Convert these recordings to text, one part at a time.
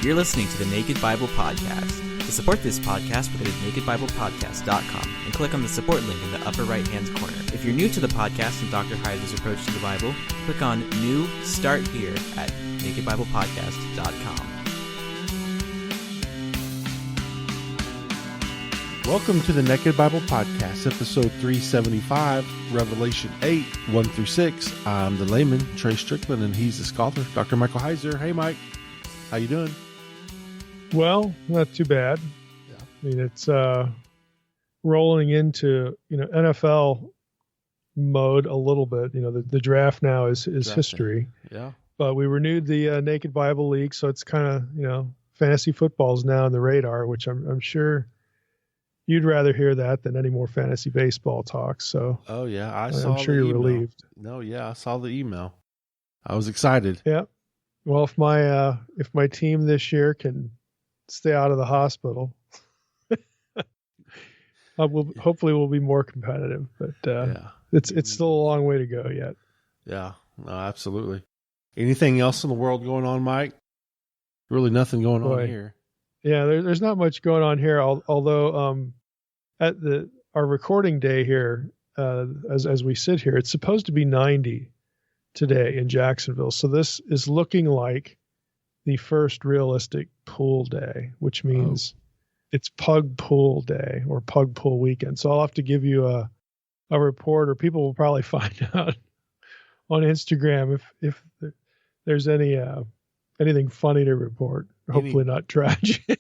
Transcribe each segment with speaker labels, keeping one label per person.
Speaker 1: You're listening to the Naked Bible Podcast. To support this podcast, go to nakedbiblepodcast.com and click on the support link in the upper right-hand corner. If you're new to the podcast and Dr. Heiser's approach to the Bible, click on New Start Here at nakedbiblepodcast.com.
Speaker 2: Welcome to the Naked Bible Podcast, episode 375, Revelation 8, 1-6. I'm the layman, Trey Strickland, and he's the scholar, Dr. Michael Heiser. Hey, Mike. How you doing?
Speaker 3: Well, not too bad.
Speaker 2: Yeah.
Speaker 3: I mean, it's rolling into, NFL mode a little bit. The draft now is history.
Speaker 2: Yeah.
Speaker 3: But we renewed the Naked Bible League, so it's kind of, fantasy football's now on the radar, which I'm sure you'd rather hear that than any more fantasy baseball talk. So,
Speaker 2: oh yeah,
Speaker 3: I'm sure you're relieved.
Speaker 2: No, yeah, I saw the email. I was excited.
Speaker 3: Yeah. Well, if my team this year can stay out of the hospital, hopefully we'll be more competitive. But it's still a long way to go yet.
Speaker 2: Yeah, no, absolutely. Anything else in the world going on, Mike? Really nothing going on here.
Speaker 3: Yeah, there's not much going on here. Although at our recording day here, as we sit here, it's supposed to be 90 today in Jacksonville. So this is looking like the first realistic pool day, which means it's Pug Pool Day or Pug Pool Weekend. So I'll have to give you a report, or people will probably find out on Instagram if there's anything funny to report. Hopefully not tragic.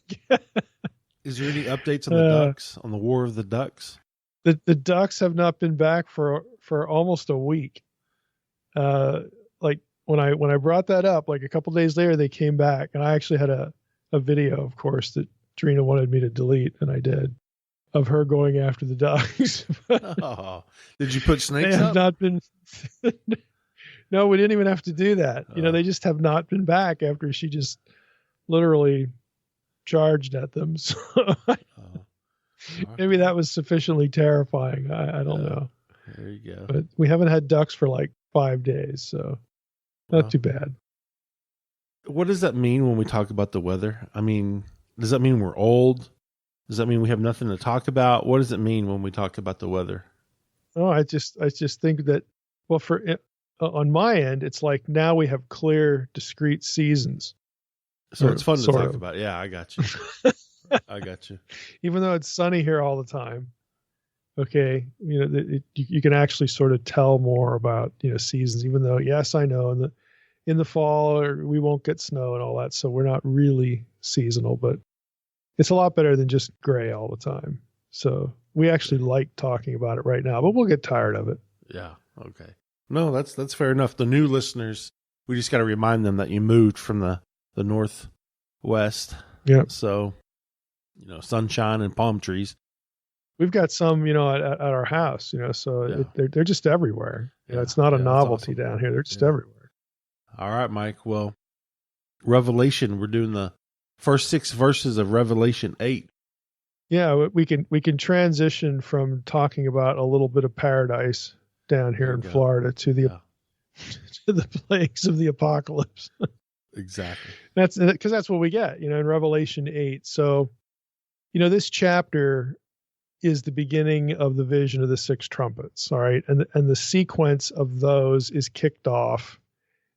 Speaker 2: Is there any updates on the Ducks, on the War of the Ducks?
Speaker 3: The Ducks have not been back for almost a week. Like when I brought that up, like a couple days later, they came back, and I actually had a video, of course, that Trina wanted me to delete, and I did, of her going after the Ducks.
Speaker 2: Oh, did you put snakes
Speaker 3: They have
Speaker 2: up?
Speaker 3: not been. No, we didn't even have to do that. They just have not been back after she just literally charged at them. So maybe that was sufficiently terrifying. I don't know.
Speaker 2: There you go.
Speaker 3: But we haven't had ducks for like 5 days, so not too bad.
Speaker 2: What does that mean when we talk about the weather? I mean, does that mean we're old? Does that mean we have nothing to talk about? What does it mean when we talk about the weather?
Speaker 3: Oh, I just think that, well, on my end, it's like now we have clear, discrete seasons.
Speaker 2: So it's fun to talk about. Yeah, I got you. I got you.
Speaker 3: Even though it's sunny here all the time, okay, you can actually sort of tell more about seasons. Even though, yes, I know in the fall we won't get snow and all that, so we're not really seasonal. But it's a lot better than just gray all the time. So we actually like talking about it right now, but we'll get tired of it.
Speaker 2: Yeah. Okay. No, that's fair enough. The new listeners, we just got to remind them that you moved from the Northwest.
Speaker 3: Yeah.
Speaker 2: So, sunshine and palm trees.
Speaker 3: We've got some, at our house, so they're just everywhere. It's not a novelty down here. They're just everywhere.
Speaker 2: All right, Mike. Well, Revelation, we're doing the first 6 verses of Revelation 8.
Speaker 3: Yeah, we can transition from talking about a little bit of paradise down here in Florida to the plagues of the apocalypse.
Speaker 2: Exactly.
Speaker 3: That's because that's what we get, in Revelation 8. So, this chapter is the beginning of the vision of the 6 trumpets. All right. And the sequence of those is kicked off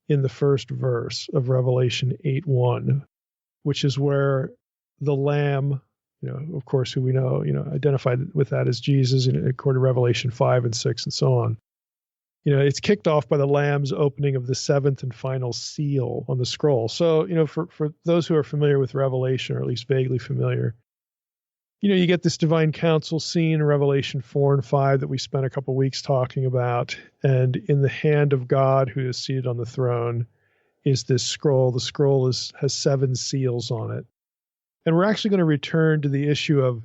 Speaker 3: in the first verse of Revelation 8:1, which is where the Lamb, of course, who we know, identified with that as Jesus, according to Revelation 5 and 6 and so on. It's kicked off by the Lamb's opening of the 7th and final seal on the scroll. So, for those who are familiar with Revelation, or at least vaguely familiar, you get this divine council scene in Revelation 4 and 5 that we spent a couple weeks talking about. And in the hand of God, who is seated on the throne, is this scroll. The scroll has 7 seals on it. And we're actually going to return to the issue of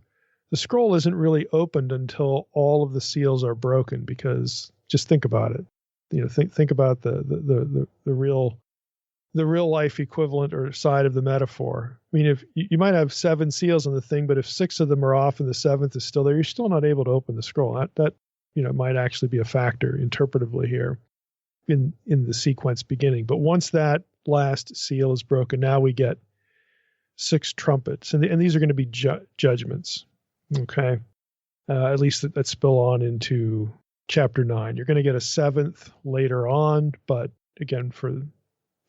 Speaker 3: the scroll isn't really opened until all of the seals are broken, because just think about it. Think about the real life equivalent or side of the metaphor. I mean, if you might have 7 seals on the thing, but if 6 of them are off and the 7th is still there, you're still not able to open the scroll. That might actually be a factor interpretively here in the sequence beginning. But once that last seal is broken, now we get 6 trumpets, and these are going to be judgments. Okay, at least that spill on into chapter 9. You're going to get a 7th later on, but again, for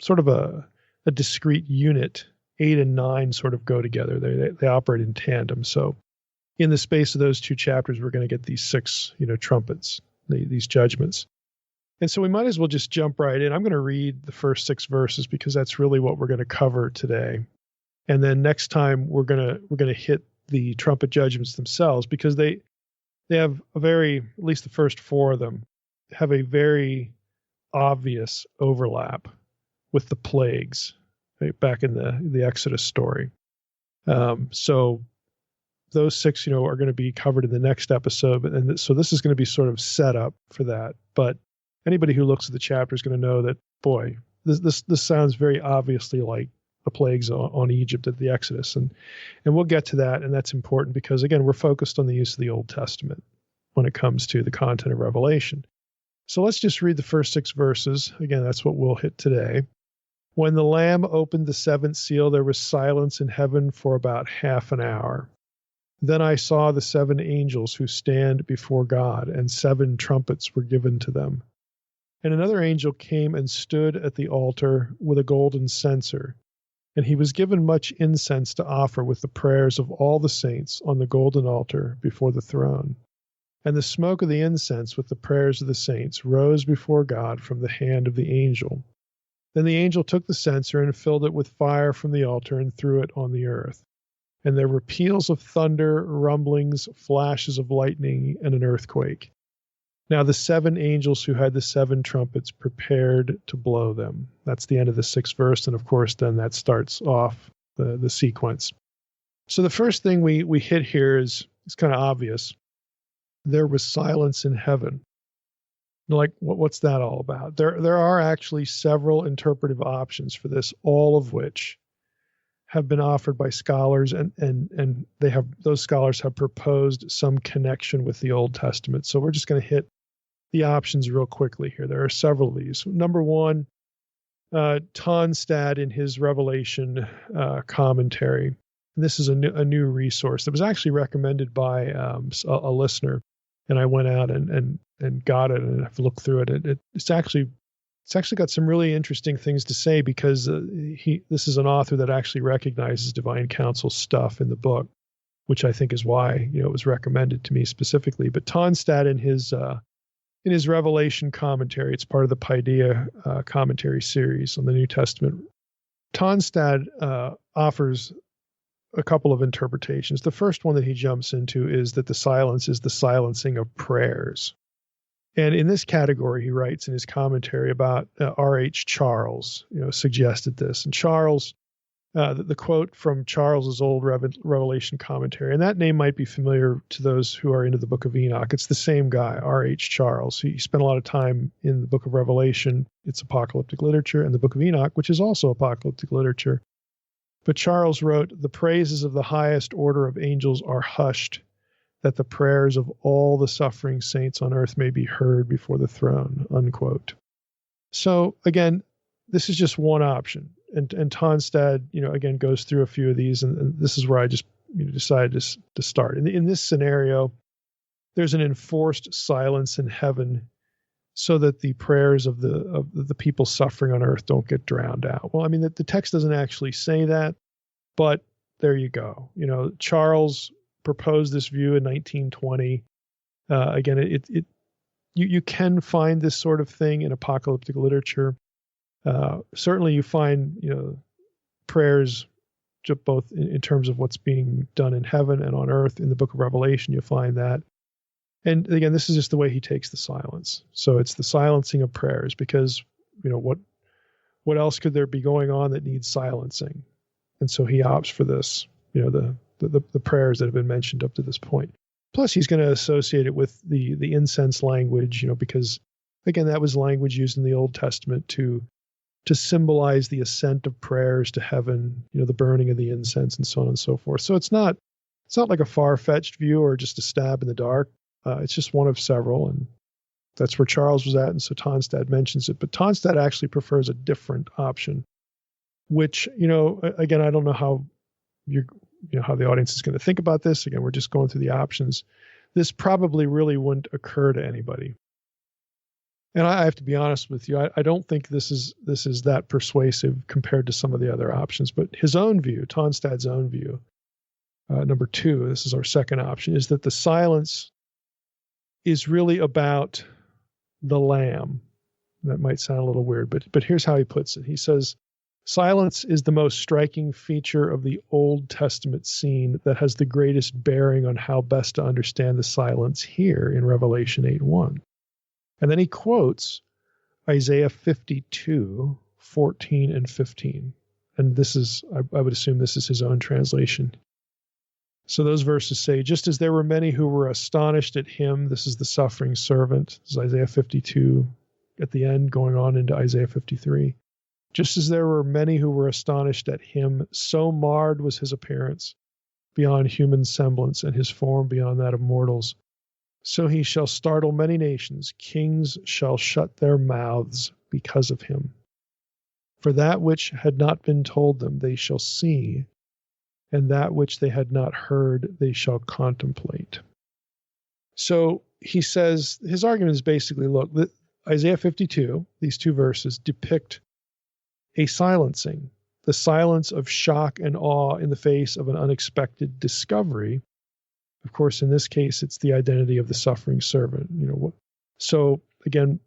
Speaker 3: sort of a discrete unit, 8 and 9 sort of go together. They operate in tandem. So in the space of those 2 chapters, we're going to get these 6, trumpets, these judgments. And so we might as well just jump right in. I'm going to read the first 6 verses because that's really what we're going to cover today. And then next time we're going to hit the trumpet judgments themselves, because they have at least the first 4 of them have a very obvious overlap with the plagues, right, back in the Exodus story. So those 6, are going to be covered in the next episode. And so this is going to be sort of set up for that. But anybody who looks at the chapter is going to know that, boy, this sounds very obviously like the plagues on Egypt at the Exodus. And we'll get to that. And that's important because, again, we're focused on the use of the Old Testament when it comes to the content of Revelation. So let's just read the first 6 verses. Again, that's what we'll hit today. When the Lamb opened the 7th seal, there was silence in heaven for about half an hour. Then I saw the 7 angels who stand before God, and 7 trumpets were given to them. And another angel came and stood at the altar with a golden censer, and he was given much incense to offer with the prayers of all the saints on the golden altar before the throne. And the smoke of the incense with the prayers of the saints rose before God from the hand of the angel. Then the angel took the censer and filled it with fire from the altar and threw it on the earth. And there were peals of thunder, rumblings, flashes of lightning, and an earthquake. Now the 7 angels who had the 7 trumpets prepared to blow them. That's the end of the 6th verse, and of course then that starts off the sequence. So the first thing we hit here is kind of obvious. There was silence in heaven. Like, what's that all about? There are actually several interpretive options for this, all of which have been offered by scholars, and those scholars have proposed some connection with the Old Testament. So we're just going to hit the options real quickly here. There are several of these. Number one, Tonstad in his Revelation commentary. And this is a new resource that was actually recommended by a listener, and I went out and got it and I've looked through it. It's actually got some really interesting things to say because this is an author that actually recognizes divine counsel stuff in the book, which I think is why it was recommended to me specifically. But Tonstad in his Revelation commentary, it's part of the Paideia commentary series on the New Testament. Tonstad offers a couple of interpretations. The first one that he jumps into is that the silence is the silencing of prayers. And in this category, he writes in his commentary about R.H. Charles, suggested this. And Charles, the quote from Charles's old Revelation commentary, and that name might be familiar to those who are into the Book of Enoch. It's the same guy, R.H. Charles. He spent a lot of time in the Book of Revelation. It's apocalyptic literature, and the Book of Enoch, which is also apocalyptic literature. But Charles wrote, "The praises of the highest order of angels are hushed, that the prayers of all the suffering saints on earth may be heard before the throne," unquote. So again, this is just one option. And Tonstad, again, goes through a few of these, and this is where I just decided to start. In this scenario, there's an enforced silence in heaven so that the prayers of the people suffering on earth don't get drowned out. Well, I mean, the text doesn't actually say that, but there you go. Charles proposed this view in 1920. Again, you can find this sort of thing in apocalyptic literature. Certainly you find, prayers both in terms of what's being done in heaven and on earth. In the book of Revelation, you find that. And again, this is just the way he takes the silence. So it's the silencing of prayers because, what else could there be going on that needs silencing? And so he opts for this, the prayers that have been mentioned up to this point. Plus, he's going to associate it with the incense language, because, again, that was language used in the Old Testament to symbolize the ascent of prayers to heaven, the burning of the incense and so on and so forth. So it's not like a far-fetched view or just a stab in the dark. It's just one of several, and that's where Charles was at, and so Tonstad mentions it. But Tonstad actually prefers a different option, which, again, I don't know how the audience is going to think about this. Again, we're just going through the options. This probably really wouldn't occur to anybody. And I have to be honest with you, I don't think this is that persuasive compared to some of the other options. But his own view, Tonstad's own view, number 2, this is our second option, is that the silence is really about the Lamb. That might sound a little weird, but here's how he puts it. He says, silence is the most striking feature of the Old Testament scene that has the greatest bearing on how best to understand the silence here in Revelation 8:1. And then he quotes Isaiah 52, 14 and 15. And this is, I would assume this is his own translation. So those verses say, just as there were many who were astonished at him, this is the suffering servant, this is Isaiah 52 at the end, going on into Isaiah 53. Just as there were many who were astonished at him, so marred was his appearance beyond human semblance and his form beyond that of mortals. So he shall startle many nations. Kings shall shut their mouths because of him. For that which had not been told them they shall see, and that which they had not heard they shall contemplate. So he says, his argument is basically, look, Isaiah 52, these 2 verses, depict a silencing, the silence of shock and awe in the face of an unexpected discovery. Of course, in this case, it's the identity of the suffering servant. So again,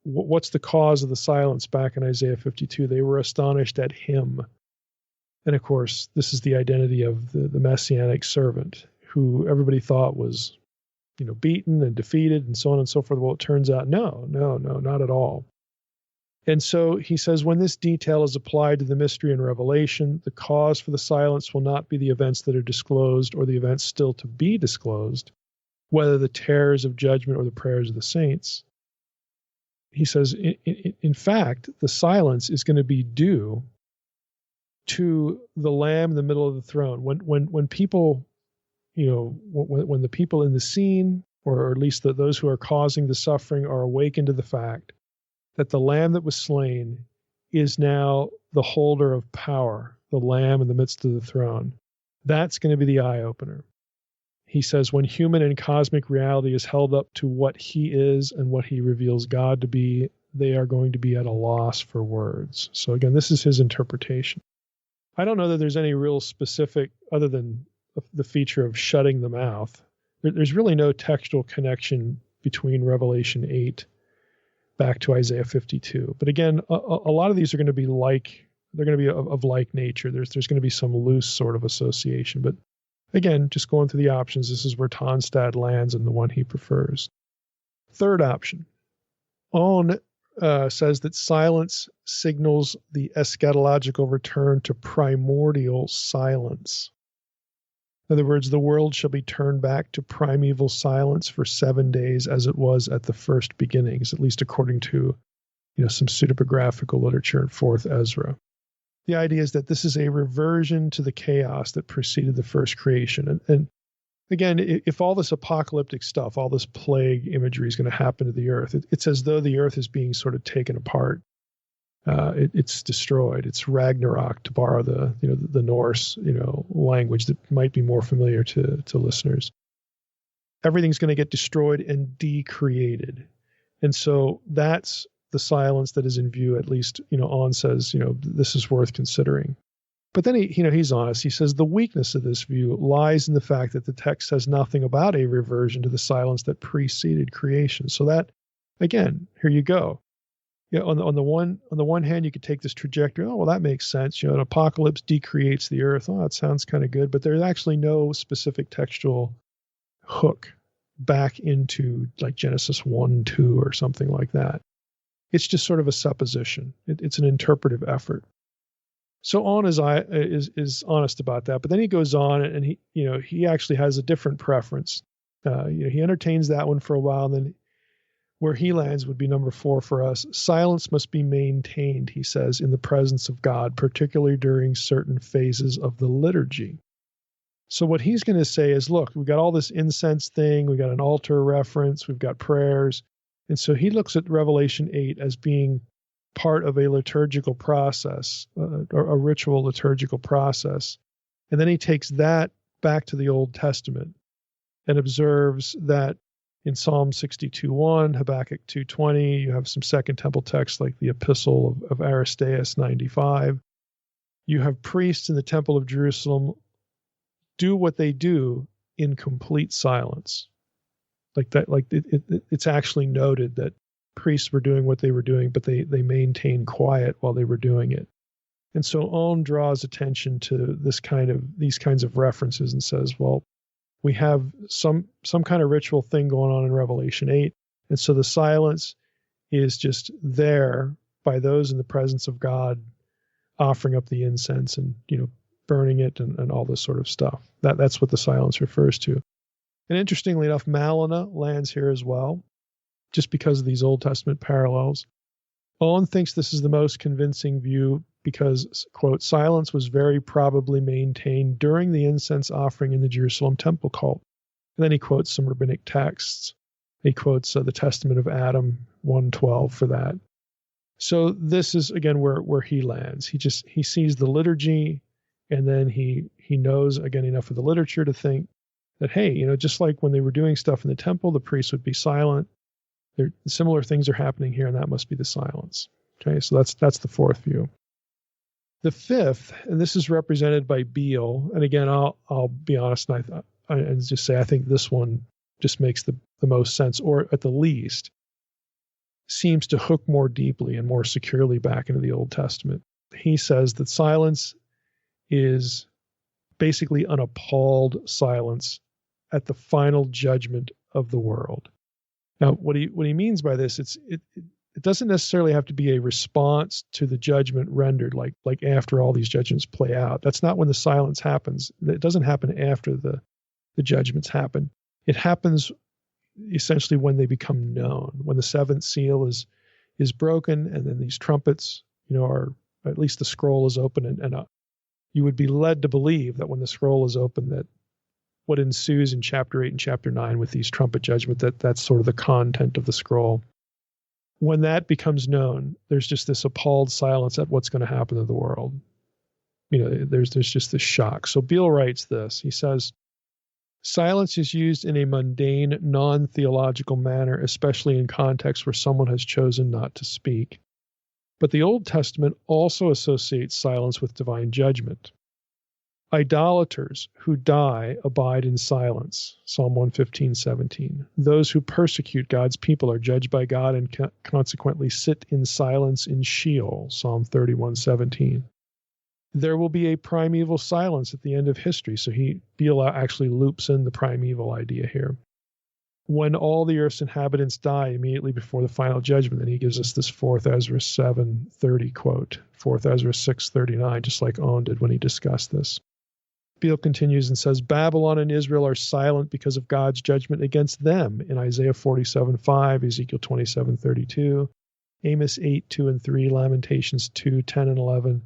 Speaker 3: what's the cause of the silence back in Isaiah 52? They were astonished at him. And of course, this is the identity of the messianic servant who everybody thought was, beaten and defeated and so on and so forth. Well, it turns out, no, not at all. And so he says, when this detail is applied to the mystery in Revelation, the cause for the silence will not be the events that are disclosed or the events still to be disclosed, whether the terrors of judgment or the prayers of the saints. He says, in fact, the silence is going to be due to the Lamb in the middle of the throne. When people, when the people in the scene, or at least those who are causing the suffering, are awakened to the fact that the Lamb that was slain is now the holder of power, the Lamb in the midst of the throne. That's going to be the eye-opener. He says, when human and cosmic reality is held up to what he is and what he reveals God to be, they are going to be at a loss for words. So again, this is his interpretation. I don't know that there's any real specific, other than the feature of shutting the mouth. There's really no textual connection between Revelation 8 back to Isaiah 52. But again, a lot of these are going to be they're going to be of like nature. There's going to be some loose sort of association. But again, just going through the options, this is where Tonstad lands and the one he prefers. Third option. Owen says that silence signals the eschatological return to primordial silence. In other words, the world shall be turned back to primeval silence for 7 days as it was at the first beginnings, at least according to some pseudepigraphical literature in 4th Ezra. The idea is that this is a reversion to the chaos that preceded the first creation. And again, if all this apocalyptic stuff, all this plague imagery is going to happen to the earth, it's as though the earth is being sort of taken apart. It's destroyed. It's Ragnarok, to borrow the Norse language that might be more familiar to listeners. Everything's going to get destroyed and decreated, and so that's the silence that is in view. At least On says this is worth considering. But then he's honest. He says the weakness of this view lies in the fact that the text says nothing about a reversion to the silence that preceded creation. So that, again, here you go. On the one hand, you could take this trajectory. Oh, well, that makes sense. An apocalypse decreates the earth. Oh, that sounds kind of good. But there's actually no specific textual hook back into like Genesis 1-2 or something like that. It's just sort of a supposition. It's an interpretive effort. So On is honest about that. But then he goes on and he actually has a different preference. He entertains that one for a while, and then where he lands would be number 4 for us. Silence must be maintained, he says, in the presence of God, particularly during certain phases of the liturgy. So what he's going to say is, look, we've got all this incense thing, we've got an altar reference, we've got prayers. And so he looks at Revelation 8 as being part of a liturgical process, a ritual liturgical process And then he takes that back to the Old Testament and observes that in Psalm 62:1, Habakkuk 2:20, you have some Second Temple texts like the Epistle of Aristeas 95. You have priests in the Temple of Jerusalem do what they do in complete silence. Like that, it's actually noted that priests were doing what they were doing, but they maintained quiet while they were doing it. And so Owen draws attention to these kinds of references and says, well, we have some kind of ritual thing going on in Revelation 8, and so the silence is just there by those in the presence of God, offering up the incense and burning it and all this sort of stuff. That's what the silence refers to. And interestingly enough, Malina lands here as well, just because of these Old Testament parallels. Owen thinks this is the most convincing view because, quote, silence was very probably maintained during the incense offering in the Jerusalem temple cult. And then he quotes some rabbinic texts. He quotes the Testament of Adam 1:12 for that. So this is, again, where he lands. He sees the liturgy, and then he knows, again, enough of the literature to think that, hey, just like when they were doing stuff in the temple, the priests would be silent. Similar things are happening here, and that must be the silence. Okay, so that's the fourth view. The fifth, and this is represented by Beale, and again, I'll be honest and just say I think this one just makes the most sense, or at the least seems to hook more deeply and more securely back into the Old Testament. He says that silence is basically an appalled silence at the final judgment of the world. Now, what he means by this, it doesn't necessarily have to be a response to the judgment rendered, like after all these judgments play out. That's not when the silence happens. It doesn't happen after the judgments happen. It happens essentially when they become known, when the seventh seal is broken, and then these trumpets, are, at least the scroll is open, and you would be led to believe that when the scroll is open, that what ensues in chapter 8 and chapter 9 with these trumpet judgment, that's sort of the content of the scroll. When that becomes known, there's just this appalled silence at what's going to happen to the world. There's just this shock. So Beale writes this. He says, silence is used in a mundane, non-theological manner, especially in contexts where someone has chosen not to speak. But the Old Testament also associates silence with divine judgment. Idolaters who die abide in silence, Psalm 115:17. Those who persecute God's people are judged by God and consequently sit in silence in Sheol, Psalm 31:17. There will be a primeval silence at the end of history. So Beale actually loops in the primeval idea here. When all the earth's inhabitants die immediately before the final judgment, then he gives us this 4th Ezra 7:30 quote, 4th Ezra 6:39, just like Owen did when he discussed this. Beale continues and says, Babylon and Israel are silent because of God's judgment against them in Isaiah 47:5, Ezekiel 27:32, Amos 8:2 and 3, Lamentations 2:10 and 11,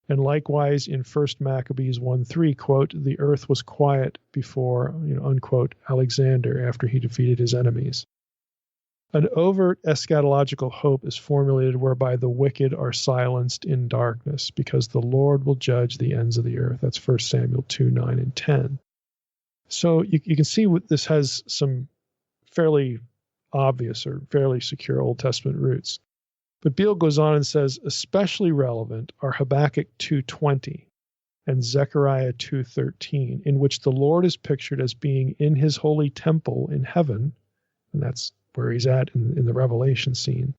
Speaker 3: and likewise in 1 Maccabees 1:3, quote, the earth was quiet before, unquote, Alexander after he defeated his enemies. An overt eschatological hope is formulated whereby the wicked are silenced in darkness because the Lord will judge the ends of the earth. That's 1 Samuel 2:9 and 10. So you can see this has some fairly obvious or fairly secure Old Testament roots. But Beale goes on and says, especially relevant are Habakkuk 2:20 and Zechariah 2:13, in which the Lord is pictured as being in his holy temple in heaven, and that's where he's at in the Revelation scene,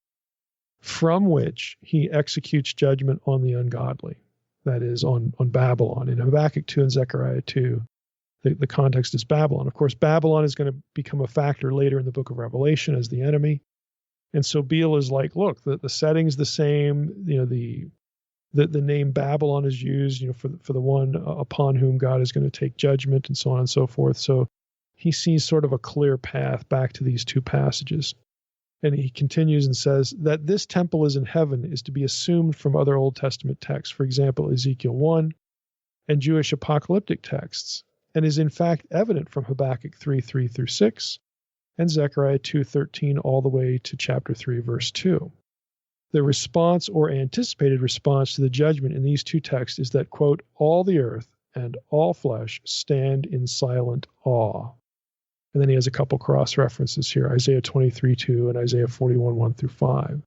Speaker 3: from which he executes judgment on the ungodly, that is, on Babylon. In Habakkuk 2 and Zechariah 2, the context is Babylon. Of course, Babylon is going to become a factor later in the book of Revelation as the enemy. And so Beale is like, look, the setting's the same. The name Babylon is used, for the one upon whom God is going to take judgment, and so on and so forth. So he sees sort of a clear path back to these two passages. And he continues and says that this temple is in heaven is to be assumed from other Old Testament texts, for example, Ezekiel 1 and Jewish apocalyptic texts, and is in fact evident from Habakkuk 3:3 through 6 and Zechariah 2:13 all the way to chapter 3, verse 2. The response or anticipated response to the judgment in these two texts is that, quote, all the earth and all flesh stand in silent awe. And then he has a couple cross references here, Isaiah 23:2 and Isaiah 41:1-5.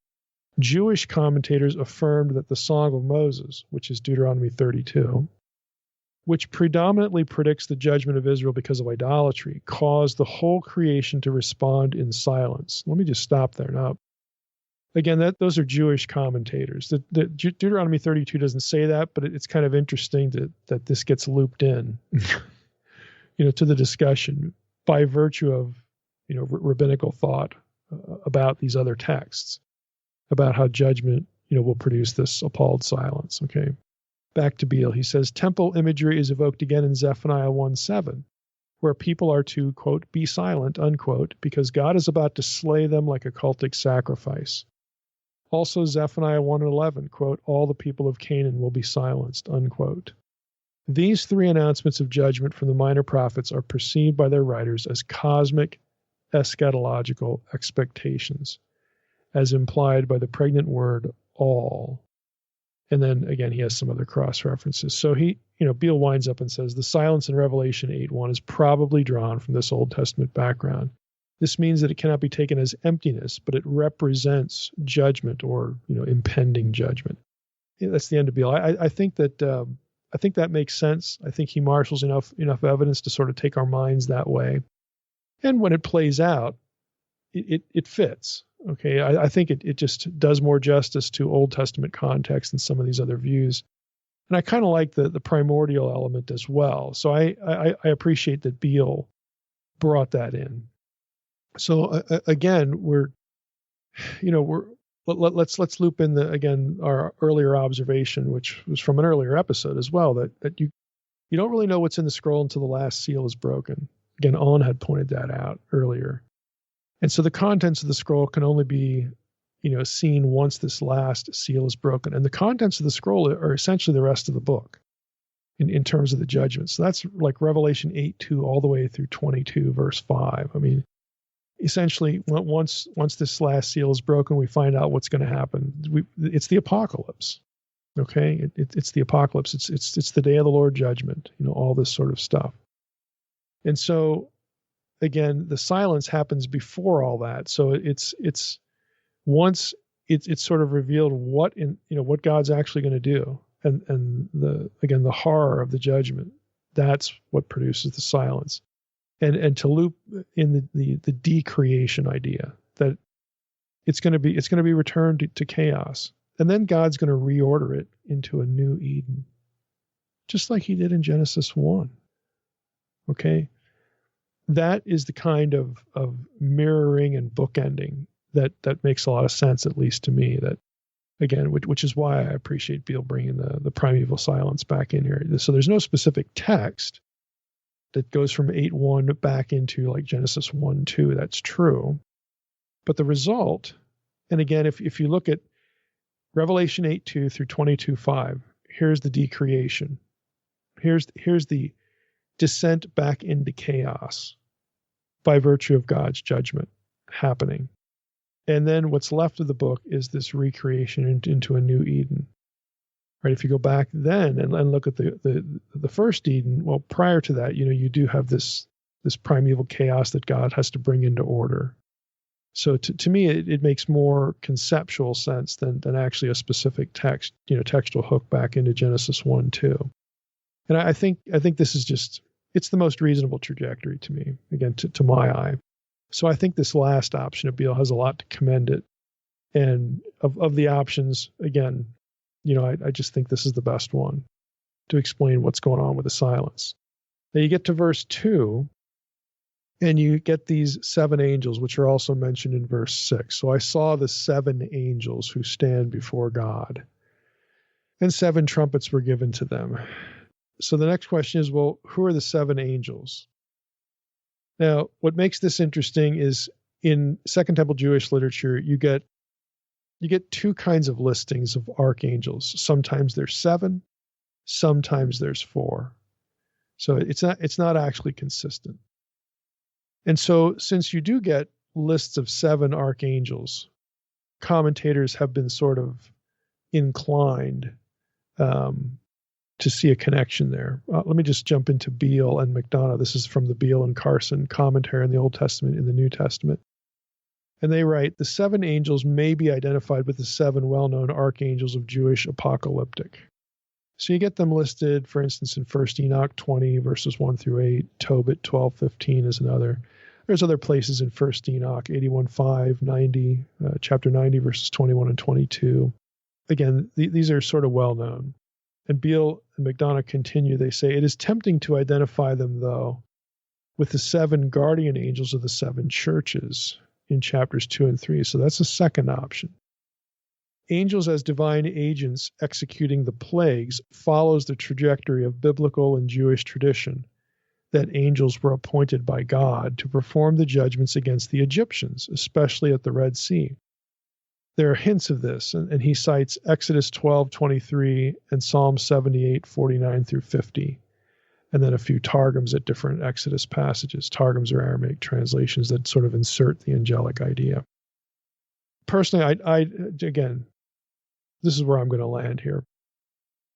Speaker 3: Jewish commentators affirmed that the Song of Moses, which is Deuteronomy 32, which predominantly predicts the judgment of Israel because of idolatry, caused the whole creation to respond in silence. Let me just stop there. Now, again, those are Jewish commentators. The Deuteronomy 32 doesn't say that, but it's kind of interesting that this gets looped in, to the discussion by virtue of, rabbinical thought about these other texts, about how judgment, will produce this appalled silence. Okay. Back to Beale. He says, temple imagery is evoked again in Zephaniah 1:7, where people are to, quote, be silent, unquote, because God is about to slay them like a cultic sacrifice. Also Zephaniah 1:11, quote, all the people of Canaan will be silenced, unquote. These three announcements of judgment from the minor prophets are perceived by their writers as cosmic eschatological expectations, as implied by the pregnant word all. And then again, he has some other cross references. So Beale winds up and says, the silence in Revelation 8:1 is probably drawn from this Old Testament background. This means that it cannot be taken as emptiness, but it represents judgment or, impending judgment. That's the end of Beale. I think that makes sense. I think he marshals enough evidence to sort of take our minds that way. And when it plays out, it fits. Okay, I think it just does more justice to Old Testament context than some of these other views. And I kind of like the primordial element as well. So I appreciate that Beale brought that in. So again, let's loop in our earlier observation, which was from an earlier episode as well, that you don't really know what's in the scroll until the last seal is broken. Again, On had pointed that out earlier. And so the contents of the scroll can only be, seen once this last seal is broken. And the contents of the scroll are essentially the rest of the book in terms of the judgment. So that's like Revelation 8:2 all the way through 22, verse 5. I mean, essentially, once this last seal is broken, we find out what's going to happen. It's the apocalypse. Okay, it's the apocalypse. It's the day of the Lord judgment. All this sort of stuff. And so, again, the silence happens before all that. So it's once it's sort of revealed what God's actually going to do, and the horror of the judgment. That's what produces the silence. And to loop in the decreation idea that it's going to be returned to chaos, and then God's going to reorder it into a new Eden, just like He did in Genesis 1. Okay, that is the kind of mirroring and bookending that makes a lot of sense, at least to me. That again, which is why I appreciate Beale bringing the primeval silence back in here. So there's no specific text that goes from 8:1 back into like Genesis 1:2. That's true. But the result, and again, if you look at Revelation 8:2 through 22:5, here's the decreation. Here's the descent back into chaos by virtue of God's judgment happening. And then what's left of the book is this recreation into a new Eden. Right? If you go back then and look at the first Eden, well, prior to that, you do have this primeval chaos that God has to bring into order. So to me, it makes more conceptual sense than actually a specific text, textual hook back into Genesis 1:2. And I think this is it's the most reasonable trajectory to me, again, to my eye. So I think this last option of Beale has a lot to commend it. And of the options, again, I just think this is the best one to explain what's going on with the silence. Now you get to verse 2, and you get these 7 angels, which are also mentioned in verse 6. So I saw the 7 angels who stand before God, and 7 trumpets were given to them. So the next question is, well, who are the 7 angels? Now, what makes this interesting is in Second Temple Jewish literature, you get 2 kinds of listings of archangels. Sometimes there's 7, sometimes there's 4. So it's not actually consistent. And so since you do get lists of 7 archangels, commentators have been sort of inclined to see a connection there. Let me just jump into Beale and McDonough. This is from the Beale and Carson commentary on the Old Testament in the New Testament. And they write, the 7 angels may be identified with the 7 well-known archangels of Jewish apocalyptic. So you get them listed, for instance, in 1 Enoch 20, verses 1 through 8, Tobit 12:15 is another. There's other places in 1 Enoch 81:5, 90, chapter 90, verses 21 and 22. Again, these are sort of well-known. And Beale and McDonough continue, they say, it is tempting to identify them, though, with the 7 guardian angels of the 7 churches in chapters 2 and 3. So that's a second option. Angels as divine agents executing the plagues follows the trajectory of biblical and Jewish tradition that angels were appointed by God to perform the judgments against the Egyptians, especially at the Red Sea. There are hints of this, and he cites Exodus 12:23 and Psalm 78:49 through 50, and then a few targums at different Exodus passages. Targums are Aramaic translations that sort of insert the angelic idea. Personally, I again, this is where I'm going to land here.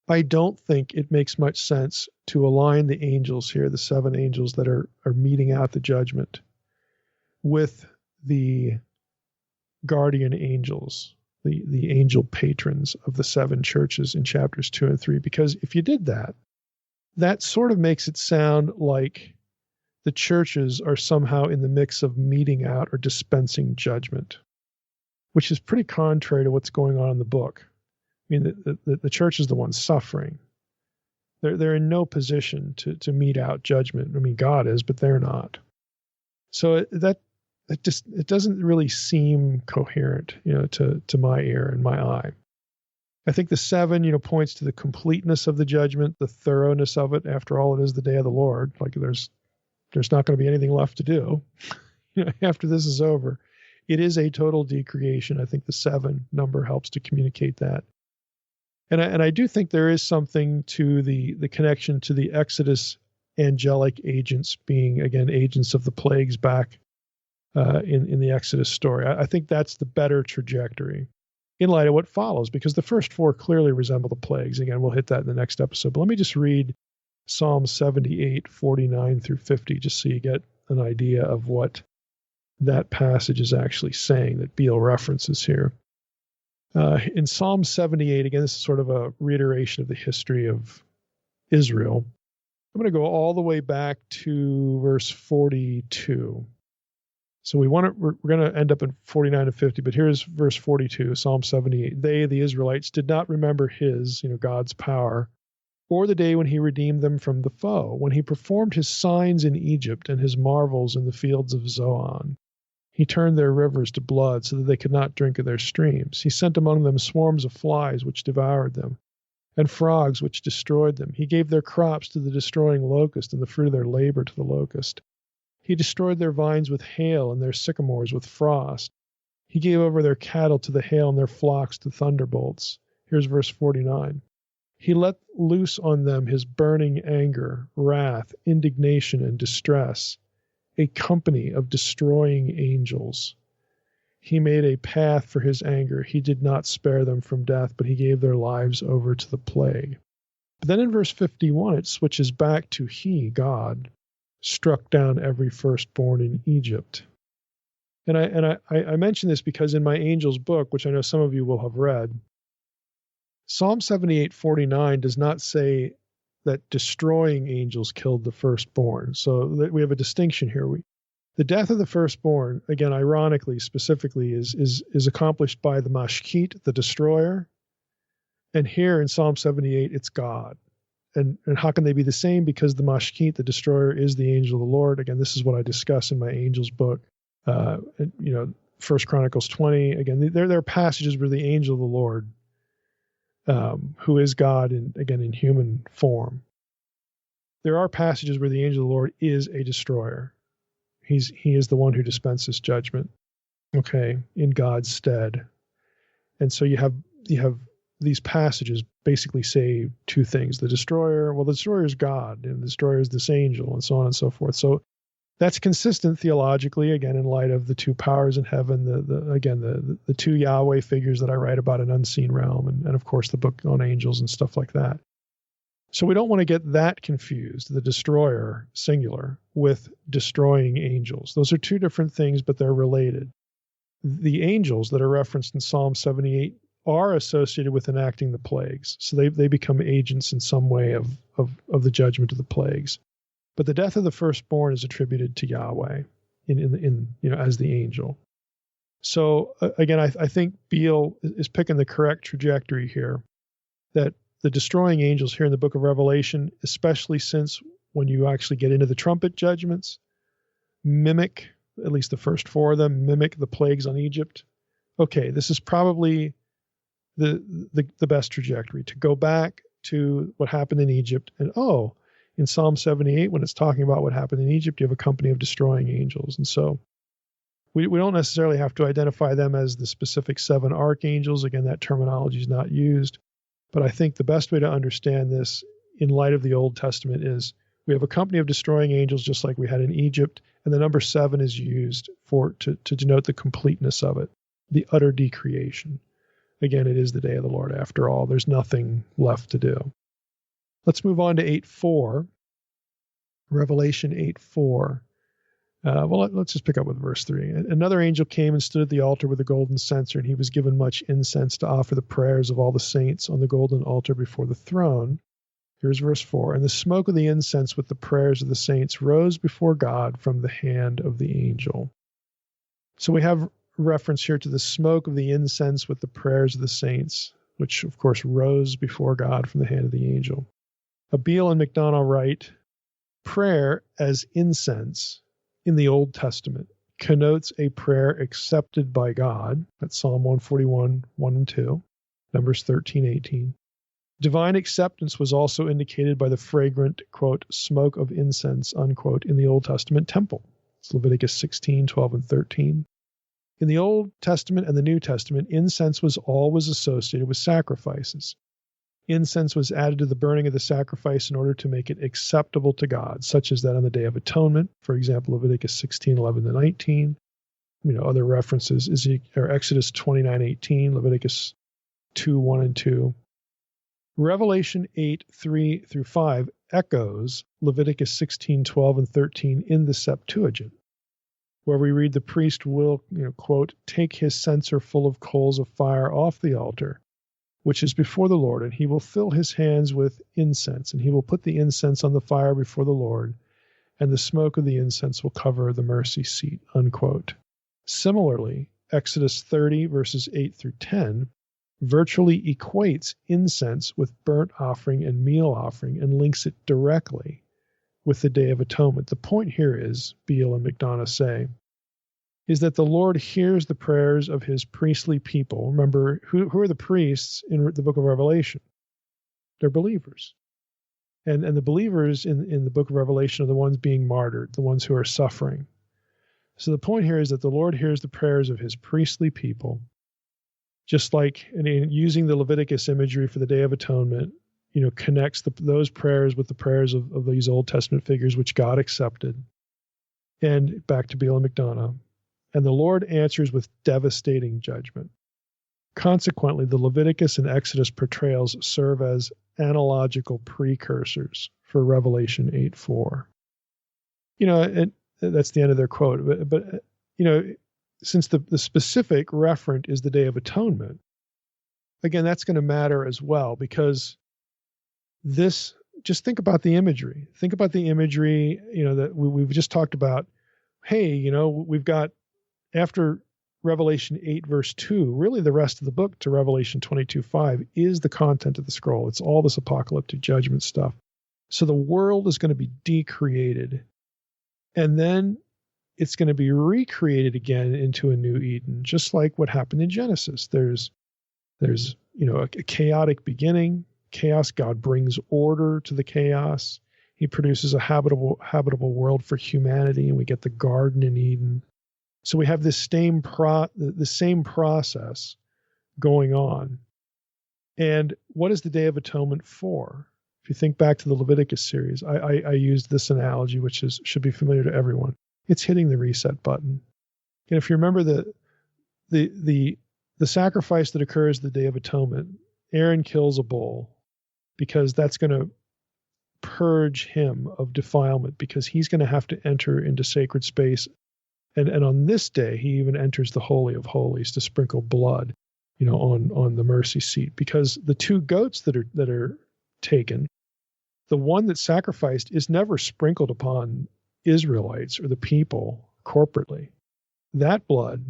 Speaker 3: I don't think it makes much sense to align the angels here, the 7 angels that are meting out the judgment, with the guardian angels, the angel patrons of the 7 churches in chapters 2 and 3. Because if you did that, that sort of makes it sound like the churches are somehow in the mix of meting out or dispensing judgment, which is pretty contrary to what's going on in the book. I mean, the church is the one suffering. They're in no position to mete out judgment. I mean, God is, but they're not. So it doesn't really seem coherent, to my ear and my eye. I think the 7, points to the completeness of the judgment, the thoroughness of it. After all, it is the day of the Lord. Like there's not going to be anything left to do, after this is over. It is a total decreation. I think the 7 number helps to communicate that. And I do think there is something to the connection to the Exodus angelic agents being, again, agents of the plagues back in the Exodus story. I think that's the better trajectory in light of what follows, because the first 4 clearly resemble the plagues. Again, we'll hit that in the next episode. But let me just read Psalm 78:49 through 50, just so you get an idea of what that passage is actually saying that Beale references here. In Psalm 78, again, this is sort of a reiteration of the history of Israel. I'm going to go all the way back to verse 42. So we're going to end up in 49 and 50, but here's verse 42, Psalm 78. They, the Israelites, did not remember God's power, or the day when he redeemed them from the foe, when he performed his signs in Egypt and his marvels in the fields of Zoan. He turned their rivers to blood so that they could not drink of their streams. He sent among them swarms of flies which devoured them, and frogs which destroyed them. He gave their crops to the destroying locust, and the fruit of their labor to the locust. He destroyed their vines with hail, and their sycamores with frost. He gave over their cattle to the hail, and their flocks to thunderbolts. Here's verse 49. He let loose on them his burning anger, wrath, indignation, and distress, a company of destroying angels. He made a path for his anger. He did not spare them from death, but he gave their lives over to the plague. But then in verse 51, it switches back to he, God, struck down every firstborn in Egypt. And I mention this because in my Angels book, which I know some of you will have read, Psalm 78:49 does not say that destroying angels killed the firstborn. So we have a distinction here. The death of the firstborn, again, ironically, specifically, is accomplished by the mashkit, the destroyer. And here in Psalm 78, it's God. And how can they be the same? Because the mashkit, the destroyer, is the angel of the Lord. Again, this is what I discuss in my Angels book. 1 Chronicles 20. Again, there are passages where the angel of the Lord, who is God, in human form. There are passages where the angel of the Lord is a destroyer. He is the one who dispenses judgment, in God's stead. And so you have these passages basically say 2 things. The destroyer is God, and the destroyer is this angel, and so on and so forth. So that's consistent theologically, again, in light of the 2 powers in heaven, the 2 Yahweh figures that I write about, an unseen realm, and of course the book on angels and stuff like that. So we don't want to get that confused, the destroyer, singular, with destroying angels. Those are two different things, but they're related. The angels that are referenced in Psalm 78 are associated with enacting the plagues. So they become agents in some way of the judgment of the plagues. But the death of the firstborn is attributed to Yahweh in as the angel. So again, I think Beale is picking the correct trajectory here, that the destroying angels here in the book of Revelation, especially since when you actually get into the trumpet judgments, mimic, at least the first four of them, mimic the plagues on Egypt. Okay, this is probably the best trajectory, to go back to what happened in Egypt. And in Psalm 78, when it's talking about what happened in Egypt, you have a company of destroying angels. And so we don't necessarily have to identify them as the specific seven archangels. Again, that terminology is not used. But I think the best way to understand this in light of the Old Testament is we have a company of destroying angels just like we had in Egypt, and the number 7 is used to denote the completeness of it, the utter decreation. Again, it is the day of the Lord after all. There's nothing left to do. Let's move on to 8:4, Revelation 8:4. Let's just pick up with verse 3. Another angel came and stood at the altar with a golden censer, and he was given much incense to offer the prayers of all the saints on the golden altar before the throne. Here's verse 4. And the smoke of the incense with the prayers of the saints rose before God from the hand of the angel. So we have reference here to the smoke of the incense with the prayers of the saints, which of course rose before God from the hand of the angel. Beale and McDonough write, prayer as incense in the Old Testament connotes a prayer accepted by God. That's Psalm 141, 1 and 2, Numbers 13, 18. Divine acceptance was also indicated by the fragrant, quote, smoke of incense, unquote, in the Old Testament temple. It's Leviticus 16, 12, and 13. In the Old Testament and the New Testament, incense was always associated with sacrifices. Incense was added to the burning of the sacrifice in order to make it acceptable to God, such as that on the Day of Atonement, for example, Leviticus 16, 11 to 19. Other references, Exodus 29, 18, Leviticus 2, 1 and 2. Revelation 8, 3 through 5 echoes Leviticus 16, 12, and 13 in the Septuagint, where we read the priest will, quote, take his censer full of coals of fire off the altar, which is before the Lord, and he will fill his hands with incense, and he will put the incense on the fire before the Lord, and the smoke of the incense will cover the mercy seat, unquote. Similarly, Exodus 30, verses 8 through 10, virtually equates incense with burnt offering and meal offering and links it directly with the Day of Atonement. The point here is, Beale and McDonough say, is that the Lord hears the prayers of his priestly people. Remember, who are the priests in the book of Revelation? They're believers. And the believers in the book of Revelation are the ones being martyred, the ones who are suffering. So the point here is that the Lord hears the prayers of his priestly people, just like using the Leviticus imagery for the Day of Atonement, connects those prayers with the prayers of these Old Testament figures which God accepted. And back to Beale and McDonough. And the Lord answers with devastating judgment. Consequently, the Leviticus and Exodus portrayals serve as analogical precursors for Revelation 8:4. That's the end of their quote. But since the specific referent is the Day of Atonement, again, that's going to matter as well, because just think about the imagery. Think about the imagery, that we've just talked about. Hey, we've got, after Revelation 8, verse 2, really the rest of the book to Revelation 22:5 is the content of the scroll. It's all this apocalyptic judgment stuff. So the world is going to be decreated, and then it's going to be recreated again into a new Eden, just like what happened in Genesis. There's a chaotic beginning, chaos. God brings order to the chaos. He produces a habitable world for humanity, and we get the garden in Eden. So we have this same process going on. And what is the Day of Atonement for? If you think back to the Leviticus series, I used this analogy, which should be familiar to everyone. It's hitting the reset button. And if you remember the sacrifice that occurs the Day of Atonement, Aaron kills a bull because that's going to purge him of defilement, because he's going to have to enter into sacred space. And on this day, he even enters the Holy of Holies to sprinkle blood, on the mercy seat, because the two goats that are taken, the one that's sacrificed is never sprinkled upon Israelites or the people corporately. That blood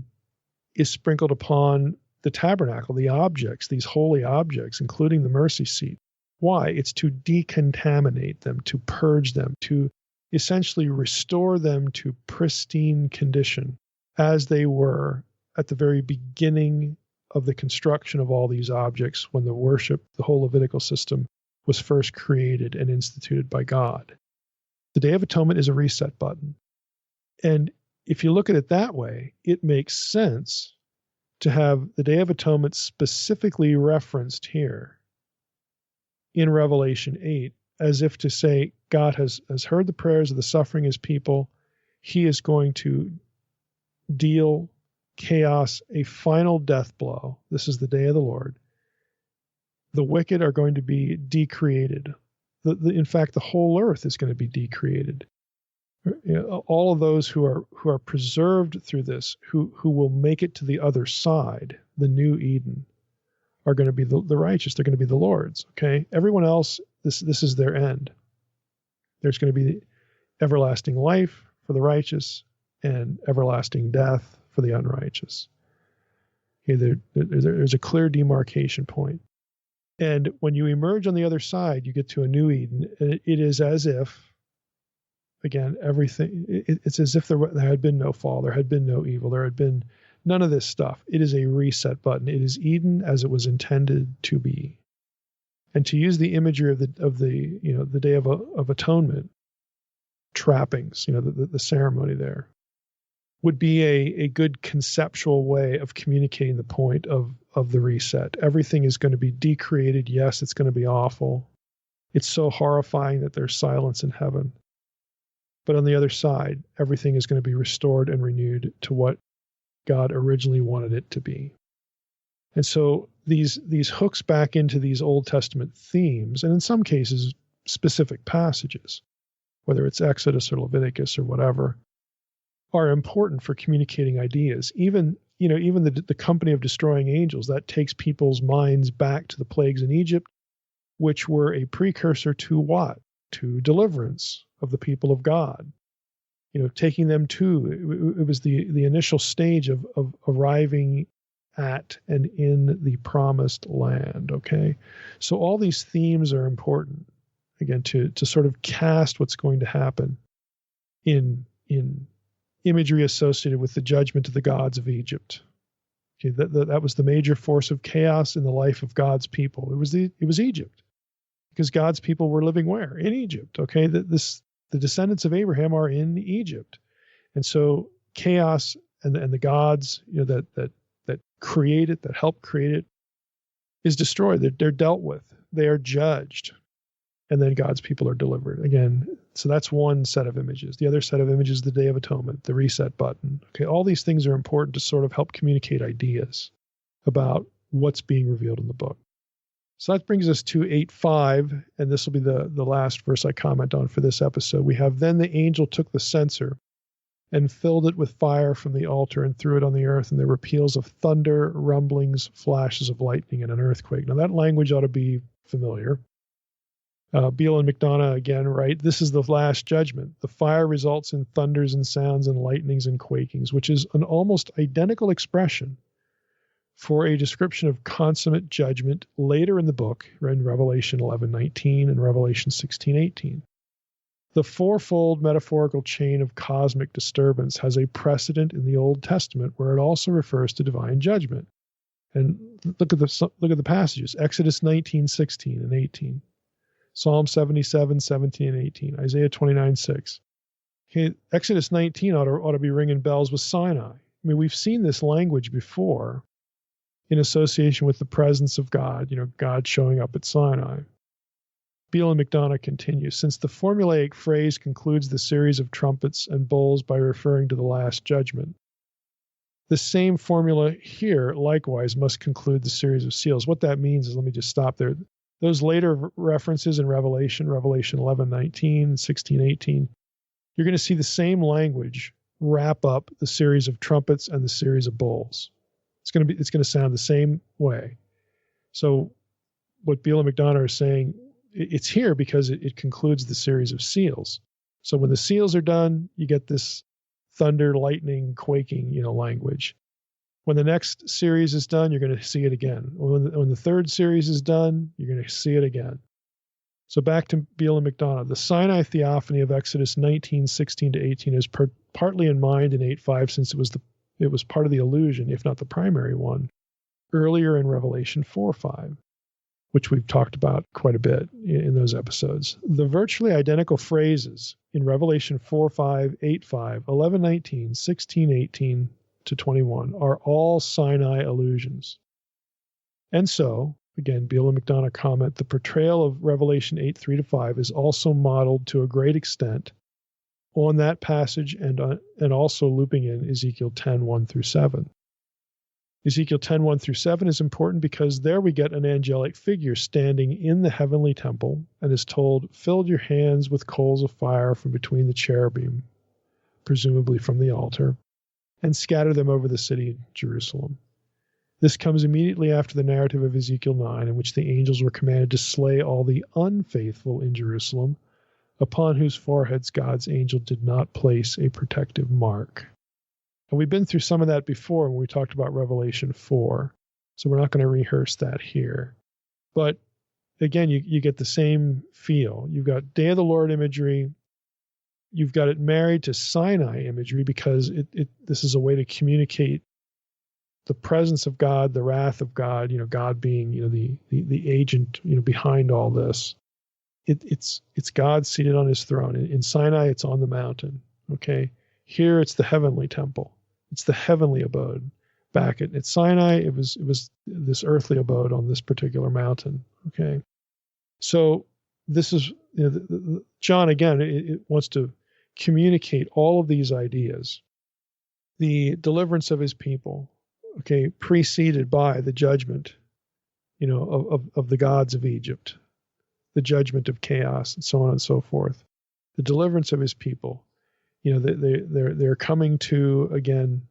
Speaker 3: is sprinkled upon the tabernacle, the objects, these holy objects, including the mercy seat. Why? It's to decontaminate them, to purge them, to essentially restore them to pristine condition as they were at the very beginning of the construction of all these objects, when the whole Levitical system was first created and instituted by God. The Day of Atonement is a reset button. And if you look at it that way, it makes sense to have the Day of Atonement specifically referenced here in Revelation 8, as if to say God has heard the prayers of the suffering his people. He is going to deal chaos a final death blow. This is the day of the Lord. The wicked are going to be decreated. In fact, the whole earth is going to be decreated. All of those who are preserved through this, who will make it to the other side, the new Eden, are going to be the righteous. They're going to be the Lord's. Okay, everyone else, this is their end. There's going to be everlasting life for the righteous and everlasting death for the unrighteous. Okay, there's a clear demarcation point. And when you emerge on the other side, you get to a new Eden. And it is as if, again, it's as if there had been no fall, there had been no evil, there had been none of this stuff. It is a reset button. It is Eden as it was intended to be. And to use the imagery of the Day of Atonement trappings, the ceremony there, would be a good conceptual way of communicating the point of the reset. Everything is going to be decreated. Yes, it's going to be awful. It's so horrifying that there's silence in heaven. But on the other side, everything is going to be restored and renewed to what God originally wanted it to be. And so these hooks back into these Old Testament themes, and in some cases, specific passages, whether it's Exodus or Leviticus or whatever, are important for communicating ideas. Even the company of destroying angels, that takes people's minds back to the plagues in Egypt, which were a precursor to what? To deliverance of the people of God. Taking them to, it was the initial stage of arriving at and in the promised land. Okay. So all these themes are important, again, to sort of cast what's going to happen in imagery associated with the judgment of the gods of Egypt. Okay, that was the major force of chaos in the life of God's people. It was Egypt, because God's people were living where? In Egypt. Okay, the descendants of Abraham are in Egypt, and so chaos and the gods that create it, that help create it, is destroyed. They're dealt with. They are judged. And then God's people are delivered. Again, so that's one set of images. The other set of images is the Day of Atonement, the reset button. Okay, all these things are important to sort of help communicate ideas about what's being revealed in the book. So that brings us to 8:5, and this will be the last verse I comment on for this episode. We have, "Then the angel took the censer and filled it with fire from the altar and threw it on the earth, and there were peals of thunder, rumblings, flashes of lightning, and an earthquake." Now that language ought to be familiar. Beale and McDonough again write, "This is the last judgment. The fire results in thunders and sounds and lightnings and quakings," which is an almost identical expression for a description of consummate judgment later in the book, in Revelation 11:19 and Revelation 16:18. The fourfold metaphorical chain of cosmic disturbance has a precedent in the Old Testament where it also refers to divine judgment. And look at the passages: Exodus 19:16 and 18. Psalm 77:17 and 18, Isaiah 29:6. Okay, Exodus 19 ought to be ringing bells with Sinai. I mean, we've seen this language before in association with the presence of God, God showing up at Sinai. Beale and McDonough continue, "Since the formulaic phrase concludes the series of trumpets and bowls by referring to the last judgment, the same formula here likewise must conclude the series of seals." What that means is, let me just stop there. Those later references in Revelation 11:19, 16:18, you're going to see the same language wrap up the series of trumpets and the series of bowls. It's going to sound the same way. So what Beale and McDonough are saying, it's here because it concludes the series of seals. So when the seals are done, you get this thunder, lightning, quaking, language. When the next series is done, you're going to see it again. When the third series is done, you're going to see it again. So back to Beale and McDonough. The Sinai theophany of Exodus 19:16-18 is partly in mind in 8:5, since it was part of the illusion, if not the primary one, earlier in Revelation 4:5, which we've talked about quite a bit in those episodes. The virtually identical phrases in Revelation 4:5, 8:5, 11:19, 16:18 to 21 are all Sinai allusions. And so, again, Beale and McDonough comment, the portrayal of Revelation 8:3-5 is also modeled to a great extent on that passage and also looping in Ezekiel 10:1-7. Ezekiel 10:1-7 is important because there we get an angelic figure standing in the heavenly temple and is told, "Fill your hands with coals of fire from between the cherubim," presumably from the altar, "and scatter them over the city Jerusalem." This comes immediately after the narrative of Ezekiel 9, in which the angels were commanded to slay all the unfaithful in Jerusalem, upon whose foreheads God's angel did not place a protective mark. And we've been through some of that before when we talked about Revelation 4, so we're not going to rehearse that here. But again, you get the same feel. You've got Day of the Lord imagery. You've got it married to Sinai imagery because this is a way to communicate the presence of God, the wrath of God, God being, the agent, behind all this. It's God seated on his throne. In Sinai, it's on the mountain. Okay. Here, it's the heavenly temple. It's the heavenly abode. Back at Sinai, it was this earthly abode on this particular mountain. Okay. So this is, John, again, it wants to communicate all of these ideas. The deliverance of his people, okay, preceded by the judgment, of the gods of Egypt, the judgment of chaos, and so on and so forth. The deliverance of his people, they're coming to, again,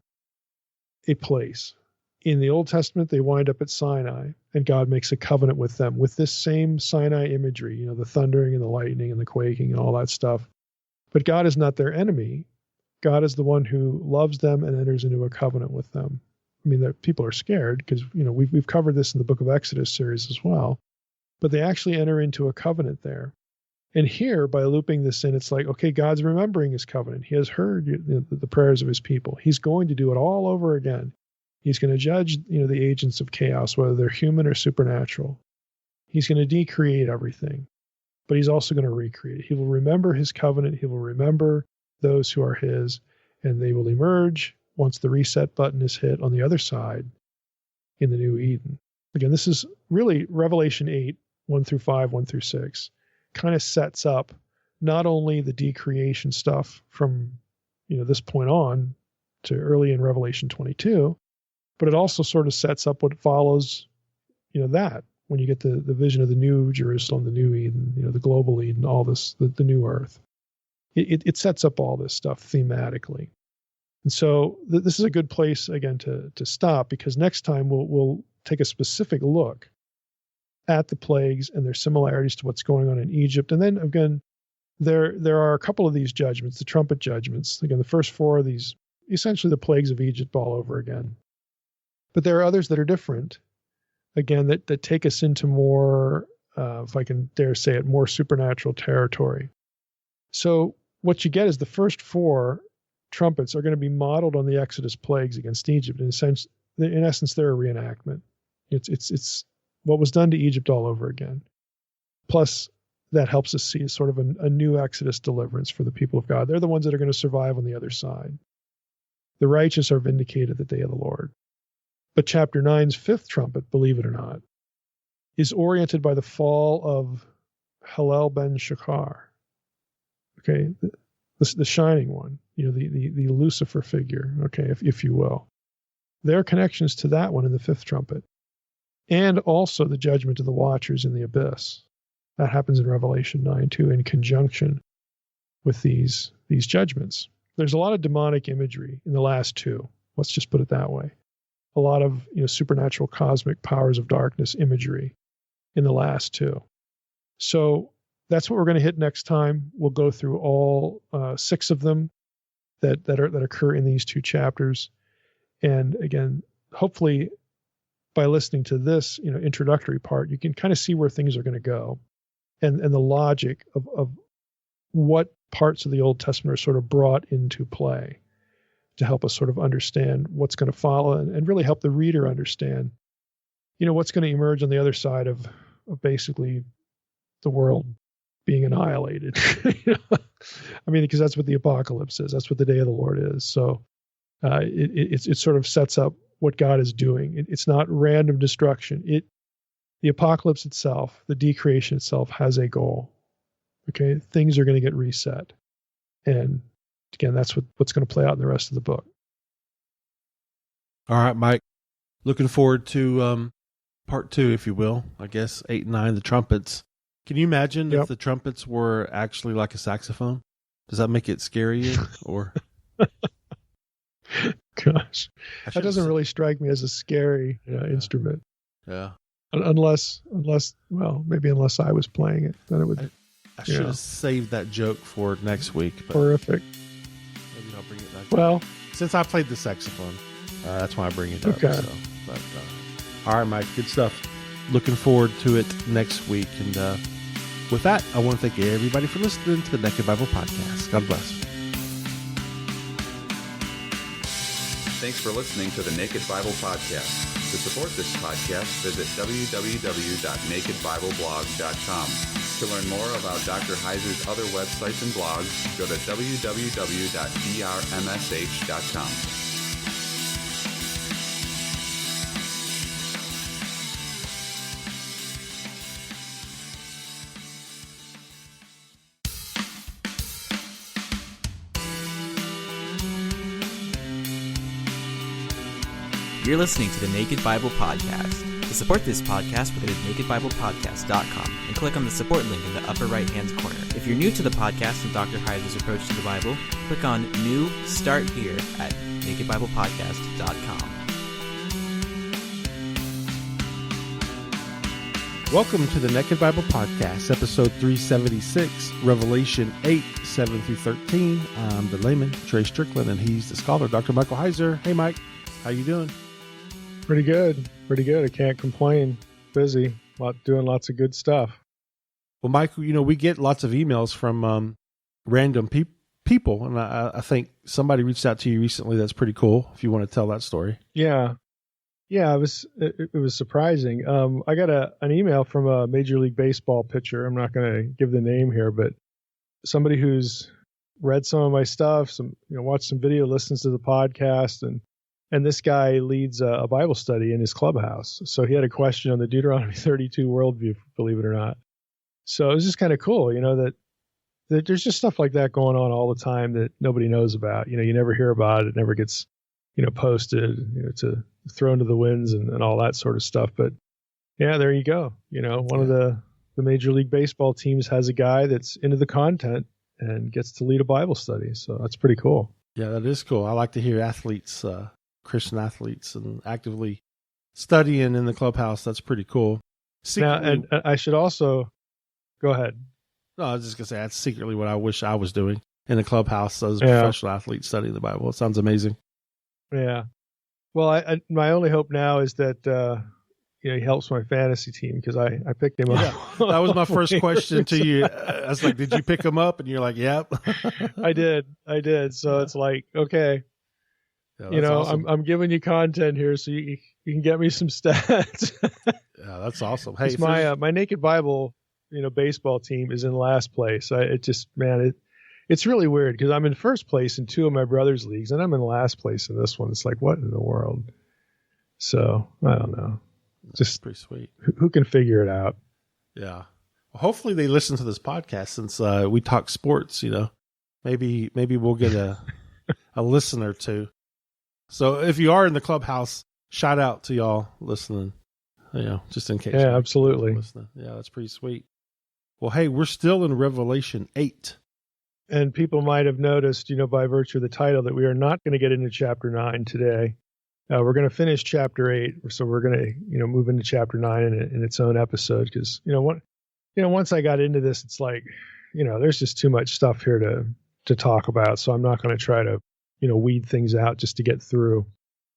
Speaker 3: a place. In the Old Testament, they wind up at Sinai, and God makes a covenant with them with this same Sinai imagery, the thundering and the lightning and the quaking and all that stuff. But God is not their enemy. God is the one who loves them and enters into a covenant with them. I mean, the people are scared because, we've covered this in the Book of Exodus series as well, but they actually enter into a covenant there. And here, by looping this in, it's like, okay, God's remembering his covenant. He has heard the prayers of his people. He's going to do it all over again. He's going to judge, the agents of chaos, whether they're human or supernatural. He's going to decreate everything, but he's also going to recreate it. He will remember his covenant. He will remember those who are his, and they will emerge once the reset button is hit on the other side in the new Eden. Again, this is really Revelation 8, 1-5, 1-6, kind of sets up not only the decreation stuff from, this point on to early in Revelation 22, but it also sort of sets up what follows, that when you get the vision of the new Jerusalem, the new Eden, the global Eden, all this, the new earth. It sets up all this stuff thematically. And so this is a good place, again, to stop, because next time we'll take a specific look at the plagues and their similarities to what's going on in Egypt. And then, again, there are a couple of these judgments, the trumpet judgments. Again, the first four of these, essentially the plagues of Egypt all over again. But there are others that are different, again, that take us into more, if I can dare say it, more supernatural territory. So what you get is the first four trumpets are going to be modeled on the Exodus plagues against Egypt. In essence, they're a reenactment. It's what was done to Egypt all over again. Plus, that helps us see sort of a new Exodus deliverance for the people of God. They're the ones that are going to survive on the other side. The righteous are vindicated at the day of the Lord. But chapter 9's fifth trumpet, believe it or not, is oriented by the fall of Hillel ben Shachar. Okay, the shining one, the Lucifer figure, okay, if you will. There are connections to that one in the fifth trumpet. and also the judgment of the watchers in the abyss. That happens in Revelation 9 too, in conjunction with these judgments. There's a lot of demonic imagery in the last two. Let's just put it that way. A lot of supernatural cosmic powers of darkness imagery in the last two. So that's what we're going to hit next time. We'll go through all 6 of them that occur in these 2 chapters. And again, hopefully by listening to this introductory part, you can kind of see where things are going to go and the logic of what parts of the Old Testament are sort of brought into play to help us sort of understand what's going to follow and really help the reader understand, what's going to emerge on the other side of basically the world being annihilated. I mean, because that's what the apocalypse is. That's what the day of the Lord is. So it sort of sets up what God is doing. It's not random destruction. The apocalypse itself, the decreation itself, has a goal. Okay, things are going to get reset, and again, that's what's going to play out in the rest of the book.
Speaker 2: All right, Mike. Looking forward to part 2, if you will. I guess 8 and 9, the trumpets. Can you imagine if the trumpets were actually like a saxophone? Does that make it scarier or?
Speaker 3: Gosh, that doesn't really strike me as a scary instrument.
Speaker 2: Yeah.
Speaker 3: Unless I was playing it, then it would.
Speaker 2: I should have saved that joke for next week. But
Speaker 3: horrific.
Speaker 2: Maybe I'll bring it back.
Speaker 3: Well,
Speaker 2: since I played the saxophone, that's why I bring it up.
Speaker 3: Okay.
Speaker 2: So, but, all right, Mike. Good stuff. Looking forward to it next week. And with that, I want to thank everybody for listening to the Naked Bible Podcast. God bless.
Speaker 4: Thanks for listening to the Naked Bible Podcast. To support this podcast, visit www.nakedbibleblog.com. To learn more about Dr. Heiser's other websites and blogs, go to www.drmsh.com.
Speaker 1: You're listening to the Naked Bible Podcast. To support this podcast, go to nakedbiblepodcast.com and click on the support link in the upper right-hand corner. If you're new to the podcast and Dr. Heiser's approach to the Bible, click on New Start Here at nakedbiblepodcast.com.
Speaker 2: Welcome to the Naked Bible Podcast, episode 376, Revelation 8, 7 through 13. I'm the layman, Trey Strickland, and he's the scholar, Dr. Michael Heiser. Hey, Mike. How you doing?
Speaker 3: Pretty good. I can't complain. Busy. Doing lots of good stuff.
Speaker 2: Well, Mike, we get lots of emails from random people, and I think somebody reached out to you recently. That's pretty cool. If you want to tell that story.
Speaker 3: Yeah. It was surprising. I got an email from a Major League Baseball pitcher. I'm not going to give the name here, but somebody who's read some of my stuff, watched some video, listens to the podcast, and this guy leads a Bible study in his clubhouse. So he had a question on the Deuteronomy 32 worldview, believe it or not. So it was just kind of cool, that there's just stuff like that going on all the time that nobody knows about. You never hear about it. It never gets, posted, to thrown to the winds and all that sort of stuff. But yeah, there you go. One of the Major League Baseball teams has a guy that's into the content and gets to lead a Bible study. So that's pretty cool.
Speaker 2: Yeah, that is cool. I like to hear athletes, Christian athletes, and actively studying in the clubhouse. That's pretty cool.
Speaker 3: Now, and I should also go ahead.
Speaker 2: No, I was just gonna say that's secretly what I wish I was doing in the clubhouse as a professional athlete studying the Bible. It sounds amazing.
Speaker 3: Yeah. Well, my only hope now is that he helps my fantasy team because I picked him up.
Speaker 2: Yeah, that was my first question to you. I was like, "Did you pick him up?" And you're like, "Yep."
Speaker 3: I did. So it's like, okay.
Speaker 2: Yeah, awesome.
Speaker 3: I'm giving you content here so you can get me some stats.
Speaker 2: Yeah, that's awesome. Hey,
Speaker 3: my Naked Bible, baseball team is in last place. It's really weird because I'm in first place in 2 of my brother's leagues and I'm in last place in this one. It's like, what in the world? So I don't know. Just
Speaker 2: pretty sweet.
Speaker 3: Who can figure it out?
Speaker 2: Yeah. Well, hopefully they listen to this podcast since we talk sports. Maybe we'll get a listener too. So if you are in the clubhouse, shout out to y'all listening. just in case.
Speaker 3: Yeah, absolutely.
Speaker 2: Yeah, that's pretty sweet. Well, hey, we're still in Revelation 8.
Speaker 3: And people might have noticed, by virtue of the title, that we are not going to get into chapter 9 today. We're going to finish chapter 8, so we're going to, move into chapter 9 in its own episode because, once I got into this, it's like, there's just too much stuff here to talk about. So I'm not going to try to, weed things out just to get through.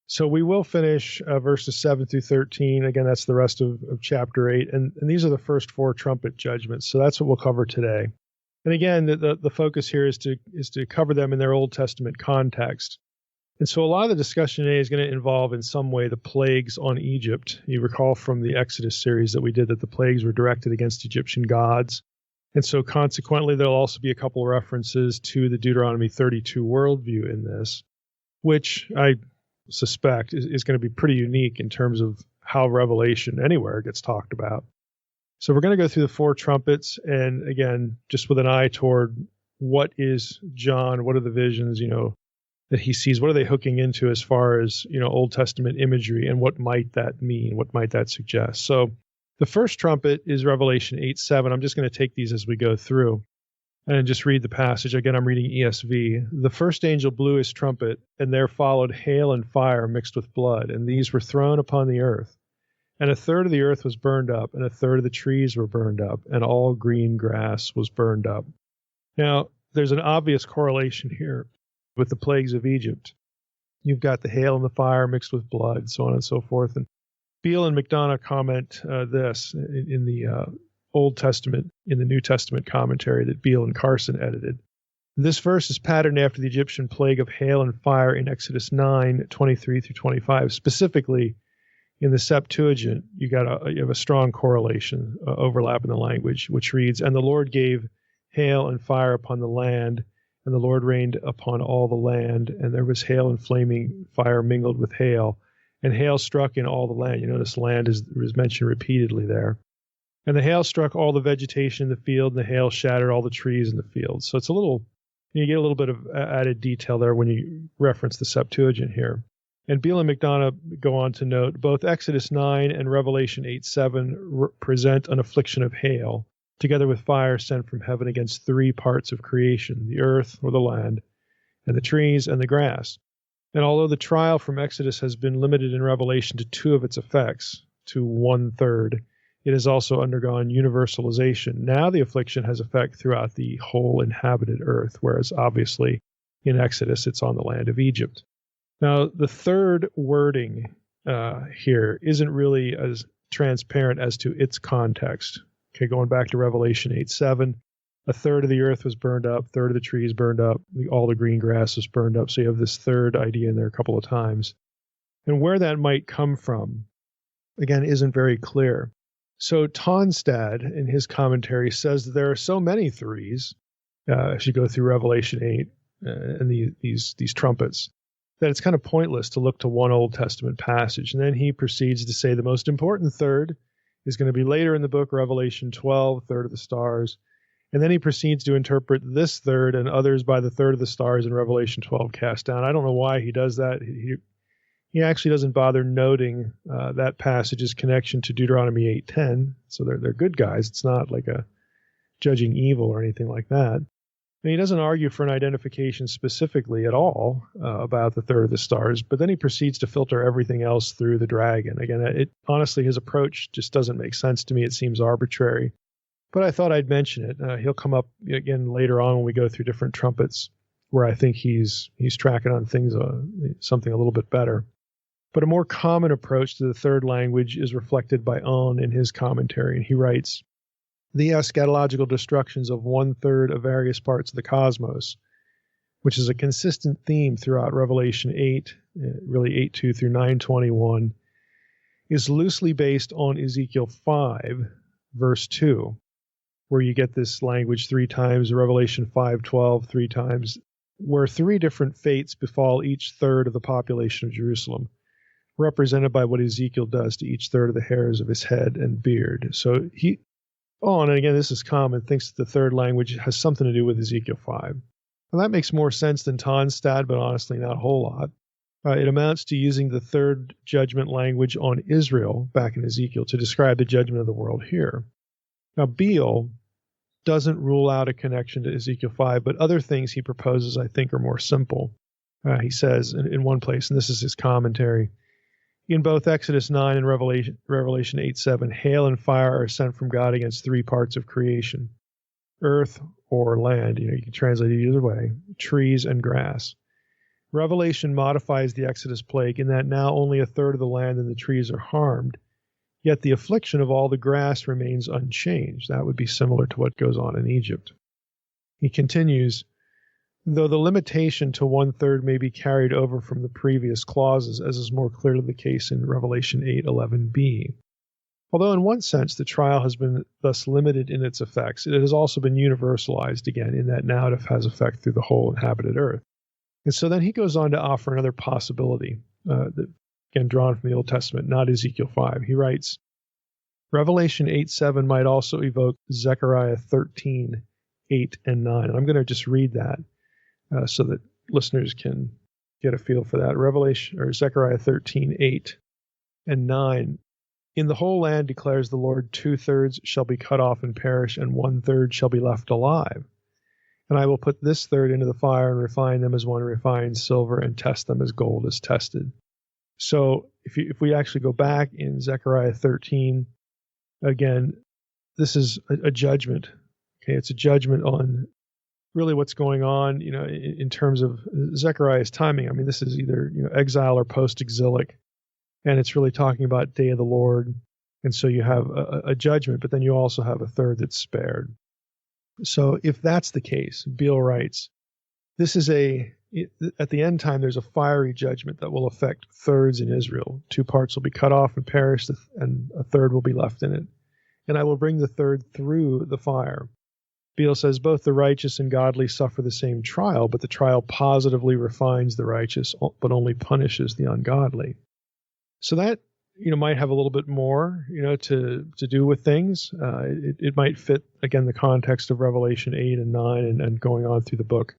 Speaker 3: So we will finish verses 7 through 13. Again, that's the rest of chapter 8. And these are the first 4 trumpet judgments. So that's what we'll cover today. And again, the focus here is to cover them in their Old Testament context. And so a lot of the discussion today is going to involve in some way the plagues on Egypt. You recall from the Exodus series that we did that the plagues were directed against Egyptian gods. And so consequently, there'll also be a couple of references to the Deuteronomy 32 worldview in this, which I suspect is going to be pretty unique in terms of how Revelation anywhere gets talked about. So we're going to go through the 4 trumpets, and again, just with an eye toward what is John, what are the visions, that he sees, what are they hooking into as far as, Old Testament imagery, and what might that mean, what might that suggest? So the first trumpet is Revelation 8:7. I'm just going to take these as we go through and just read the passage. Again, I'm reading ESV. The first angel blew his trumpet, and there followed hail and fire mixed with blood, and these were thrown upon the earth. And a third of the earth was burned up, and a third of the trees were burned up, and all green grass was burned up. Now, there's an obvious correlation here with the plagues of Egypt. You've got the hail and the fire mixed with blood, so on and so forth. And Beale and McDonough comment this in the Old Testament, in the New Testament commentary that Beale and Carson edited. This verse is patterned after the Egyptian plague of hail and fire in Exodus 9:23 through 25, specifically. In the Septuagint, you have a strong correlation, overlap in the language, which reads, "And the Lord gave hail and fire upon the land, and the Lord rained upon all the land, and there was hail and flaming fire mingled with hail, and hail struck in all the land." You notice land is mentioned repeatedly there. "And the hail struck all the vegetation in the field, and the hail shattered all the trees in the field." So it's you get a little bit of added detail there when you reference the Septuagint here. And Beale and McDonough go on to note, both Exodus 9 and Revelation 8:7 present an affliction of hail, together with fire sent from heaven against 3 parts of creation, the earth or the land, and the trees and the grass. And although the trial from Exodus has been limited in Revelation to 2 of its effects, to 1/3, it has also undergone universalization. Now the affliction has effect throughout the whole inhabited earth, whereas obviously in Exodus it's on the land of Egypt. Now, the third wording here isn't really as transparent as to its context. Okay, going back to Revelation 8:7, a third of the earth was burned up, a third of the trees burned up, all the green grass was burned up. So you have this third idea in there a couple of times. And where that might come from, again, isn't very clear. So Tonstad, in his commentary, says that there are so many threes, as you go through Revelation 8 and these trumpets, that it's kind of pointless to look to one Old Testament passage. And then he proceeds to say the most important third is going to be later in the book, Revelation 12, third of the stars. And then he proceeds to interpret this third and others by the third of the stars in Revelation 12 cast down. I don't know why he does that. He actually doesn't bother noting that passage's connection to Deuteronomy 8:10. So they're good guys. It's not like a judging evil or anything like that. And he doesn't argue for an identification specifically at all about the third of the stars, but then he proceeds to filter everything else through the dragon. Again, honestly, his approach just doesn't make sense to me. It seems arbitrary, but I thought I'd mention it. He'll come up again later on when we go through different trumpets where I think he's tracking on things, something a little bit better. But a more common approach to the third language is reflected by Owen in his commentary, and he writes, "The eschatological destructions of 1/3 of various parts of the cosmos, which is a consistent theme throughout Revelation 8, really 8:2 through 9:21, is loosely based on Ezekiel 5, verse 2, where you get this language 3 times, Revelation 5:12 3 times, where 3 different fates befall each third of the population of Jerusalem, represented by what Ezekiel does to each third of the hairs of his head and beard." So and again, this is common, thinks that the third language has something to do with Ezekiel 5. Well, that makes more sense than Tonstad, but honestly not a whole lot. It amounts to using the third judgment language on Israel back in Ezekiel to describe the judgment of the world here. Now, Beale doesn't rule out a connection to Ezekiel 5, but other things he proposes, I think, are more simple. He says in one place, and this is his commentary, in both Exodus 9 and Revelation 8:7, hail and fire are sent from God against three parts of creation: earth or land, you can translate it either way, trees and grass. Revelation modifies the Exodus plague in that now only a third of the land and the trees are harmed, yet the affliction of all the grass remains unchanged. That would be similar to what goes on in Egypt. He continues, though the limitation to 1/3 may be carried over from the previous clauses, as is more clearly the case in Revelation 8:11b. Although in one sense the trial has been thus limited in its effects, it has also been universalized again in that now it has effect through the whole inhabited earth. And so then he goes on to offer another possibility, that, again, drawn from the Old Testament, not Ezekiel 5. He writes, Revelation 8:7 might also evoke Zechariah 13:8 and 9. And I'm going to just read that so that listeners can get a feel for that. Zechariah 13:8 and 9. In the whole land, declares the Lord, 2/3 shall be cut off and perish, and 1/3 shall be left alive. And I will put this third into the fire and refine them as one refines silver and test them as gold is tested. So if we actually go back in Zechariah 13, again, this is a judgment. Okay, it's a judgment on really what's going on, in terms of Zechariah's timing. I mean, this is either exile or post-exilic, and it's really talking about day of the Lord. And so you have a judgment, but then you also have a third that's spared. So if that's the case, Beale writes, this is at the end time, there's a fiery judgment that will affect thirds in Israel. 2 parts will be cut off and perish, and a third will be left in it. And I will bring the third through the fire. Beale says both the righteous and godly suffer the same trial, but the trial positively refines the righteous, but only punishes the ungodly. So that might have a little bit more, to do with things. It might fit, again, the context of Revelation 8 and 9 and going on through the book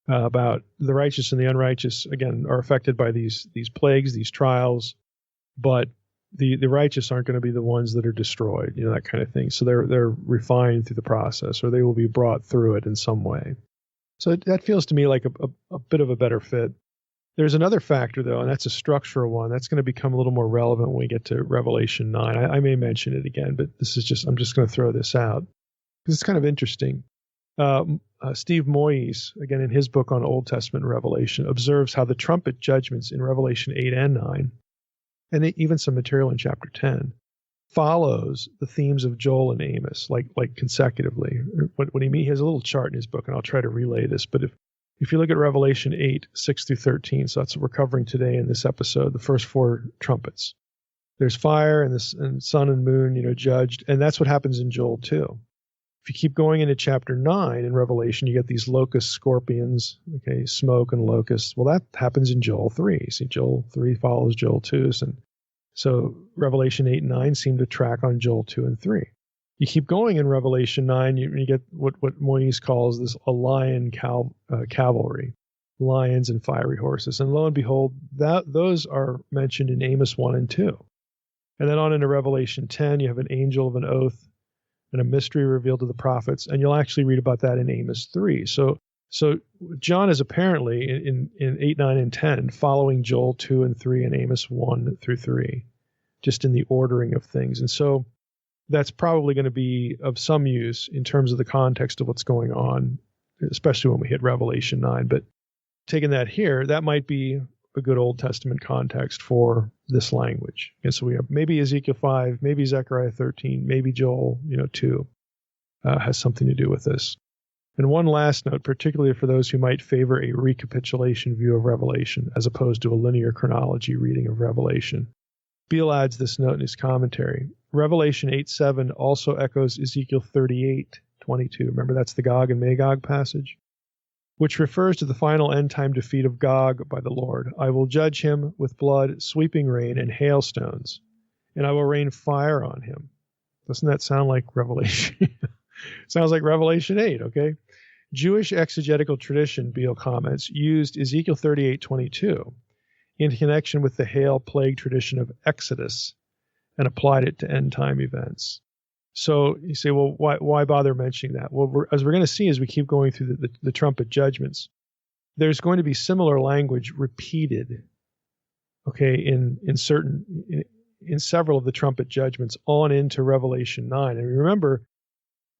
Speaker 3: about the righteous and the unrighteous, again, are affected by these plagues, these trials, but the righteous aren't going to be the ones that are destroyed, that kind of thing. So they're refined through the process, or they will be brought through it in some way. So that feels to me like a bit of a better fit. There's another factor, though, and that's a structural one. That's going to become a little more relevant when we get to Revelation 9. I may mention it again, but I'm just going to throw this out because it's kind of interesting. Steve Moyes, again, in his book on Old Testament Revelation, observes how the trumpet judgments in Revelation 8 and 9, and even some material in chapter 10, follows the themes of Joel and Amos, like consecutively. What he has a little chart in his book, and I'll try to relay this, but if you look at Revelation 8, 6 through 13, so that's what we're covering today in this episode, the first 4 trumpets. There's fire and sun and moon, judged, and that's what happens in Joel 2. If you keep going into chapter 9 in Revelation, you get these locust scorpions, okay, smoke and locusts. Well, that happens in Joel 3. See, Joel 3 follows Joel 2, and so Revelation 8 and 9 seem to track on Joel 2 and 3. You keep going in Revelation 9, you get what Moyes calls this a lion cavalry, lions and fiery horses. And lo and behold, those are mentioned in Amos 1 and 2. And then on into Revelation 10, you have an angel of an oath and a mystery revealed to the prophets. And you'll actually read about that in Amos 3. So John is apparently in 8, 9, and 10 following Joel 2 and 3 and Amos 1 through 3, just in the ordering of things. And so that's probably going to be of some use in terms of the context of what's going on, especially when we hit Revelation 9. But taking that here, that might be a good Old Testament context for this language. And so we have maybe Ezekiel 5, maybe Zechariah 13, maybe Joel 2 has something to do with this. And one last note, particularly for those who might favor a recapitulation view of Revelation as opposed to a linear chronology reading of Revelation. Beale adds this note in his commentary. Revelation 8:7 also echoes Ezekiel 38:22. Remember, that's the Gog and Magog passage, which refers to the final end-time defeat of Gog by the Lord. I will judge him with blood, sweeping rain, and hailstones, and I will rain fire on him. Doesn't that sound like Revelation? Sounds like Revelation 8, okay? Jewish exegetical tradition, Beale comments, used Ezekiel 38:22 in connection with the hail plague tradition of Exodus and applied it to end time events. So you say, well, why bother mentioning that? Well, as we're going to see as we keep going through the trumpet judgments, there's going to be similar language repeated, okay, in several of the trumpet judgments on into Revelation 9. And remember,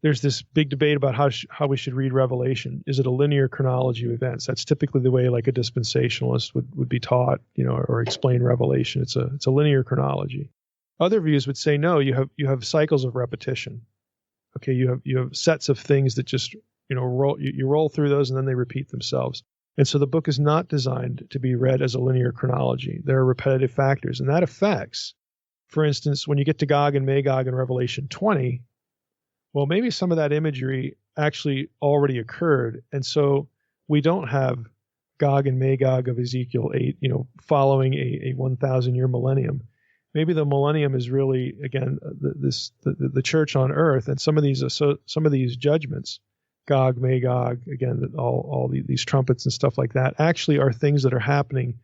Speaker 3: there's this big debate about how we should read Revelation. Is it a linear chronology of events? That's typically the way like a dispensationalist would be taught, or explain Revelation. It's a linear chronology. Other views would say no. You have cycles of repetition. Okay, you have sets of things that just roll through those and then they repeat themselves. And so the book is not designed to be read as a linear chronology. There are repetitive factors, and that affects, for instance, when you get to Gog and Magog in Revelation 20. Well, maybe some of that imagery actually already occurred, and so we don't have Gog and Magog of Ezekiel 8, following a 1,000-year millennium. Maybe the millennium is really, again, the church on earth, and some of these judgments, Gog, Magog, again, all these trumpets and stuff like that, actually are things that are happening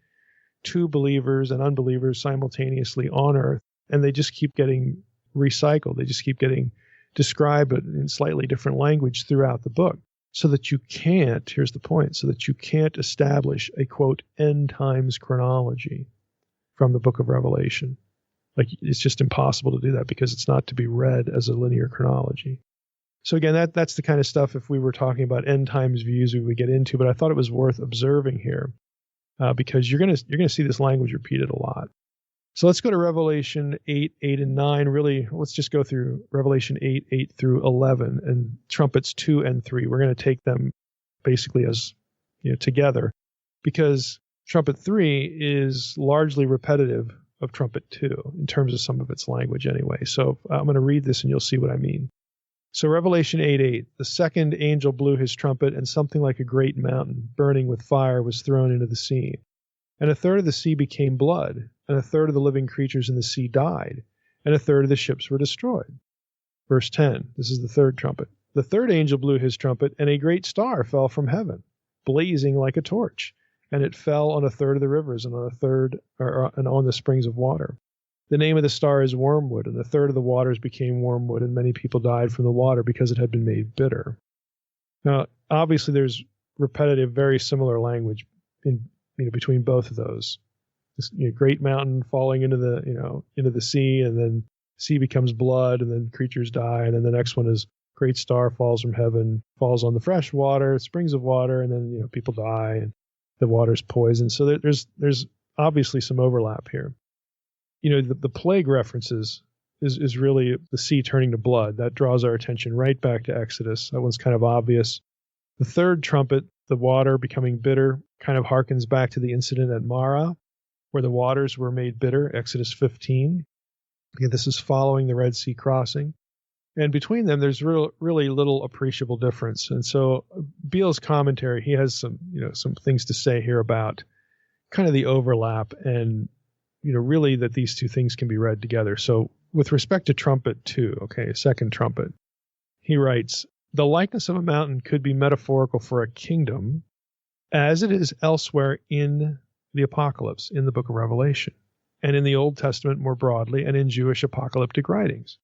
Speaker 3: to believers and unbelievers simultaneously on earth, and they just keep getting recycled. They just keep getting described in slightly different language throughout the book, so that you can't, here's the point, so that you can't establish a, quote, end times chronology from the book of Revelation. Like, it's just impossible to do that because it's not to be read as a linear chronology. So again, that's the kind of stuff, if we were talking about end times views, we would get into, but I thought it was worth observing here because you're gonna see this language repeated a lot. So let's go to Revelation 8, 8, and 9. Really, let's just go through Revelation 8, 8 through 11, and trumpets 2 and 3. We're going to take them basically as together, because trumpet 3 is largely repetitive of trumpet 2 in terms of some of its language anyway. So I'm going to read this and you'll see what I mean. So Revelation 8, 8, the second angel blew his trumpet, and something like a great mountain burning with fire was thrown into the sea. And a third of the sea became blood, and a third of the living creatures in the sea died, and a third of the ships were destroyed. Verse 10, this is the third trumpet. The third angel blew his trumpet, and a great star fell from heaven, blazing like a torch, and it fell on a third of the rivers and on the springs of water. The name of the star is Wormwood, and a third of the waters became wormwood, and many people died from the water because it had been made bitter. Now, obviously, there's repetitive, very similar language between both of those. This great mountain falling into the sea, and then sea becomes blood, and then creatures die, and then the next one is great star falls from heaven, falls on the fresh water, springs of water, and then people die, and the water's poisoned. So there's obviously some overlap here. The plague references is really the sea turning to blood. That draws our attention right back to Exodus. That one's kind of obvious. The third trumpet, the water becoming bitter, kind of harkens back to the incident at Marah, where the waters were made bitter, Exodus 15. Again, this is following the Red Sea crossing. And between them, there's really little appreciable difference. And so Beale's commentary, he has some things to say here about kind of the overlap and, really that these two things can be read together. So with respect to trumpet 2, okay, second trumpet, he writes, the likeness of a mountain could be metaphorical for a kingdom, as it is elsewhere in the Apocalypse, in the book of Revelation, and in the Old Testament more broadly, and in Jewish apocalyptic writings.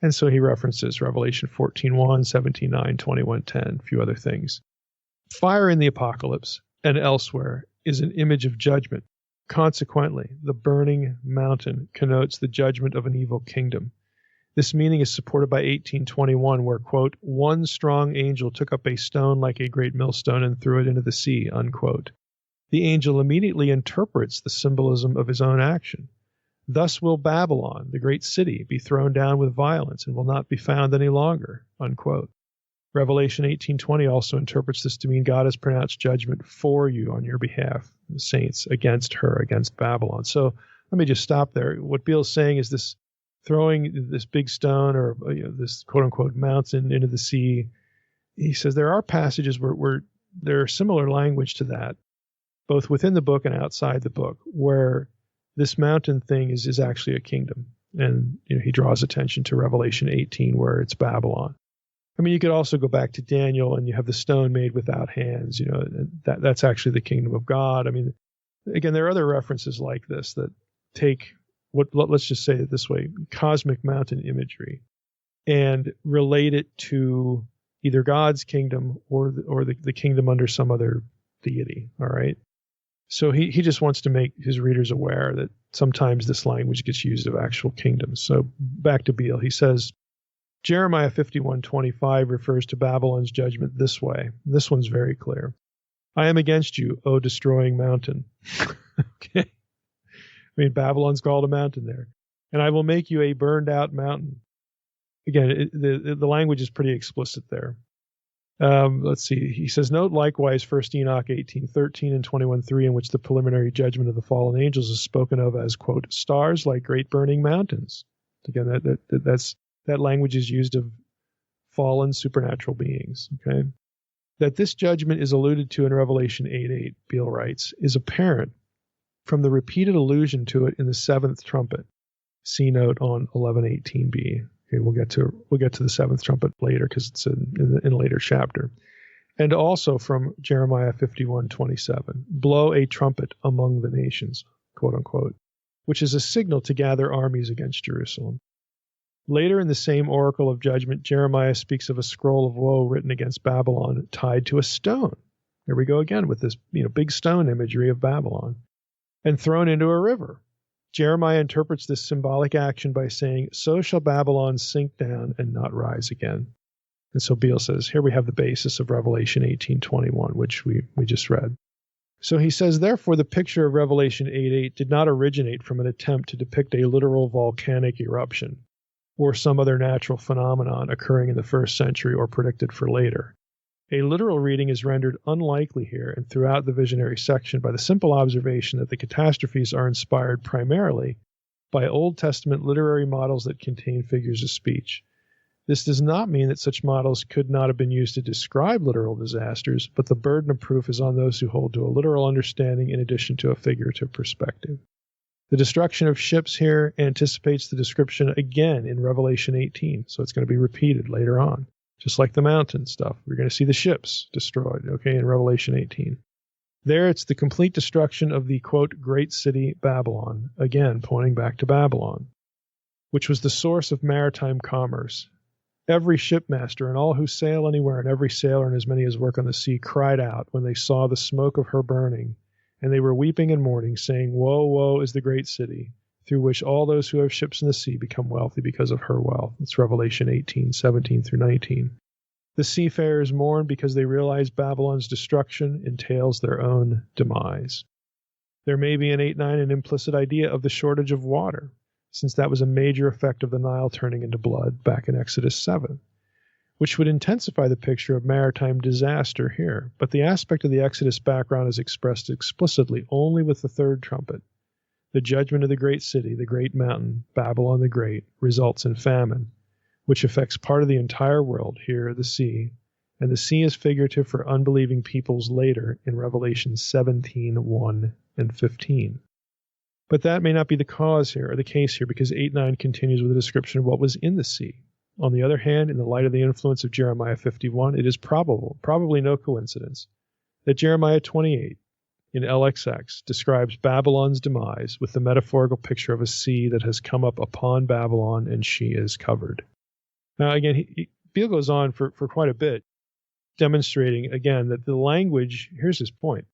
Speaker 3: And so he references Revelation 14:1, 17:9, 21:10, a few other things. Fire in the Apocalypse and elsewhere is an image of judgment. Consequently, the burning mountain connotes the judgment of an evil kingdom. This meaning is supported by 18:21, where, quote, one strong angel took up a stone like a great millstone and threw it into the sea, unquote. The angel immediately interprets the symbolism of his own action. Thus will Babylon, the great city, be thrown down with violence and will not be found any longer, unquote. Revelation 18:20 also interprets this to mean God has pronounced judgment for you on your behalf, the saints, against her, against Babylon. So let me just stop there. What Beale's saying is this throwing this big stone or this quote-unquote mountain into the sea, he says there are passages where there are similar language to that, both within the book and outside the book, where this mountain thing is actually a kingdom. And he draws attention to Revelation 18, where it's Babylon. I mean, you could also go back to Daniel, and you have the stone made without hands. That's actually the kingdom of God. I mean, Again, there are other references like this that take let's just say it this way, cosmic mountain imagery, and relate it to either God's kingdom or the kingdom under some other deity. All right. So he just wants to make his readers aware that sometimes this language gets used of actual kingdoms. So back to Beale, he says, Jeremiah 51:25 refers to Babylon's judgment this way. This one's very clear. I am against you, O destroying mountain. Okay. I mean, Babylon's called a mountain there. And I will make you a burned out mountain. Again, the language is pretty explicit there. Let's see. He says, note likewise 1 Enoch 18:13 and 21:3, in which the preliminary judgment of the fallen angels is spoken of as, quote, stars like great burning mountains. Again, that language is used of fallen supernatural beings. Okay. That this judgment is alluded to in Revelation 8:8, Beale writes, is apparent from the repeated allusion to it in the seventh trumpet. See note on 11:18b. Okay, we'll get to the seventh trumpet later because it's in a later chapter. And also from Jeremiah 51:27, blow a trumpet among the nations, quote unquote, which is a signal to gather armies against Jerusalem. Later in the same oracle of judgment, Jeremiah speaks of a scroll of woe written against Babylon tied to a stone. Here we go again with this big stone imagery of Babylon, and thrown into a river. Jeremiah interprets this symbolic action by saying, so shall Babylon sink down and not rise again. And so Beale says, here we have the basis of Revelation 18:21, which we just read. So he says, therefore, the picture of Revelation 8:8 did not originate from an attempt to depict a literal volcanic eruption or some other natural phenomenon occurring in the first century or predicted for later. A literal reading is rendered unlikely here and throughout the visionary section by the simple observation that the catastrophes are inspired primarily by Old Testament literary models that contain figures of speech. This does not mean that such models could not have been used to describe literal disasters, but the burden of proof is on those who hold to a literal understanding in addition to a figurative perspective. The destruction of ships here anticipates the description again in Revelation 18, so it's going to be repeated later on. Just like the mountain stuff, we're going to see the ships destroyed, okay, in Revelation 18. There it's the complete destruction of the, quote, great city Babylon, again pointing back to Babylon, which was the source of maritime commerce. Every shipmaster and all who sail anywhere and every sailor and as many as work on the sea cried out when they saw the smoke of her burning, and they were weeping and mourning, saying, woe, woe is the great city, through which all those who have ships in the sea become wealthy because of her wealth. It's Revelation 18:17 through 19. The seafarers mourn because they realize Babylon's destruction entails their own demise. There may be in 8:9 an implicit idea of the shortage of water, since that was a major effect of the Nile turning into blood back in Exodus 7, which would intensify the picture of maritime disaster here. But the aspect of the Exodus background is expressed explicitly only with the third trumpet. The judgment of the great city, the great mountain, Babylon the Great, results in famine, which affects part of the entire world, here the sea, and the sea is figurative for unbelieving peoples later in Revelation 17:1 and 15. But that may not be the case here, because 8:9 continues with a description of what was in the sea. On the other hand, in the light of the influence of Jeremiah 51, it is probably no coincidence, that Jeremiah 28 in LXX describes Babylon's demise with the metaphorical picture of a sea that has come up upon Babylon and she is covered. Now, again, Beale goes on for quite a bit, demonstrating, again, that the language, here's his point,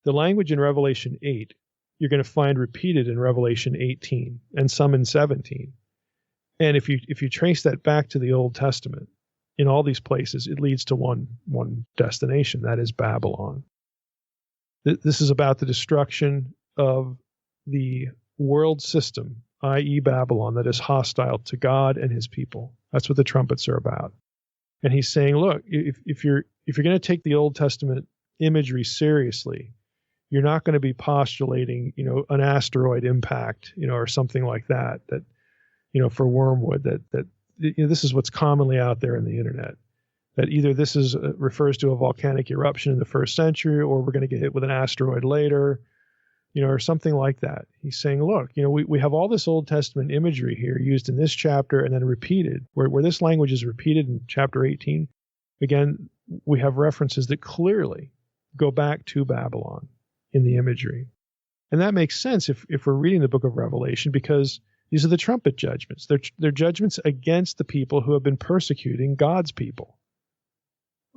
Speaker 3: the language in Revelation 8, you're going to find repeated in Revelation 18 and some in 17. And if you trace that back to the Old Testament, in all these places, it leads to one destination, that is Babylon. This is about the destruction of the world system, i.e. Babylon, that is hostile to God and his people. That's what the trumpets are about. And he's saying, look, if you're going to take the Old Testament imagery seriously, you're not going to be postulating, an asteroid impact, or something like that, for wormwood, that this is what's commonly out there in the internet. That either this refers to a volcanic eruption in the first century, or we're going to get hit with an asteroid later, or something like that. He's saying, look, we have all this Old Testament imagery here used in this chapter and then repeated, where this language is repeated in chapter 18. Again, we have references that clearly go back to Babylon in the imagery. And that makes sense if we're reading the book of Revelation, because these are the trumpet judgments. They're judgments against the people who have been persecuting God's people.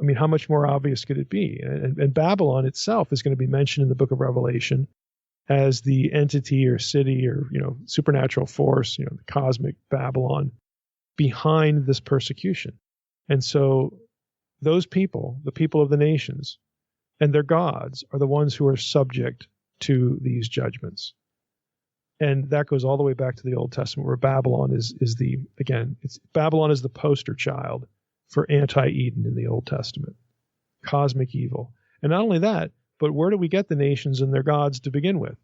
Speaker 3: I mean, how much more obvious could it be? And Babylon itself is going to be mentioned in the book of Revelation as the entity or city or, supernatural force, the cosmic Babylon behind this persecution. And so those people, the people of the nations and their gods, are the ones who are subject to these judgments. And that goes all the way back to the Old Testament, where Babylon Babylon is the poster child for anti-Eden in the Old Testament, cosmic evil. And not only that, but where do we get the nations and their gods to begin with?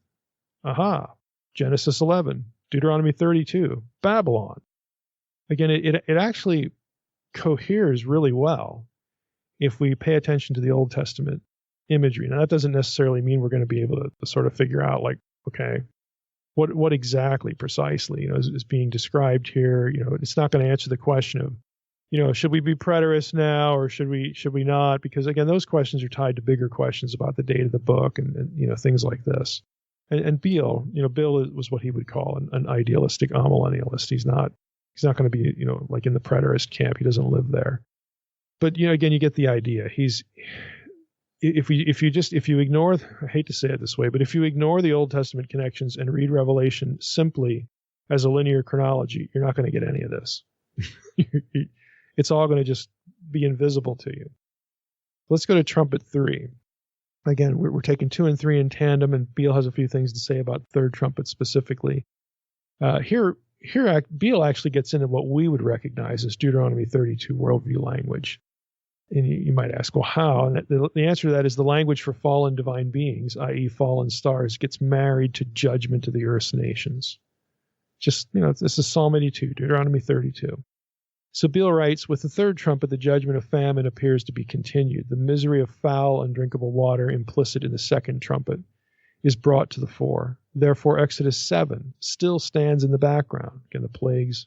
Speaker 3: Aha, Genesis 11, Deuteronomy 32, Babylon. Again, it actually coheres really well if we pay attention to the Old Testament imagery. Now, that doesn't necessarily mean we're going to be able to sort of figure out, like, okay, what exactly precisely is being described here. It's not going to answer the question of, should we be preterists now or should we not? Because again, those questions are tied to bigger questions about the date of the book and things like this. And Bill was what he would call an idealistic amillennialist. He's not going to be like in the preterist camp. He doesn't live there. But again, you get the idea. If you ignore, I hate to say it this way, but if you ignore the Old Testament connections and read Revelation simply as a linear chronology, you're not going to get any of this. It's all going to just be invisible to you. Let's go to trumpet 3. Again, we're taking 2 and 3 in tandem, and Beale has a few things to say about third trumpet specifically. Here, Beale actually gets into what we would recognize as Deuteronomy 32 worldview language. And you might ask, well, how? And the answer to that is the language for fallen divine beings, i.e. fallen stars, gets married to judgment of the earth's nations. Just, this is Psalm 82, Deuteronomy 32. So Beale writes, with the third trumpet, the judgment of famine appears to be continued. The misery of foul, undrinkable water implicit in the second trumpet is brought to the fore. Therefore, Exodus 7 still stands in the background. Again, the plagues,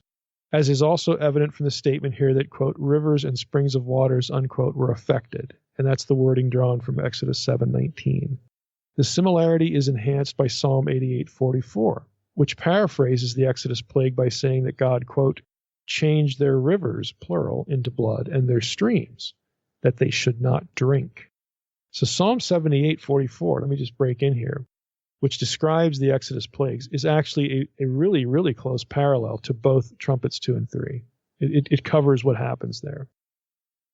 Speaker 3: as is also evident from the statement here that, quote, rivers and springs of waters, unquote, were affected. And that's the wording drawn from Exodus 7:19. The similarity is enhanced by Psalm 88:44, which paraphrases the Exodus plague by saying that God, quote, changed their rivers, plural, into blood, and their streams, that they should not drink. So Psalm 78:44, let me just break in here, which describes the Exodus plagues, is actually a really, really close parallel to both trumpets 2 and 3. It covers what happens there.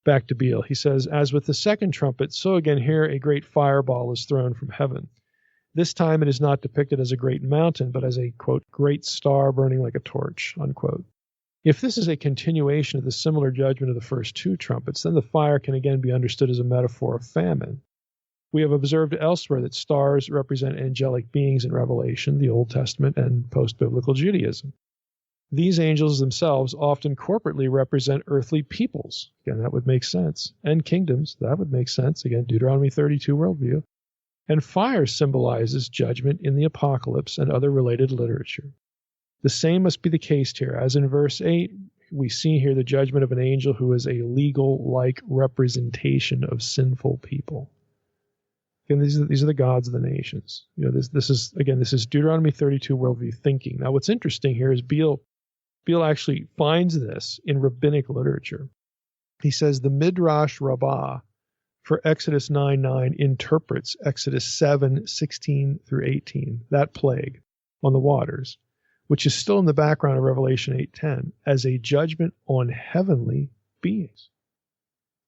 Speaker 3: Back to Beale. He says, as with the second trumpet, so again here a great fireball is thrown from heaven. This time it is not depicted as a great mountain, but as a, quote, great star burning like a torch, unquote. If this is a continuation of the similar judgment of the first 2 trumpets, then the fire can again be understood as a metaphor of famine. We have observed elsewhere that stars represent angelic beings in Revelation, the Old Testament, and post-biblical Judaism. These angels themselves often corporately represent earthly peoples. Again, that would make sense. And kingdoms, that would make sense. Again, Deuteronomy 32 worldview. And fire symbolizes judgment in the apocalypse and other related literature. The same must be the case here. As in verse 8, we see here the judgment of an angel who is a legal-like representation of sinful people. Again, these are the gods of the nations. This is Deuteronomy 32 worldview thinking. Now, what's interesting here is Beale actually finds this in rabbinic literature. He says the Midrash Rabbah for Exodus 9:9 interprets Exodus 7:16 through 18, that plague on the waters, which is still in the background of Revelation 8:10, as a judgment on heavenly beings.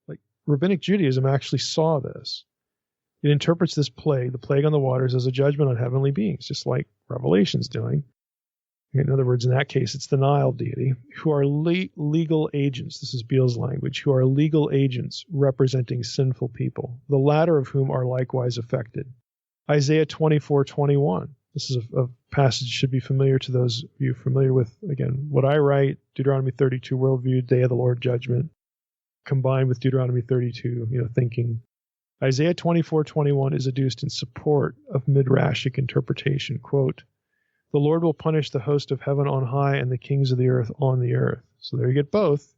Speaker 3: Like, rabbinic Judaism actually saw this. It interprets this plague, the plague on the waters, as a judgment on heavenly beings, just like Revelation's doing. In other words, in that case, it's the Nile deity, who are legal agents, this is Beale's language, who are legal agents representing sinful people, the latter of whom are likewise affected. Isaiah 24:21. This is a passage that should be familiar to those of you familiar with, again, what I write, Deuteronomy 32 worldview, day of the Lord judgment, combined with Deuteronomy 32, thinking. Isaiah 24:21 is adduced in support of Midrashic interpretation. Quote, the Lord will punish the host of heaven on high and the kings of the earth on the earth. So there you get both.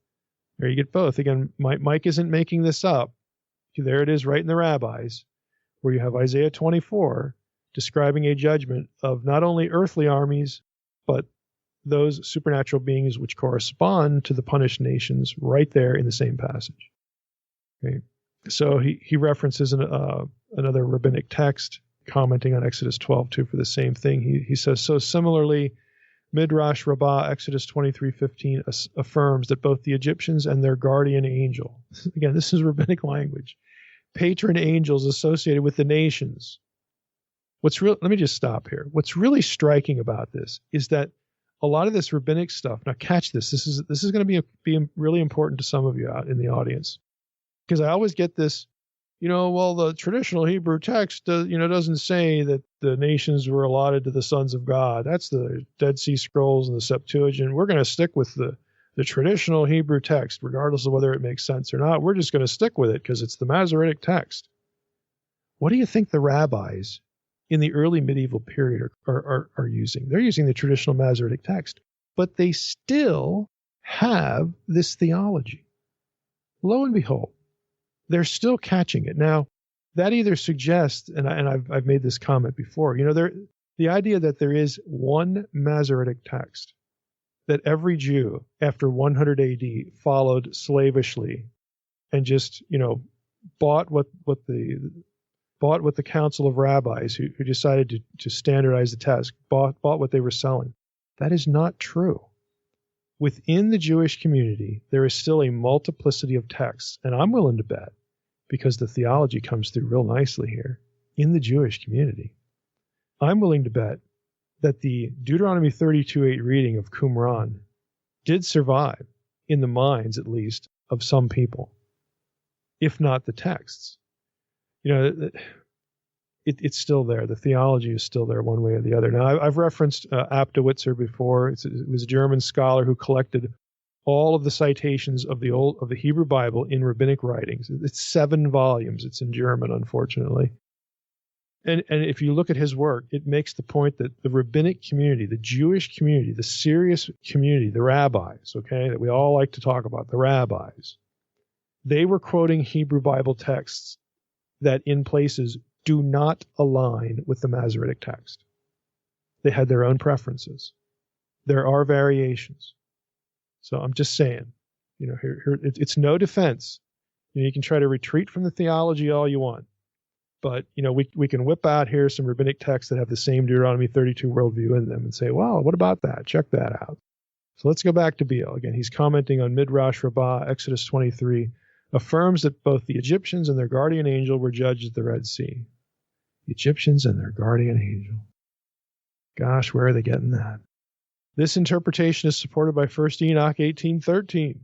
Speaker 3: Again, Mike isn't making this up. There it is right in the rabbis, where you have Isaiah 24 describing a judgment of not only earthly armies, but those supernatural beings which correspond to the punished nations right there in the same passage. Okay. So he references another rabbinic text commenting on Exodus 12:2 for the same thing. He says, so similarly, Midrash Rabbah, Exodus 23:15 affirms that both the Egyptians and their guardian angel, again, this is rabbinic language, patron angels associated with the nations. Let me just stop here. What's really striking about this is that a lot of this rabbinic stuff, now catch this, this is going to be really important to some of you out in the audience, because I always get this, well, the traditional Hebrew text, doesn't say that the nations were allotted to the sons of God. That's the Dead Sea Scrolls and the Septuagint. We're going to stick with the traditional Hebrew text, regardless of whether it makes sense or not. We're just going to stick with it because it's the Masoretic text. What do you think the rabbis in the early medieval period are using? They're using the traditional Masoretic text, but they still have this theology. Lo and behold, they're still catching it. Now, that either suggests, and I've made this comment before, the idea that there is one Masoretic text that every Jew after 100 AD followed slavishly and just, bought what the council of rabbis who decided to standardize the text, bought what they were selling. That is not true. Within the Jewish community, there is still a multiplicity of texts, and I'm willing to bet, because the theology comes through real nicely here, in the Jewish community, I'm willing to bet that the Deuteronomy 32:8 reading of Qumran did survive, in the minds at least, of some people, if not the texts. It's still there. The theology is still there one way or the other. Now, I've referenced Abdewitzer before. It was a German scholar who collected all of the citations of the Hebrew Bible in rabbinic writings. It's 7 volumes. It's in German, unfortunately. And if you look at his work, it makes the point that the rabbinic community, the Jewish community, the serious community, the rabbis, okay, that we all like to talk about, the rabbis, they were quoting Hebrew Bible texts that in places do not align with the Masoretic text. They had their own preferences. There are variations. So I'm just saying, here it's no defense. You can try to retreat from the theology all you want, but we can whip out here some rabbinic texts that have the same Deuteronomy 32 worldview in them and say, well, what about that? Check that out. So let's go back to Beale again. He's commenting on Midrash Rabbah, Exodus 23. Affirms that both the Egyptians and their guardian angel were judged at the Red Sea. The Egyptians and their guardian angel. Gosh, where are they getting that? This interpretation is supported by 1 Enoch 18:13.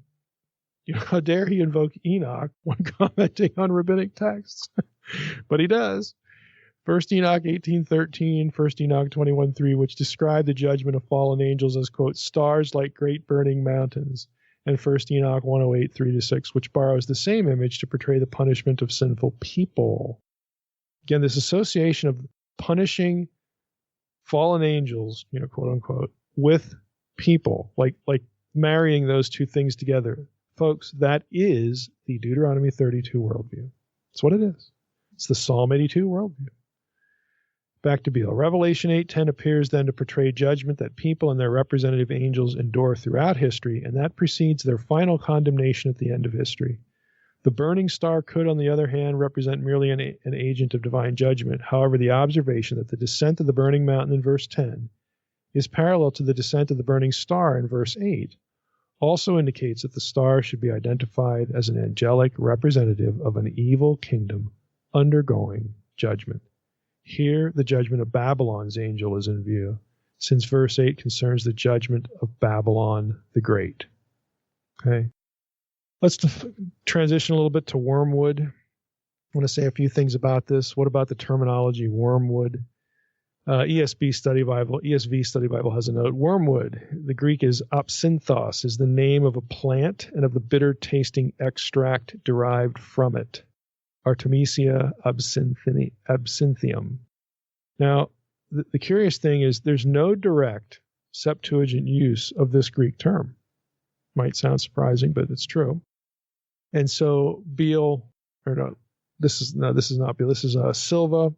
Speaker 3: How dare he invoke Enoch when commenting on rabbinic texts? But he does. 1 Enoch 18:13, 1 Enoch 21:3, which describe the judgment of fallen angels as, quote, stars like great burning mountains. And 1 Enoch 108, 3-6, which borrows the same image to portray the punishment of sinful people. Again, this association of punishing fallen angels, quote unquote, with people, like marrying those two things together. Folks, that is the Deuteronomy 32 worldview. That's what it is. It's the Psalm 82 worldview. Back to Beale. Revelation 8:10 appears then to portray judgment that people and their representative angels endure throughout history, and that precedes their final condemnation at the end of history. The burning star could, on the other hand, represent merely an agent of divine judgment. However, the observation that the descent of the burning mountain in verse 10 is parallel to the descent of the burning star in verse 8 also indicates that the star should be identified as an angelic representative of an evil kingdom undergoing judgment. Here, the judgment of Babylon's angel is in view, since verse 8 concerns the judgment of Babylon the Great. Okay. Let's transition a little bit to wormwood. I want to say a few things about this. What about the terminology wormwood? ESV Study Bible has a note. Wormwood, the Greek is opsinthos, is the name of a plant and of the bitter-tasting extract derived from it. Artemisia absinthium. Now, the curious thing is there's no direct Septuagint use of this Greek term. Might sound surprising, but it's true. And so Beale, or no, this is not Beale. This is Silva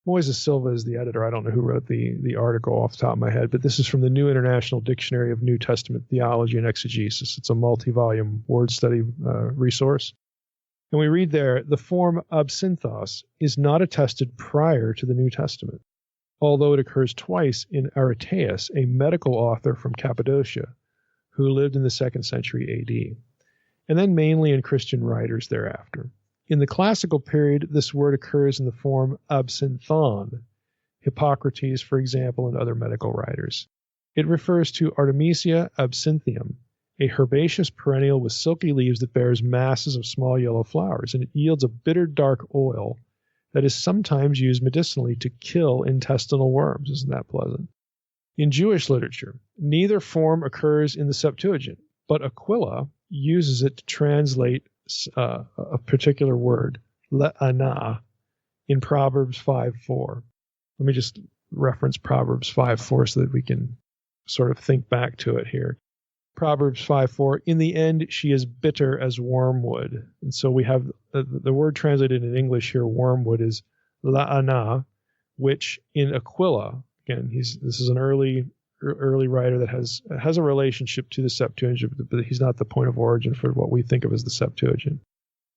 Speaker 3: Moises Silva is the editor. I don't know who wrote the article off the top of my head, but this is from the New International Dictionary of New Testament Theology and Exegesis. It's a multi-volume word study resource. And we read there, the form absinthos is not attested prior to the New Testament, although it occurs twice in Areteus, a medical author from Cappadocia, who lived in the 2nd century AD, and then mainly in Christian writers thereafter. In the classical period, this word occurs in the form absinthon, Hippocrates, for example, and other medical writers. It refers to Artemisia absinthium, a herbaceous perennial with silky leaves that bears masses of small yellow flowers, and it yields a bitter dark oil that is sometimes used medicinally to kill intestinal worms. Isn't that pleasant? In Jewish literature, neither form occurs in the Septuagint, but Aquila uses it to translate a particular word, le'ana, in Proverbs 5:4. Let me just reference Proverbs 5:4 so that we can sort of think back to it here. Proverbs 5:4, in the end she is bitter as wormwood. And so we have the word translated in English here, wormwood, is la'ana, which in Aquila, again, this is an early writer that has a relationship to the Septuagint, but he's not the point of origin for what we think of as the Septuagint.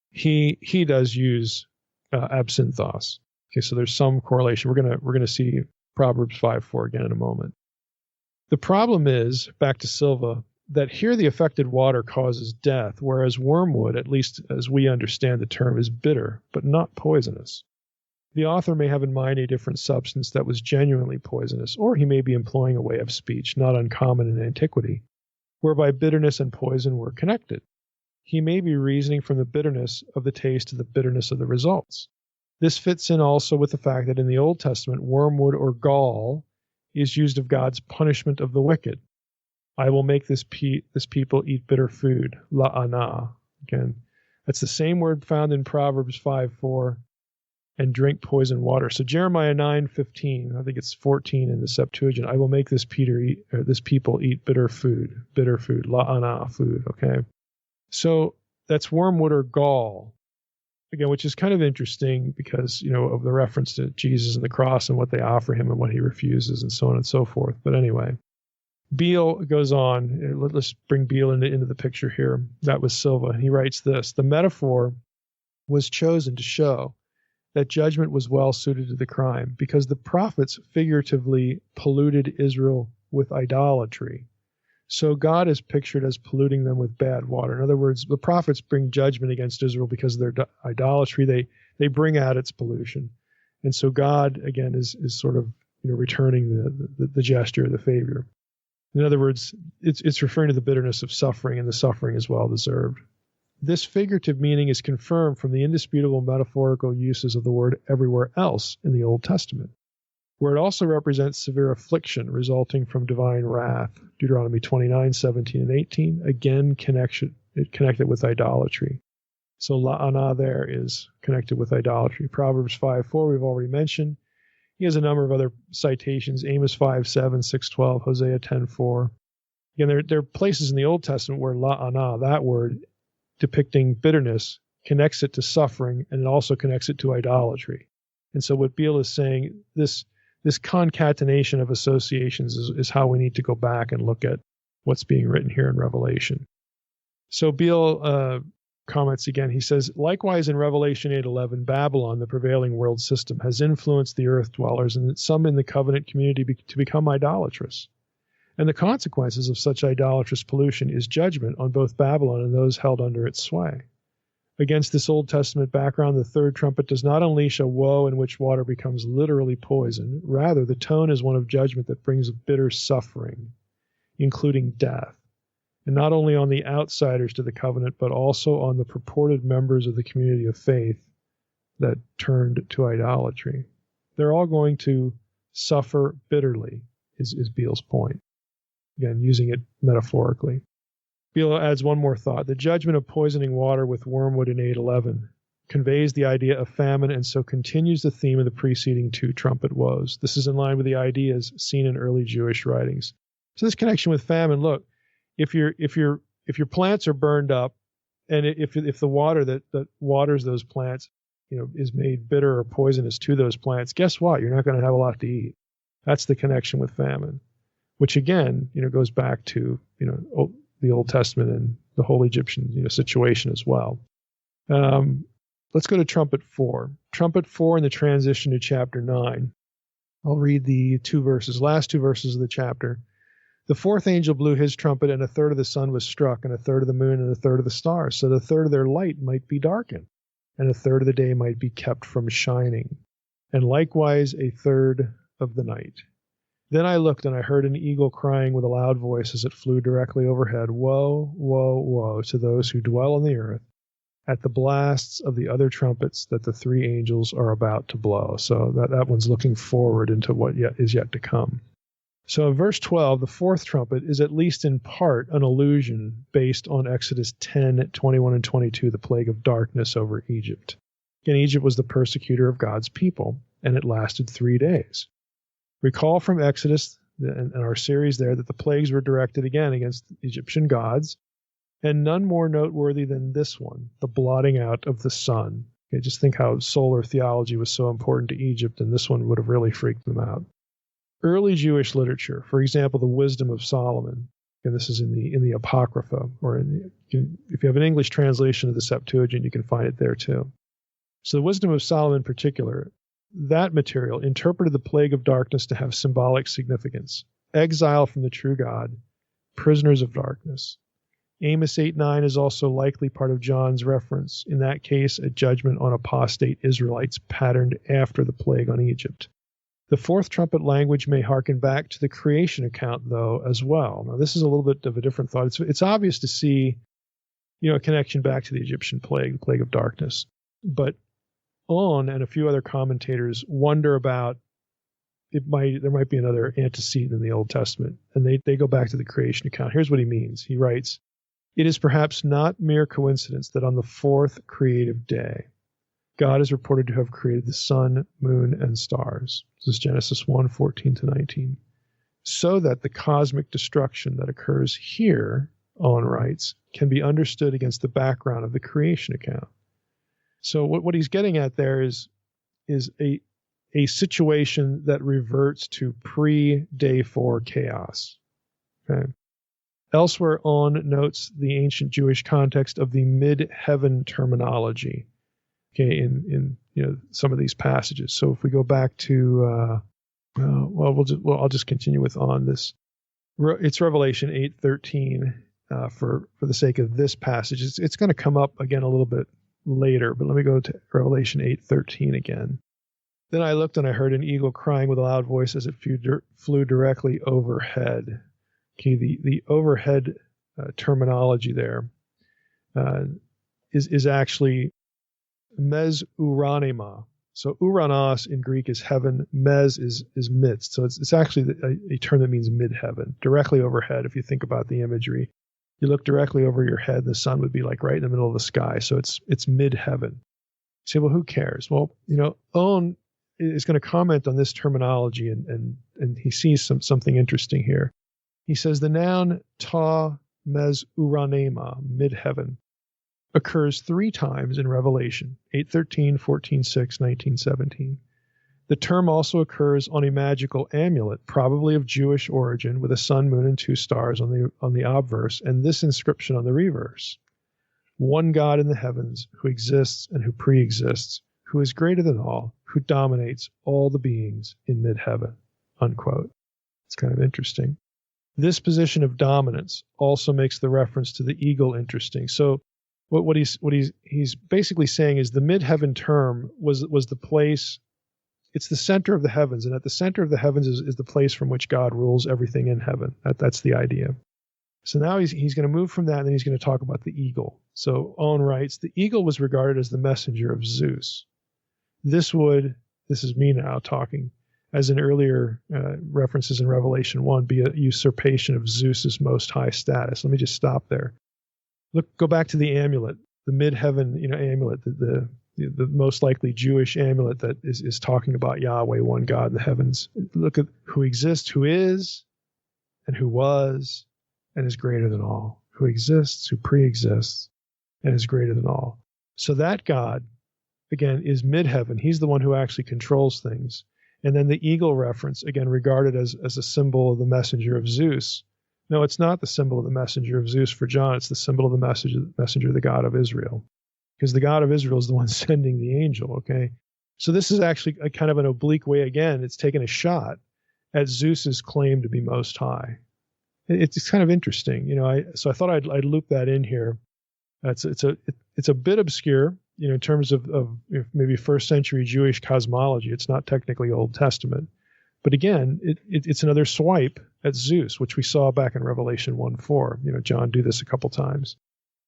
Speaker 3: He does use absinthos. Okay, so there's some correlation. We're gonna see Proverbs 5:4 again in a moment. The problem is, back to Silva, that here the affected water causes death, whereas wormwood, at least as we understand the term, is bitter, but not poisonous. The author may have in mind a different substance that was genuinely poisonous, or he may be employing a way of speech not uncommon in antiquity, whereby bitterness and poison were connected. He may be reasoning from the bitterness of the taste to the bitterness of the results. This fits in also with the fact that in the Old Testament, wormwood or gall is used of God's punishment of the wicked. I will make this people eat bitter food, la'ana. Again, that's the same word found in Proverbs 5:4, and drink poison water. So Jeremiah 9:15, I think it's 14 in the Septuagint, I will make this people eat bitter food, la'ana, food, okay? So that's wormwood or gall, again, which is kind of interesting because, of the reference to Jesus and the cross and what they offer him and what he refuses and so on and so forth. But anyway, Beale goes on. Let's bring Beale into the picture here. That was Silva. He writes this, the metaphor was chosen to show that judgment was well suited to the crime because the prophets figuratively polluted Israel with idolatry. So God is pictured as polluting them with bad water. In other words, the prophets bring judgment against Israel because of their idolatry. They bring out its pollution. And so God, again, is sort of returning the gesture, the favor. In other words, it's referring to the bitterness of suffering, and the suffering is well deserved. This figurative meaning is confirmed from the indisputable metaphorical uses of the word everywhere else in the Old Testament, where it also represents severe affliction resulting from divine wrath. Deuteronomy 29:17 and 18, again connected with idolatry. So la'ana there is connected with idolatry. Proverbs 5:4 we've already mentioned. He has a number of other citations, Amos 5:7, 6:12, Hosea 10:4. Again, there are places in the Old Testament where la'ana, that word, depicting bitterness, connects it to suffering, and it also connects it to idolatry. And so what Beale is saying, this concatenation of associations is how we need to go back and look at what's being written here in Revelation. So Beale comments again. He says, likewise in Revelation 8:11, Babylon, the prevailing world system, has influenced the earth dwellers and some in the covenant community to become idolatrous. And the consequences of such idolatrous pollution is judgment on both Babylon and those held under its sway. Against this Old Testament background, the third trumpet does not unleash a woe in which water becomes literally poison. Rather, the tone is one of judgment that brings bitter suffering, including death, and not only on the outsiders to the covenant, but also on the purported members of the community of faith that turned to idolatry. They're all going to suffer bitterly, is Beale's point. Again, using it metaphorically. Beale adds one more thought. The judgment of poisoning water with wormwood in 8:11 conveys the idea of famine and so continues the theme of the preceding two trumpet woes. This is in line with the ideas seen in early Jewish writings. So this connection with famine, look, if your plants are burned up, and if the water that waters those plants is made bitter or poisonous to those plants, guess what? You're not going to have a lot to eat. That's the connection with famine, which again, goes back to, the Old Testament and the whole Egyptian, situation as well. Let's go to trumpet 4. Trumpet 4 in the transition to chapter 9. I'll read the last two verses of the chapter. The fourth angel blew his trumpet, and a third of the sun was struck, and a third of the moon, and a third of the stars. So the third of their light might be darkened, and a third of the day might be kept from shining, and likewise a third of the night. Then I looked, and I heard an eagle crying with a loud voice as it flew directly overhead, Woe, woe, woe to those who dwell on the earth, at the blasts of the other trumpets that the three angels are about to blow. So that one's looking forward into what is yet to come. So in verse 12, the fourth trumpet is at least in part an allusion based on Exodus 10, 21, and 22, the plague of darkness over Egypt. Again, Egypt was the persecutor of God's people, and it lasted 3 days. Recall from Exodus and our series there that the plagues were directed again against Egyptian gods, and none more noteworthy than this one, the blotting out of the sun. Okay, just think how solar theology was so important to Egypt, and this one would have really freaked them out. Early Jewish literature, for example, the Wisdom of Solomon, and this is in the Apocrypha, or if you have an English translation of the Septuagint, you can find it there too. So the Wisdom of Solomon in particular, that material interpreted the plague of darkness to have symbolic significance. Exile from the true God, prisoners of darkness. Amos 8:9 is also likely part of John's reference, in that case a judgment on apostate Israelites patterned after the plague on Egypt. The fourth trumpet language may harken back to the creation account, though, as well. Now, this is a little bit of a different thought. It's obvious to see, a connection back to the Egyptian plague, the plague of darkness. But On and a few other commentators wonder about there might be another antecedent in the Old Testament, and they go back to the creation account. Here's what he means. He writes, "It is perhaps not mere coincidence that on the fourth creative day, God is reported to have created the sun, moon, and stars." This is Genesis 1:14-19. So that the cosmic destruction that occurs here, Owen writes, can be understood against the background of the creation account. So what he's getting at there is a situation that reverts to pre-day 4 chaos. Okay. Elsewhere, On notes the ancient Jewish context of the mid-heaven terminology. Okay, in some of these passages. So if we go back to, I'll just continue with On this. It's Revelation 8:13 for the sake of this passage. It's going to come up again a little bit later, but let me go to Revelation 8:13 again. Then I looked and I heard an eagle crying with a loud voice as it flew directly overhead. Okay, the overhead terminology there is actually mes uranima. So uranos in Greek is heaven, mes is midst. So it's actually a term that means mid-heaven, directly overhead. If you think about the imagery, you look directly over your head, the sun would be like right in the middle of the sky. So it's mid-heaven. You say, well, who cares? Well, Owen is going to comment on this terminology, and he sees something interesting here. He says the noun ta mes uranema, mid-heaven, occurs 3 times in Revelation, 8:13, 14:6, 19:17. The term also occurs on a magical amulet, probably of Jewish origin, with a sun, moon, and 2 stars on the obverse, and this inscription on the reverse: "One God in the heavens, who exists and who pre-exists, who is greater than all, who dominates all the beings in mid-heaven," unquote. It's kind of interesting. This position of dominance also makes the reference to the eagle interesting. So what he's basically saying is the mid-heaven term was the place. It's the center of the heavens, and at the center of the heavens is the place from which God rules everything in heaven. That's the idea. So now he's going to move from that, and then he's going to talk about the eagle. So Owen writes, the eagle was regarded as the messenger of Zeus. This is me now talking, as in earlier references in Revelation 1, be a usurpation of Zeus's most high status. Let me just stop there. Go back to the amulet, the mid-heaven, amulet, the most likely Jewish amulet that is talking about Yahweh, one God in the heavens. Look at who exists, who is, and who was, and is greater than all. Who exists, who pre-exists, and is greater than all. So that God, again, is midheaven. He's the one who actually controls things. And then the eagle reference, again, regarded as a symbol of the messenger of Zeus. No, it's not the symbol of the messenger of Zeus for John. It's the symbol of the messenger of the God of Israel. Because the God of Israel is the one sending the angel, okay? So this is actually a kind of an oblique way, again, it's taken a shot at Zeus's claim to be most high. It's kind of interesting, so I thought I'd loop that in here. It's a bit obscure, in terms of maybe first century Jewish cosmology. It's not technically Old Testament, but again, it's another swipe at Zeus, which we saw back in Revelation 1:4. John do this a couple times.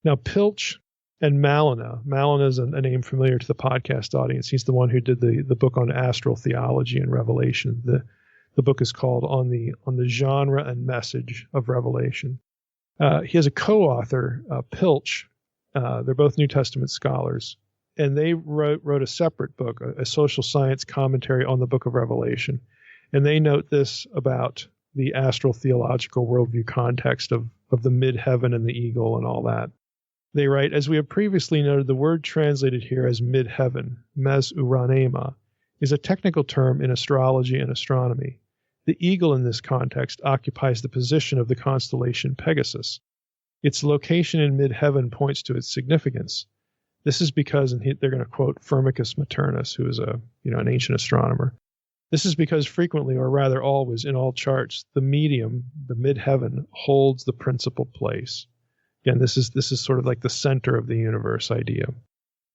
Speaker 3: Now, Pilch and Malina is a name familiar to the podcast audience. He's the one who did the book on astral theology and Revelation. The book is called On the Genre and Message of Revelation. He has a co-author, Pilch. They're both New Testament scholars, and they wrote a separate book, a social science commentary on the book of Revelation. And they note this about the astral theological worldview context of the midheaven and the eagle and all that. They write, as we have previously noted, the word translated here as midheaven, mes uranema, is a technical term in astrology and astronomy. The eagle in this context occupies the position of the constellation Pegasus. Its location in midheaven points to its significance. This is because, and they're going to quote Firmicus Maternus, who is an ancient astronomer. This is because frequently, or rather always, in all charts, the medium, the midheaven, holds the principal place. Again, this is sort of like the center of the universe idea.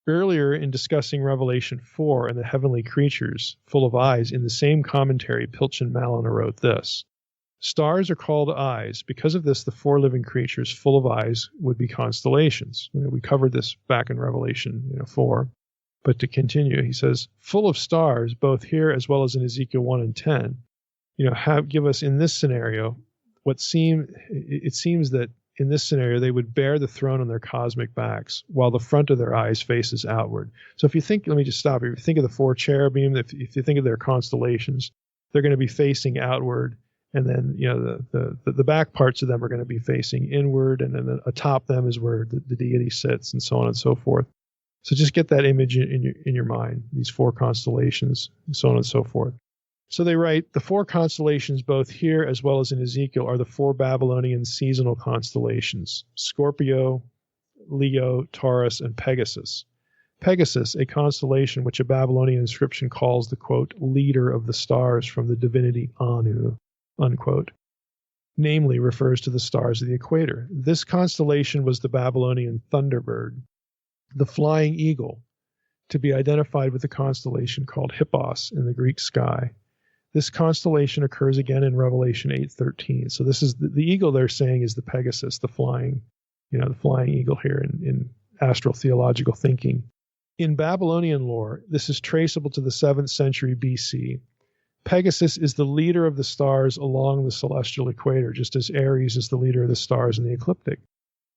Speaker 3: Earlier, in discussing Revelation 4 and the heavenly creatures full of eyes, in the same commentary, Pilch and Malina wrote this: stars are called eyes. Because of this, the four living creatures full of eyes would be constellations. We covered this back in Revelation 4. But to continue, he says, full of stars, both here as well as in Ezekiel 1 and 10, give us in this scenario it seems that in this scenario, they would bear the throne on their cosmic backs, while the front of their eyes faces outward. So if you think, let me just stop here. If you think of the four cherubim, if you think of their constellations, they're going to be facing outward, and then the back parts of them are going to be facing inward, and then atop them is where the deity sits, and so on and so forth. So just get that image in your mind, these four constellations, and so on and so forth. So they write, the four constellations, both here as well as in Ezekiel, are the four Babylonian seasonal constellations: Scorpio, Leo, Taurus, and Pegasus. Pegasus, a constellation which a Babylonian inscription calls the, quote, leader of the stars from the divinity Anu, unquote, namely refers to the stars of the equator. This constellation was the Babylonian Thunderbird, the flying eagle, to be identified with the constellation called Hippos in the Greek sky. This constellation occurs again in Revelation 8:13. So this is the eagle they're saying is the Pegasus, the flying eagle here in astral theological thinking. In Babylonian lore, this is traceable to the 7th century BC. Pegasus is the leader of the stars along the celestial equator, just as Aries is the leader of the stars in the ecliptic.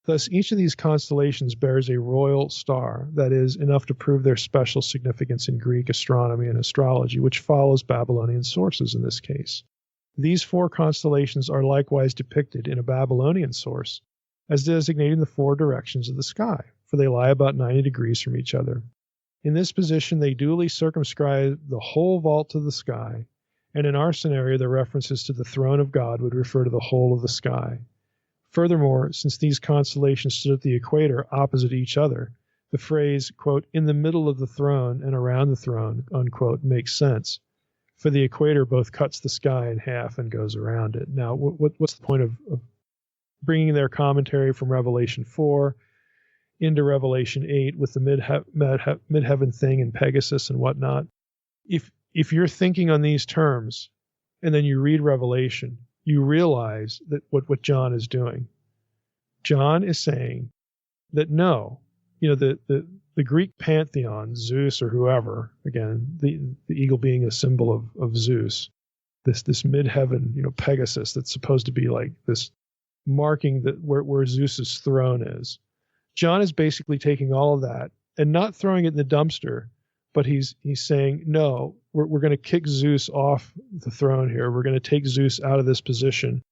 Speaker 3: Thus, each of these constellations bears a royal star, that is, enough to prove their special significance in Greek astronomy and astrology, which follows Babylonian sources in this case. These four constellations are likewise depicted in a Babylonian source as designating the four directions of the sky, for they lie about 90 degrees from each other. In this position, they duly circumscribe the whole vault of the sky, and in our scenario, the references to the throne of God would refer to the whole of the sky. Furthermore, since these constellations stood at the equator opposite each other, the phrase, quote, in the middle of the throne and around the throne, unquote, makes sense, for the equator both cuts the sky in half and goes around it. Now, what's the point of bringing their commentary from Revelation 4 into Revelation 8 with the midheaven thing and Pegasus and whatnot? If you're thinking on these terms and then you read Revelation, you realize that what John is doing. John is saying that no, the Greek pantheon, Zeus or whoever, again, the eagle being a symbol of Zeus, this midheaven, Pegasus, that's supposed to be like this marking that where Zeus's throne is. John is basically taking all of that and not throwing it in the dumpster, but he's saying, no, we're going to kick Zeus off the throne here. We're going to take Zeus out of this position.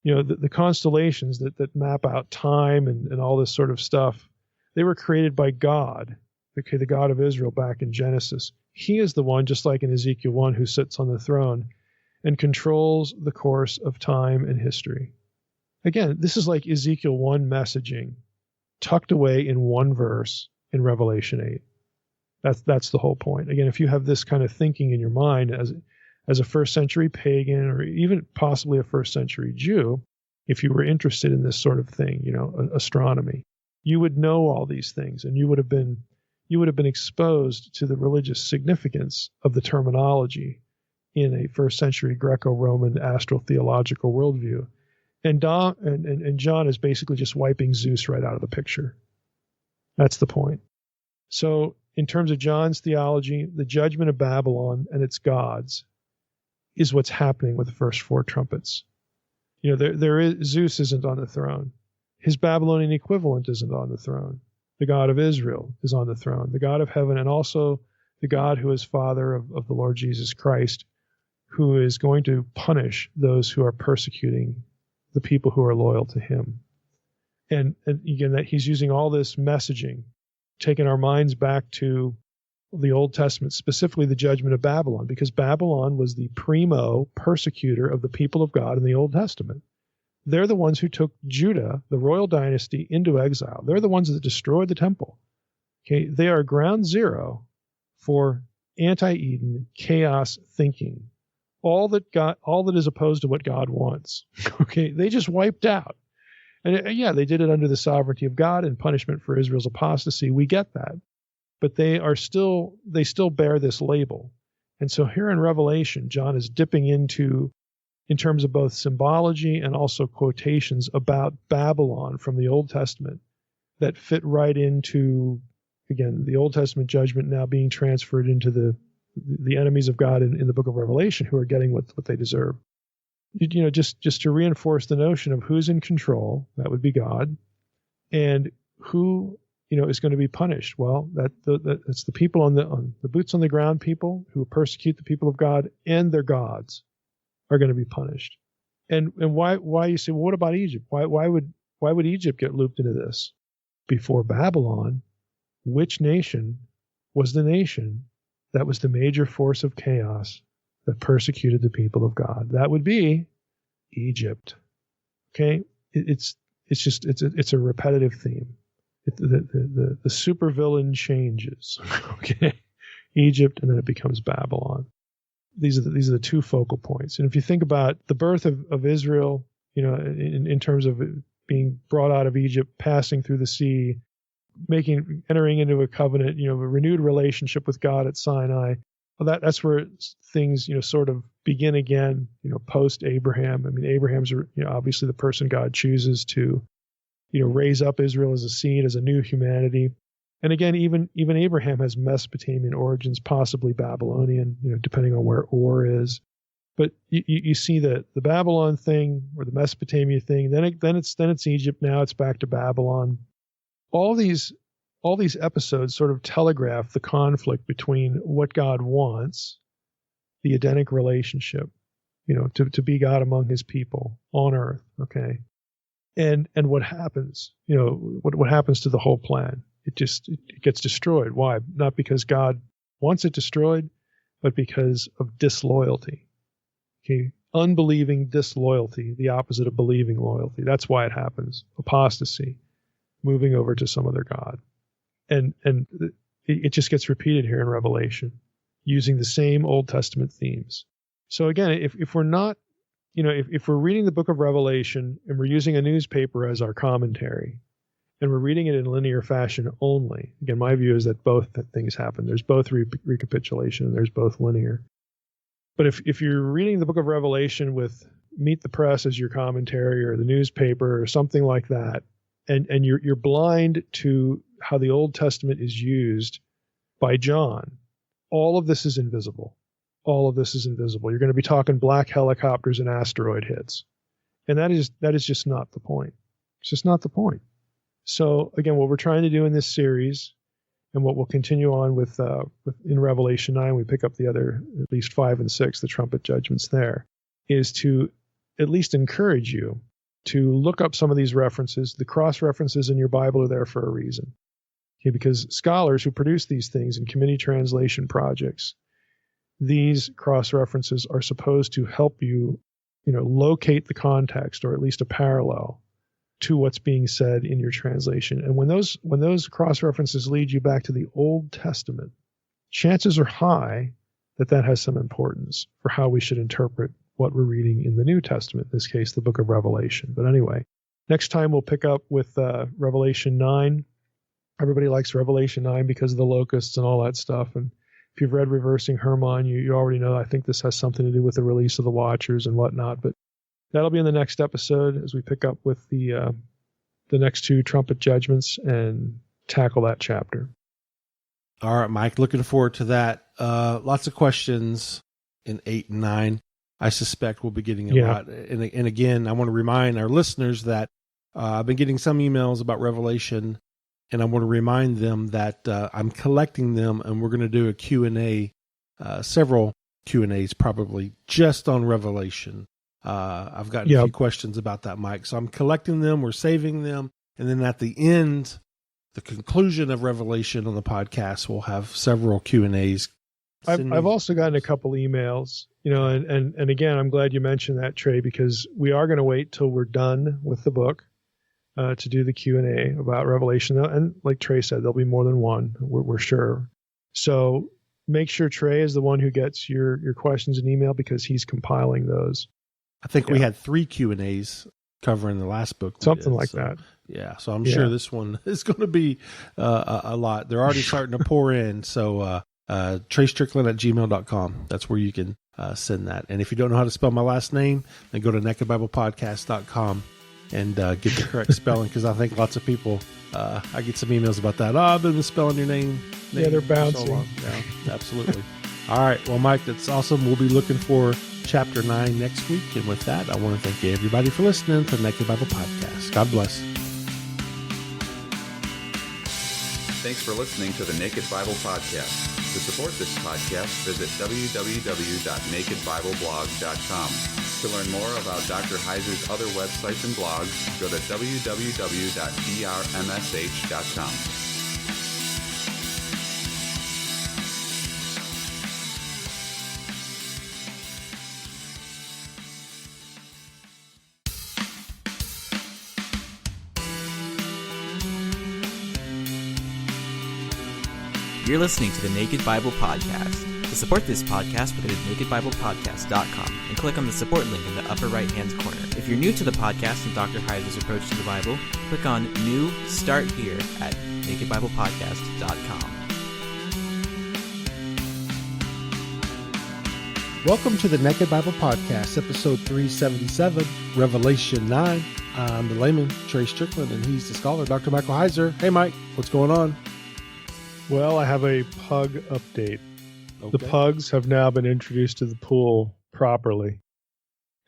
Speaker 3: The constellations that map out time and all this sort of stuff, they were created by God. okay, the God of Israel back in Genesis. He is the one, just like in Ezekiel 1, who sits on the throne and controls the course of time and history. Again, this is like Ezekiel 1 messaging tucked away in one verse in Revelation 8. That's the whole point. Again, if you have this kind of thinking in your mind as a first century pagan or even possibly a first century Jew, if you were interested in this sort of thing, astronomy, you would know all these things, and you would have been exposed to the religious significance of the terminology in a first century Greco-Roman astrotheological worldview. And John is basically just wiping Zeus right out of the picture. That's the point. So in terms of John's theology, the judgment of Babylon and its gods is what's happening with the first four trumpets. Zeus isn't on the throne. His Babylonian equivalent isn't on the throne. The God of Israel is on the throne. The God of heaven, and also the God who is Father of the Lord Jesus Christ, who is going to punish those who are persecuting the people who are loyal to him. And again, that he's using all this messaging, taking our minds back to the Old Testament, specifically the judgment of Babylon, because Babylon was the primo persecutor of the people of God in the Old Testament. They're the ones who took Judah, the royal dynasty, into exile. They're the ones that destroyed the temple. Okay, they are ground zero for anti-Eden chaos thinking. All that is opposed to what God wants. Okay, they just wiped out. And they did it under the sovereignty of God and punishment for Israel's apostasy. We get that. But they still bear this label. And so here in Revelation, John is dipping into, in terms of both symbology and also quotations about Babylon from the Old Testament that fit right into, again, the Old Testament judgment now being transferred into the enemies of God in the book of Revelation, who are getting what they deserve. Just to reinforce the notion of who's in control, that would be God, and who is going to be punished. Well, it's the people on the boots on the ground people who persecute the people of God, and their gods are going to be punished. And why you say, well, what about Egypt? Why would Egypt get looped into this? Before Babylon, which nation was the nation that was the major force of chaos that persecuted the people of God? That would be Egypt. Okay, it's a repetitive theme. The supervillain changes. Okay, Egypt, and then it becomes Babylon. These are the two focal points. And if you think about the birth of Israel, in terms of being brought out of Egypt, passing through the sea, entering into a covenant, a renewed relationship with God at Sinai. Well, that's where things, sort of begin again, post Abraham. I mean, Abraham's, obviously the person God chooses to, raise up Israel as a seed, as a new humanity. And again, even Abraham has Mesopotamian origins, possibly Babylonian, depending on where Ur is. But you see the Babylon thing or the Mesopotamia thing. Then it's Egypt. Now it's back to Babylon. All these episodes sort of telegraph the conflict between what God wants, the Edenic relationship, to be God among his people on earth, okay? And what happens, what happens to the whole plan? It gets destroyed. Why? Not because God wants it destroyed, but because of disloyalty. Okay? Unbelieving disloyalty, the opposite of believing loyalty. That's why it happens. Apostasy. Moving over to some other god. And it just gets repeated here in Revelation, using the same Old Testament themes. So again, if we're not, if we're reading the book of Revelation and we're using a newspaper as our commentary, and we're reading it in linear fashion only, again, my view is that both things happen. There's both recapitulation and there's both linear. But if you're reading the book of Revelation with Meet the Press as your commentary, or the newspaper or something like that, and you're blind to how the Old Testament is used by John, all of this is invisible. All of this is invisible. You're going to be talking black helicopters and asteroid hits. And that is just not the point. It's just not the point. So again, what we're trying to do in this series, and what we'll continue on with in Revelation 9, we pick up the other, at least 5 and 6, the trumpet judgments there, is to at least encourage you to look up some of these references. The cross references in your Bible are there for a reason. Okay, because scholars who produce these things in committee translation projects, these cross-references are supposed to help you, locate the context or at least a parallel to what's being said in your translation. And when those cross-references lead you back to the Old Testament, chances are high that has some importance for how we should interpret what we're reading in the New Testament, in this case, the book of Revelation. But anyway, next time we'll pick up with Revelation 9. Everybody likes Revelation 9 because of the locusts and all that stuff. And if you've read Reversing Hermon, you already know I think this has something to do with the release of the Watchers and whatnot. But that'll be in the next episode as we pick up with the next two trumpet judgments and tackle that chapter.
Speaker 2: All right, Mike, looking forward to that. Lots of questions in 8 and 9. I suspect we'll be getting a lot. And again, I want to remind our listeners that I've been getting some emails about Revelation, and I want to remind them that I'm collecting them, and we're going to do a Q&A, several Q&As probably, just on Revelation. I've gotten a few questions about that, Mike. So I'm collecting them, we're saving them, and then at the end, the conclusion of Revelation on the podcast, we'll have several Q&As.
Speaker 3: I've also gotten a couple emails, and again, I'm glad you mentioned that, Trey, because we are going to wait till we're done with the book to do the Q&A about Revelation. And like Trey said, there'll be more than one, we're sure. So make sure Trey is the one who gets your questions in email because he's compiling those.
Speaker 2: I think we had 3 Q&As covering the last book.
Speaker 3: Something like that.
Speaker 2: Yeah, so I'm sure this one is going to be a lot. They're already starting to pour in. So TreyStrickland@gmail.com. That's where you can send that. And if you don't know how to spell my last name, then go to nakedbiblepodcast.com and get the correct spelling, because I think lots of people, I get some emails about that. I've been misspelling your name.
Speaker 3: Yeah, they're bouncing.
Speaker 2: So yeah, absolutely. All right. Well, Mike, that's awesome. We'll be looking for chapter 9 next week. And with that, I want to thank everybody for listening to the Naked Bible Podcast. God bless.
Speaker 4: Thanks for listening to the Naked Bible Podcast. To support this podcast, visit www.nakedbibleblog.com. To learn more about Dr. Heiser's other websites and blogs, go to www.drmsh.com.
Speaker 1: You're listening to the Naked Bible Podcast. To support this podcast, go to nakedbiblepodcast.com and click on the support link in the upper right-hand corner. If you're new to the podcast and Dr. Heiser's approach to the Bible, click on New Start Here at nakedbiblepodcast.com.
Speaker 2: Welcome to the Naked Bible Podcast, episode 377, Revelation 9. I'm the layman, Trey Strickland, and he's the scholar, Dr. Michael Heiser. Hey, Mike, what's going on?
Speaker 3: Well, I have a pug update.
Speaker 2: Okay.
Speaker 3: The pugs have now been introduced to the pool properly.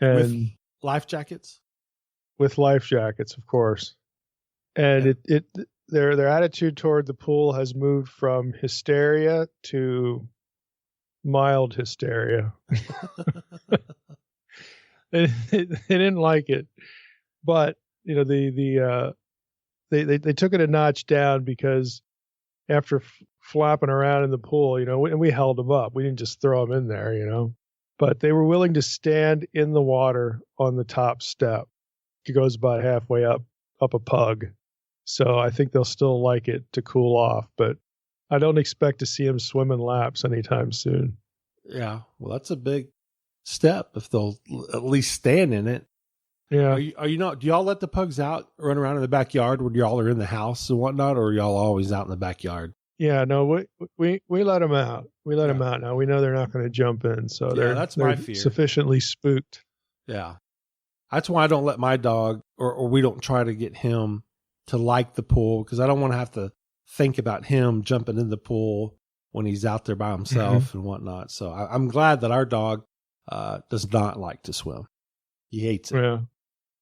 Speaker 3: And
Speaker 2: with life jackets?
Speaker 3: With life jackets, of course. And their attitude toward the pool has moved from hysteria to mild hysteria. They didn't like it. But, they took it a notch down because after flapping around in the pool, and we held them up. We didn't just throw them in there, but they were willing to stand in the water on the top step. It goes about halfway up a pug. So I think they'll still like it to cool off, but I don't expect to see them swimming laps anytime soon.
Speaker 2: Yeah. Well, that's a big step if they'll at least stand in it.
Speaker 3: Yeah.
Speaker 2: Are you not? Do y'all let the pugs out, run around in the backyard when y'all are in the house and whatnot, or are y'all always out in the backyard?
Speaker 3: Yeah, no, we let them out. We let them out now. We know they're not going to jump in, so they're
Speaker 2: my fear.
Speaker 3: Sufficiently spooked.
Speaker 2: Yeah, that's why I don't let my dog, or we don't try to get him to like the pool, because I don't want to have to think about him jumping in the pool when he's out there by himself and whatnot. So I'm glad that our dog does not like to swim. He hates it.
Speaker 3: Yeah.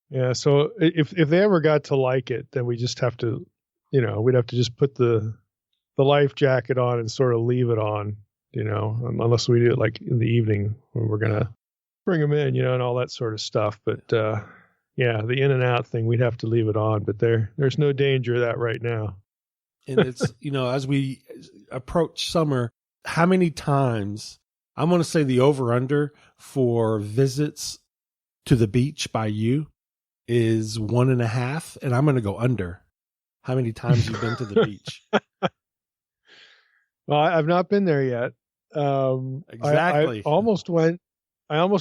Speaker 3: Yeah, so if they ever got to like it, then we just have to, we'd have to just put the life jacket on and sort of leave it on, unless we do it like in the evening when we're going to bring them in, and all that sort of stuff. But the in and out thing, we'd have to leave it on, but there's no danger of that right now.
Speaker 2: And it's, as we approach summer, how many times, I'm going to say the over-under for visits to the beach by you is 1.5, and I'm going to go under. How many times you've been to the beach?
Speaker 3: Well, I've not been there yet.
Speaker 2: Exactly.
Speaker 3: I almost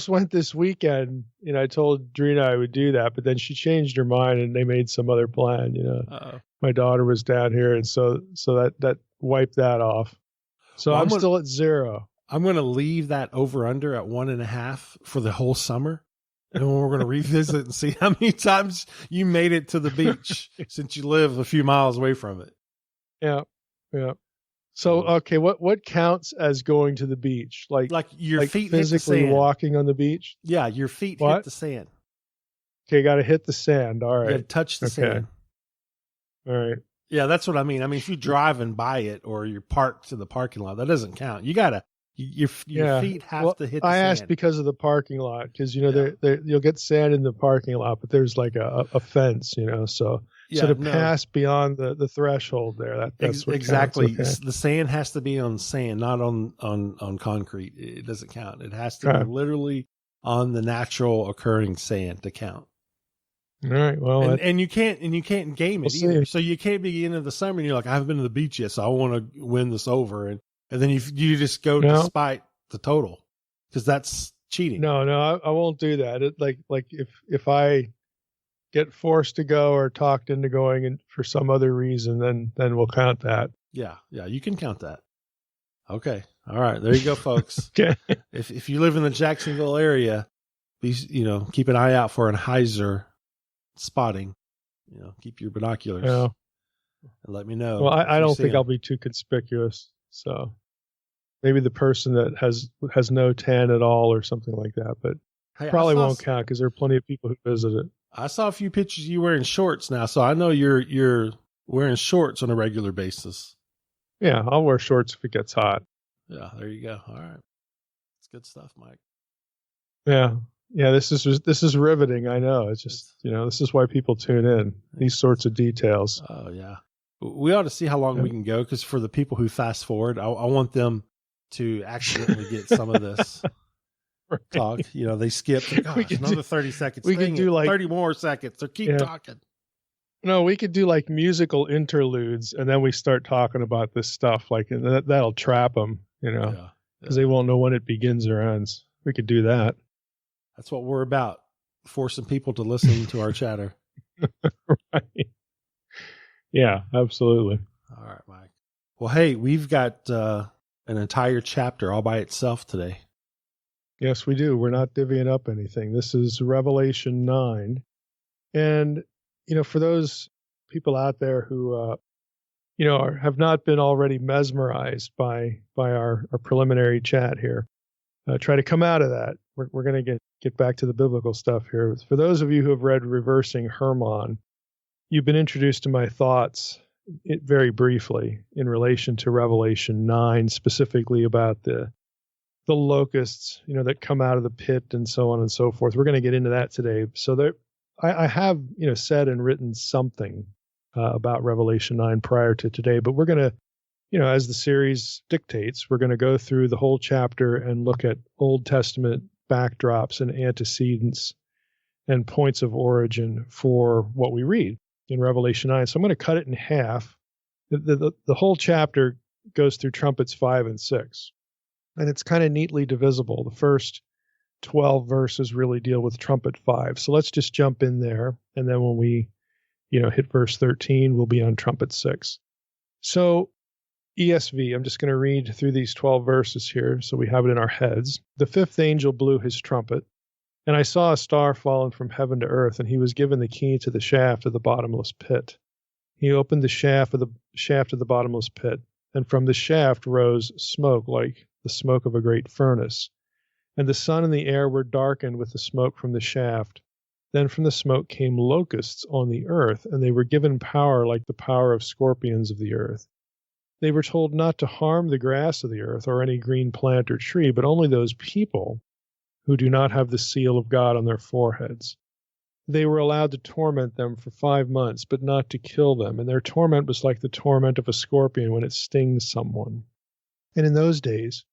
Speaker 3: went this weekend. I told Drina I would do that, but then she changed her mind and they made some other plan.
Speaker 2: Uh-oh.
Speaker 3: My daughter was down here, and so that wiped that off. So I'm still at 0.
Speaker 2: I'm going to leave that over under at 1.5 for the whole summer. And we're going to revisit and see how many times you made it to the beach since you live a few miles away from it.
Speaker 3: Yeah. Yeah. So, okay, what counts as going to the beach? Like
Speaker 2: your feet
Speaker 3: physically
Speaker 2: hit the sand.
Speaker 3: Walking on the beach?
Speaker 2: Yeah, your feet hit the sand.
Speaker 3: Okay, got to hit the sand. All right.
Speaker 2: You got to touch the sand.
Speaker 3: All right.
Speaker 2: Yeah, that's what I mean. I mean, if you're driving by it or you're parked in the parking lot, that doesn't count. You got to, your feet have to hit the sand.
Speaker 3: I asked because of the parking lot, because, you'll get sand in the parking lot, but there's like a fence, so to pass beyond the threshold there, that's what
Speaker 2: exactly.
Speaker 3: counts. Okay.
Speaker 2: The sand has to be on sand, not on concrete. It doesn't count. It has to be literally on the natural occurring sand to count.
Speaker 3: All right. Well,
Speaker 2: and you can't game it either. So you can't be into the summer and you're like, I haven't been to the beach yet, so I want to win this over, and then you just go despite the total, because that's cheating.
Speaker 3: No, I won't do that. It like if I get forced to go or talked into going and for some other reason, then we'll count that.
Speaker 2: Yeah, you can count that. Okay. All right. There you go, folks.
Speaker 3: Okay.
Speaker 2: If you live in the Jacksonville area, keep an eye out for an Heiser spotting. Keep your binoculars and let me know.
Speaker 3: Well, I don't think I'll be too conspicuous. So maybe the person that has no tan at all or something like that, but probably won't count because there are plenty of people who visit it.
Speaker 2: I saw a few pictures of you wearing shorts now, so I know you're wearing shorts on a regular basis.
Speaker 3: Yeah, I'll wear shorts if it gets hot.
Speaker 2: Yeah, there you go. All right. It's good stuff, Mike.
Speaker 3: Yeah. Yeah, this is riveting. I know. It's just, this is why people tune in, these sorts of details.
Speaker 2: Oh, yeah. We ought to see how long we can go, because for the people who fast forward, I want them to accidentally get some of this talk. They skip. Another 30 seconds.
Speaker 3: We could do
Speaker 2: 30 more seconds, or keep talking.
Speaker 3: No, we could do like musical interludes, and then we start talking about this stuff. And that'll trap them, because they won't know when it begins or ends. We could do that.
Speaker 2: That's what we're about, forcing people to listen to our chatter.
Speaker 3: Right. Yeah, absolutely.
Speaker 2: All right, Mike. Well, hey, we've got an entire chapter all by itself today.
Speaker 3: Yes, we do. We're not divvying up anything. This is Revelation 9. And, for those people out there who, have not been already mesmerized by our preliminary chat here, try to come out of that. We're going to get back to the biblical stuff here. For those of you who have read Reversing Hermann, you've been introduced to my thoughts very briefly in relation to Revelation 9, specifically about the locusts, that come out of the pit and so on and so forth. We're going to get into that today. So I have, said and written something about Revelation 9 prior to today, but we're going to, as the series dictates, we're going to go through the whole chapter and look at Old Testament backdrops and antecedents and points of origin for what we read in Revelation 9. So I'm going to cut it in half. The whole chapter goes through trumpets 5 and 6, and it's kind of neatly divisible. The first 12 verses really deal with trumpet 5. So let's just jump in there, and then when we, hit verse 13, we'll be on trumpet 6. So ESV, I'm just going to read through these 12 verses here so we have it in our heads. The fifth angel blew his trumpet, and I saw a star fallen from heaven to earth, and he was given the key to the shaft of the bottomless pit. He opened the shaft of the bottomless pit, and from the shaft rose smoke like the smoke of a great furnace. And the sun and the air were darkened with the smoke from the shaft. Then from the smoke came locusts on the earth, and they were given power like the power of scorpions of the earth. They were told not to harm the grass of the earth or any green plant or tree, but only those people who do not have the seal of God on their foreheads. they were allowed to torment them for 5 months, but not to kill them. And their torment was like the torment of a scorpion when it stings someone. And in those days,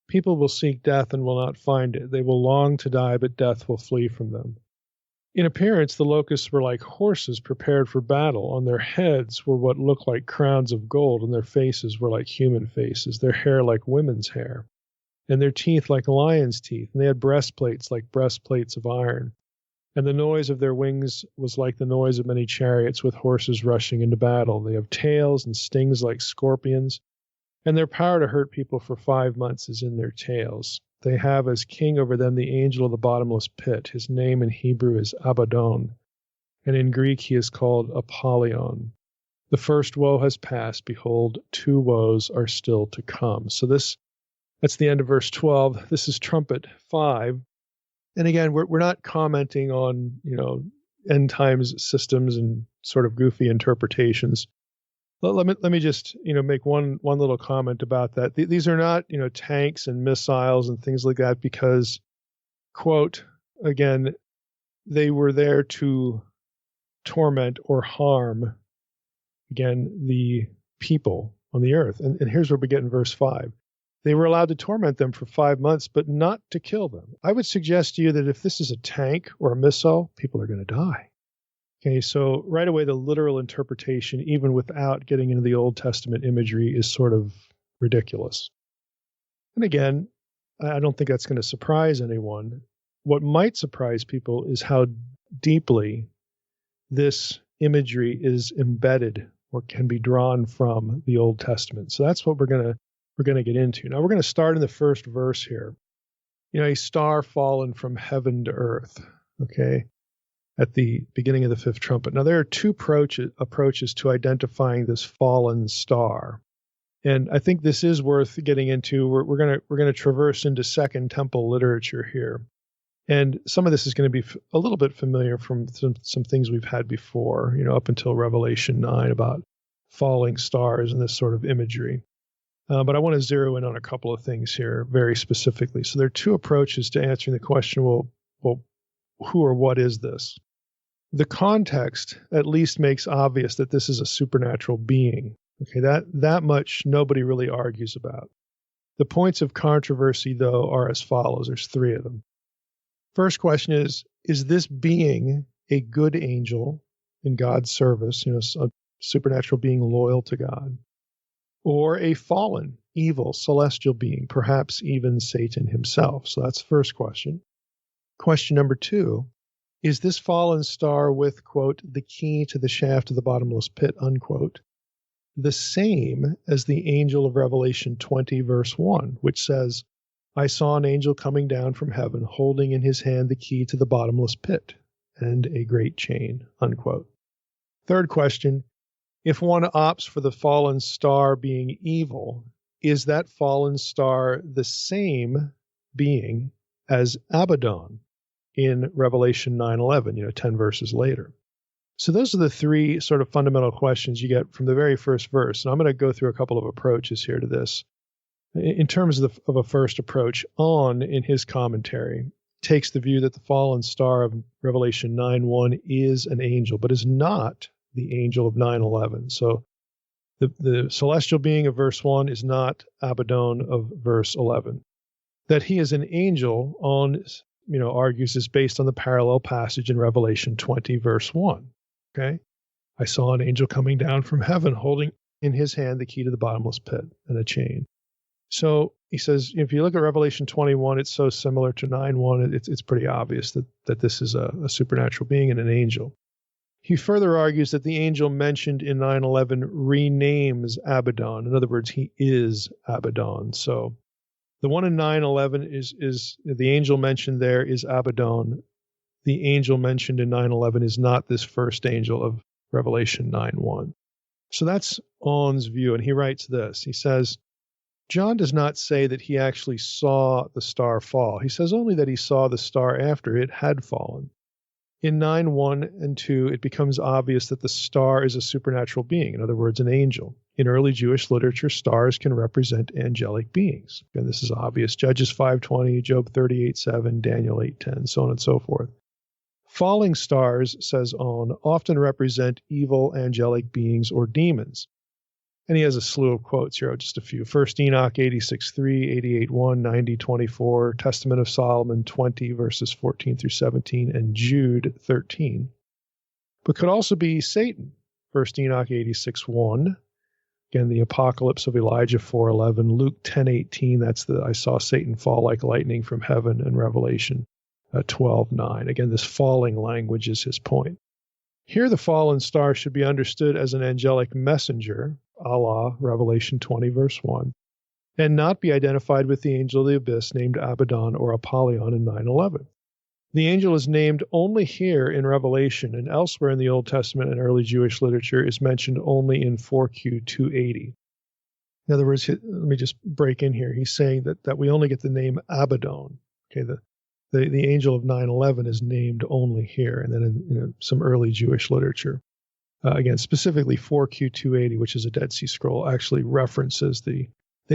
Speaker 3: people will seek death and will not find it. They will long to die, but death will flee from them. In appearance, the locusts were like horses prepared for battle. On their heads were what looked like crowns of gold, and their faces were like human faces, their hair like women's hair, and their teeth like lions' teeth. And they had breastplates like breastplates of iron. And the noise of their wings was like the noise of many chariots with horses rushing into battle. They have tails and stings like scorpions, and their power to hurt people for 5 months is in their tails. They have as king over them the angel of the bottomless pit. His name in Hebrew is Abaddon, and in Greek he is called Apollyon. The first woe has passed. Behold, 2 woes are still to come. So that's the end of verse 12. This is trumpet 5. And again, we're not commenting on, end times systems and sort of goofy interpretations. Let me just, make one little comment about that. These are not, tanks and missiles and things like that because, quote, again, they were there to torment or harm, again, the people on the earth. And here's where we get in verse 5. They were allowed to torment them for 5 months, but not to kill them. I would suggest to you that if this is a tank or a missile, people are going to die. Okay, so right away, the literal interpretation, even without getting into the Old Testament imagery, is sort of ridiculous. And again, I don't think that's going to surprise anyone. What might surprise people is how deeply this imagery is embedded or can be drawn from the Old Testament. So that's what we're going to get into. Now we're going to start in the first verse here. A star fallen from heaven to earth. Okay. At the beginning of the 5th trumpet. Now, there are 2 approaches to identifying this fallen star. And I think this is worth getting into. We're going to traverse into Second Temple literature here. And some of this is going to be a little bit familiar from some things we've had before, up until Revelation 9 about falling stars and this sort of imagery. But I want to zero in on a couple of things here very specifically. So there are 2 approaches to answering the question, well, who or what is this? The context at least makes obvious that this is a supernatural being. Okay, that much nobody really argues about. The points of controversy, though, are as follows. There's 3 of them. First question is this being a good angel in God's service, a supernatural being loyal to God, or a fallen, evil, celestial being, perhaps even Satan himself? So that's the first question. Question number 2, is this fallen star with, quote, the key to the shaft of the bottomless pit, unquote, the same as the angel of Revelation 20, verse 1, which says, I saw an angel coming down from heaven, holding in his hand the key to the bottomless pit and a great chain, unquote. Third question, if one opts for the fallen star being evil, is that fallen star the same being as Abaddon in Revelation 9:11, 10 verses later? So those are the 3 sort of fundamental questions you get from the very first verse. And I'm going to go through a couple of approaches here to this. In terms of a first approach, On, in his commentary, takes the view that the fallen star of Revelation 9:1 is an angel, but is not the angel of 9:11. So the celestial being of verse 1 is not Abaddon of verse 11. That he is an angel, On argues, is based on the parallel passage in Revelation 20, verse 1. Okay? I saw an angel coming down from heaven holding in his hand the key to the bottomless pit and a chain. So he says, if you look at Revelation 21, it's so similar to 9:1, it's pretty obvious that this is a supernatural being and an angel. He further argues that the angel mentioned in 9:11 renames Abaddon. In other words, he is Abaddon. So the one in 9:11 is the angel mentioned there is Abaddon. The angel mentioned in 9:11 is not this first angel of Revelation 9:1. So that's On's view, and he writes this. He says, John does not say that he actually saw the star fall. He says only that he saw the star after it had fallen. In 9:1 and 2, it becomes obvious that the star is a supernatural being, in other words, an angel. In early Jewish literature, stars can represent angelic beings. And this is obvious. Judges 5:20, Job 38:7, Daniel 8:10, so on and so forth. Falling stars, says On, often represent evil angelic beings or demons. And he has a slew of quotes here, just a few. 1 Enoch 86:3, 88:1, 90:24, Testament of Solomon 20, verses 14 through 17, and Jude 13. But could also be Satan. 1 Enoch 86:1. Again, the Apocalypse of Elijah 4:11, Luke 10:18. That's the I saw Satan fall like lightning from heaven, and Revelation 12:9. Again, this falling language is his point. Here, the fallen star should be understood as an angelic messenger, a la Revelation 20, verse 1, and not be identified with the angel of the abyss named Abaddon or Apollyon in 9:11. The angel is named only here in Revelation, and elsewhere in the Old Testament and early Jewish literature is mentioned only in 4Q 280. In other words, let me just break in here. He's saying that we only get the name Abaddon. Okay, the angel of 9:11 is named only here, and then in some early Jewish literature. Again, specifically 4Q 280, which is a Dead Sea Scroll, actually references the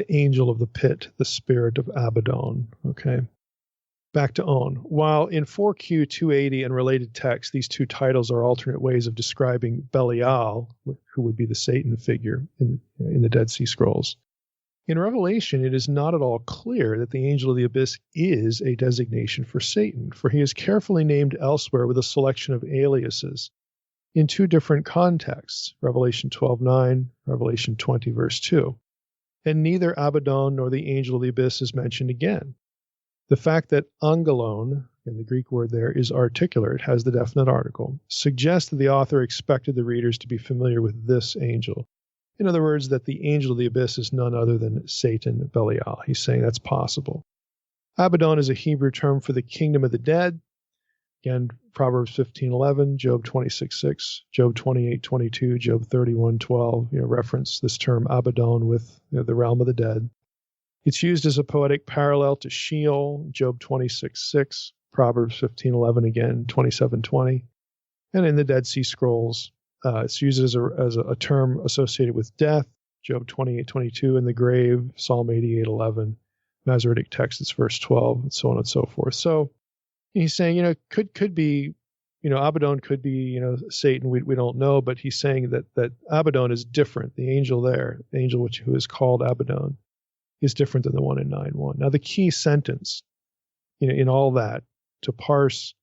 Speaker 3: angel of the pit, the spirit of Abaddon. Okay. Back to On. While in 4Q 280 and related texts, these two titles are alternate ways of describing Belial, who would be the Satan figure in the Dead Sea Scrolls. In Revelation, it is not at all clear that the angel of the abyss is a designation for Satan, for he is carefully named elsewhere with a selection of aliases in two different contexts, Revelation 12:9, Revelation 20, verse 2. And neither Abaddon nor the angel of the abyss is mentioned again. The fact that angelon, and the Greek word there, is articular, it has the definite article, suggests that the author expected the readers to be familiar with this angel. In other words, that the angel of the abyss is none other than Satan, Belial. He's saying that's possible. Abaddon is a Hebrew term for the kingdom of the dead. Again, Proverbs 15:11, Job 26:6, Job 28:22, Job 31:12, reference this term Abaddon with the realm of the dead. It's used as a poetic parallel to Sheol, Job 26:6, Proverbs 15:11 again, 27:20, and in the Dead Sea Scrolls, it's used as a term associated with death, Job 28:22, and the grave, Psalm 88:11, Masoretic text, it's verse 12, and so on and so forth. So he's saying, could be, Abaddon could be, Satan. We don't know, but he's saying that Abaddon is different. The angel there, the angel who is called Abaddon, is different than the one in 9:1. Now, the key sentence, in all that, to parse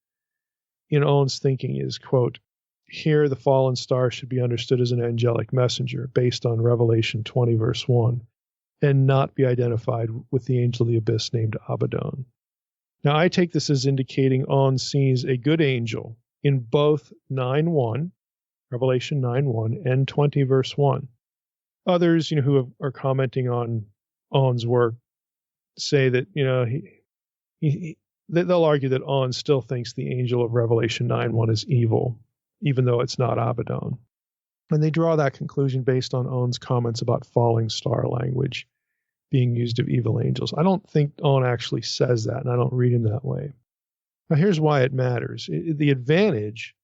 Speaker 3: in Owen's thinking is, quote, here the fallen star should be understood as an angelic messenger based on Revelation 20, verse 1, and not be identified with the angel of the abyss named Abaddon. Now, I take this as indicating On sees a good angel in both 9:1, Revelation 9:1, and 20, verse 1. Others, who are commenting on On's work say that, they'll argue that On still thinks the angel of Revelation 9:1 is evil, even though it's not Abaddon. And they draw that conclusion based on On's comments about falling star language being used of evil angels. I don't think On actually says that, and I don't read him that way. Now, here's why it matters. The advantage,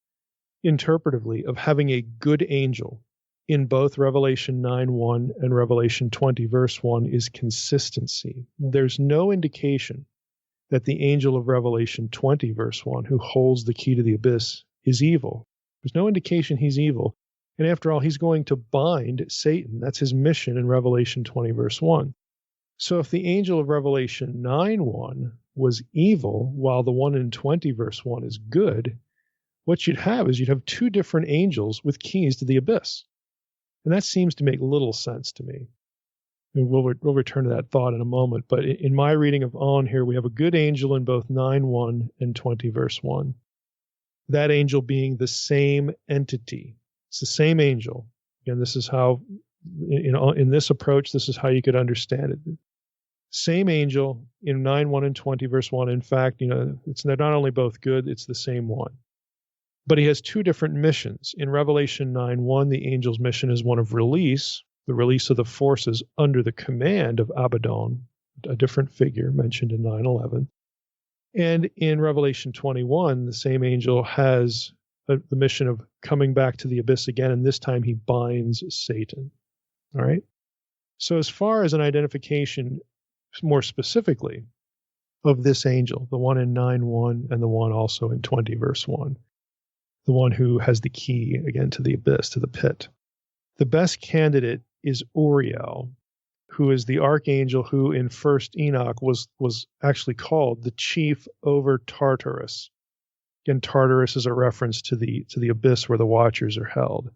Speaker 3: interpretively, of having a good angel in both Revelation 9:1 and Revelation 20, verse 1, is consistency. There's no indication that the angel of Revelation 20, verse 1, who holds the key to the abyss, is evil. There's no indication he's evil. And after all, he's going to bind Satan. That's his mission in Revelation 20, verse 1. So if the angel of Revelation 9:1 was evil, while the one in 20, verse 1 is good, what you'd have is you'd have two different angels with keys to the abyss. And that seems to make little sense to me. And we'll return to that thought in a moment. But in my reading of On here, we have a good angel in both 9:1 and 20, verse 1. That angel being the same entity. It's the same angel. Again, this is how, in this approach, this is how you could understand it. Same angel in 9:1 and 20, verse 1. In fact, they're not only both good, it's the same one. But he has two different missions. In Revelation 9:1, the angel's mission is one of release, the release of the forces under the command of Abaddon, a different figure mentioned in 9:11. And in Revelation 21, the same angel has the mission of coming back to the abyss again, and this time he binds Satan. All right? So as far as an identification, more specifically, of this angel, the one in 9:1 and the one also in 20 verse 1, the one who has the key, again, to the abyss, to the pit. The best candidate is Uriel, who is the archangel who in 1st Enoch was actually called the chief over Tartarus. Again, Tartarus is a reference to the abyss where the watchers are held.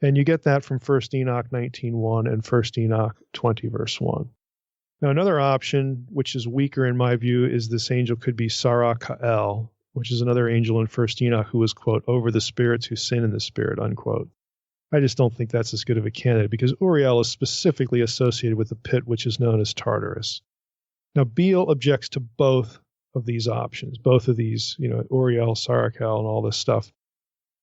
Speaker 3: And you get that from 1st Enoch 19:1 and 1st Enoch 20 verse 1. Now, another option, which is weaker in my view, is this angel could be Sarakael, which is another angel in 1st Enoch who was, quote, over the spirits who sin in the spirit, unquote. I just don't think that's as good of a candidate because Uriel is specifically associated with the pit which is known as Tartarus. Now, Beale objects to both of these options, both of these, Uriel, Sarakael, and all this stuff,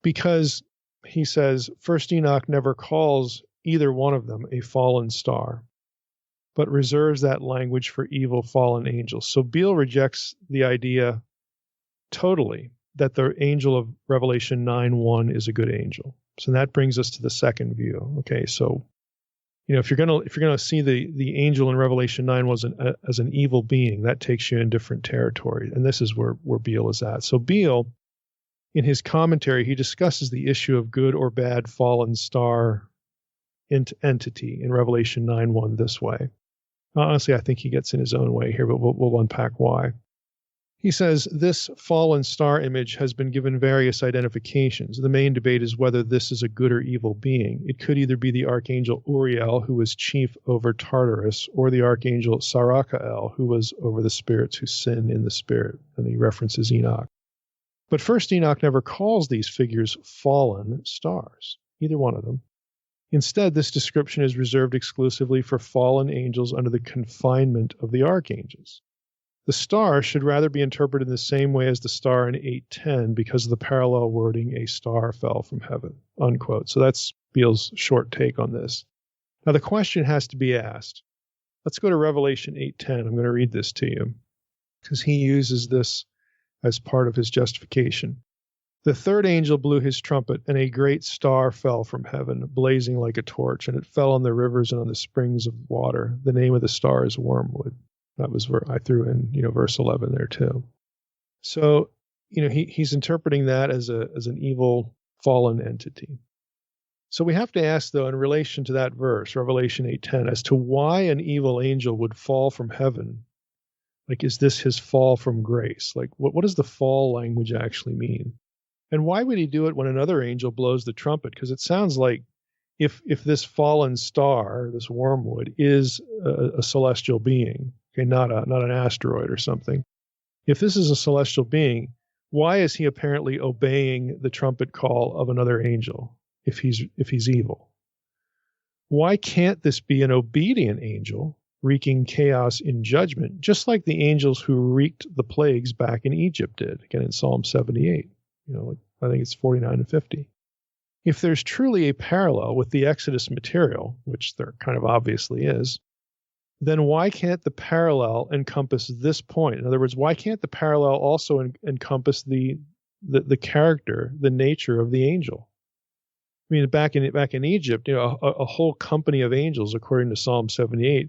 Speaker 3: because he says 1st Enoch never calls either one of them a fallen star, but reserves that language for evil fallen angels. So Beale rejects the idea totally that the angel of Revelation 9:1 is a good angel. So that brings us to the second view. Okay, so if you're gonna see the angel in Revelation 9 as an evil being, that takes you in different territory, and this is where Beale is at. So Beale, in his commentary, he discusses the issue of good or bad fallen star entity in Revelation 9:1 this way. Honestly, I think he gets in his own way here, but we'll unpack why. He says, this fallen star image has been given various identifications. The main debate is whether this is a good or evil being. It could either be the archangel Uriel, who was chief over Tartarus, or the archangel Sarakael, who was over the spirits who sin in the spirit. And he references Enoch. But 1st Enoch never calls these figures fallen stars, either one of them. Instead, this description is reserved exclusively for fallen angels under the confinement of the archangels. The star should rather be interpreted in the same way as the star in 8:10 because of the parallel wording, a star fell from heaven, unquote. So that's Beale's short take on this. Now the question has to be asked. Let's go to Revelation 8:10. I'm going to read this to you because he uses this as part of his justification. The third angel blew his trumpet, and a great star fell from heaven, blazing like a torch, and it fell on the rivers and on the springs of water. The name of the star is Wormwood. That was where I threw in, verse 11 there too. So, he's interpreting that as an evil fallen entity. So we have to ask, though, in relation to that verse, Revelation 8:10, as to why an evil angel would fall from heaven. Like, is this his fall from grace? Like, what does the fall language actually mean? And why would he do it when another angel blows the trumpet? Because it sounds like if this fallen star, this wormwood, is a celestial being, okay, not an asteroid or something. If this is a celestial being, why is he apparently obeying the trumpet call of another angel if he's evil? Why can't this be an obedient angel wreaking chaos in judgment, just like the angels who wreaked the plagues back in Egypt did, again in Psalm 78? I think it's 49 and 50. If there's truly a parallel with the Exodus material, which there kind of obviously is, then why can't the parallel encompass this point? In other words, why can't the parallel also encompass the character, the nature of the angel? I mean, back in Egypt, a whole company of angels, according to Psalm 78,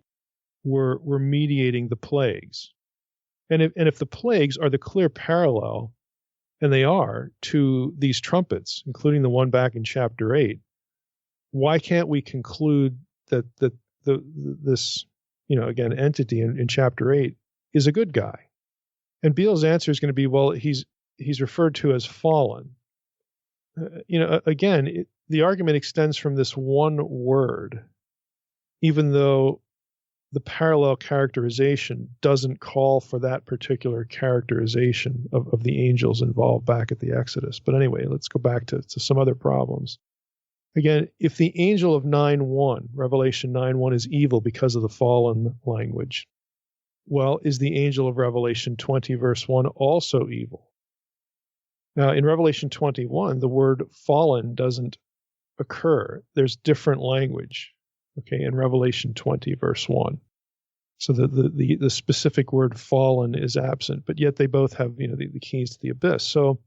Speaker 3: were mediating the plagues. And if the plagues are the clear parallel, and they are, to these trumpets, including the one back in chapter 8, why can't we conclude that this entity in chapter 8 is a good guy? And Beale's answer is going to be, well, he's referred to as fallen. The argument extends from this one word, even though the parallel characterization doesn't call for that particular characterization of the angels involved back at the Exodus. But anyway, let's go back to some other problems. Again, if the angel of 9:1, Revelation 9:1, is evil because of the fallen language, well, is the angel of Revelation 20, verse 1 also evil? Now, in Revelation 21, the word fallen doesn't occur. There's different language, okay, in Revelation 20, verse 1. So the specific word fallen is absent, but yet they both have, the keys to the abyss. So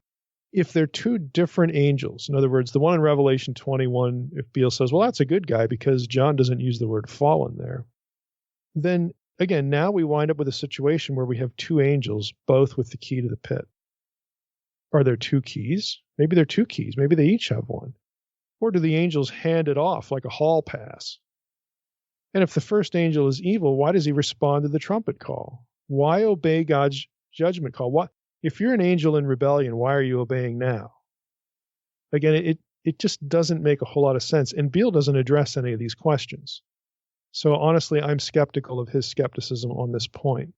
Speaker 3: if they're two different angels, in other words, the one in Revelation 21, if Beale says, well, that's a good guy because John doesn't use the word fallen there, then again, now we wind up with a situation where we have two angels, both with the key to the pit. Are there two keys? Maybe there are two keys. Maybe they each have one. Or do the angels hand it off like a hall pass? And if the first angel is evil, why does he respond to the trumpet call? Why obey God's judgment call? Why, if you're an angel in rebellion, why are you obeying now? Again, it just doesn't make a whole lot of sense. And Beale doesn't address any of these questions. So honestly, I'm skeptical of his skepticism on this point.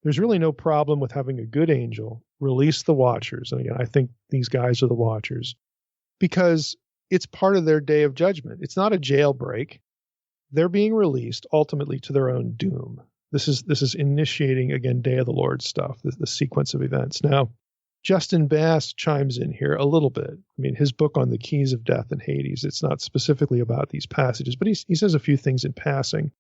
Speaker 3: There's really no problem with having a good angel release the watchers. And again, I think these guys are the watchers because it's part of their day of judgment. It's not a jailbreak. They're being released ultimately to their own doom. This is initiating, again, Day of the Lord stuff, the sequence of events. Now, Justin Bass chimes in here a little bit. I mean, his book on the keys of death and Hades, it's not specifically about these passages, but he says a few things in passing.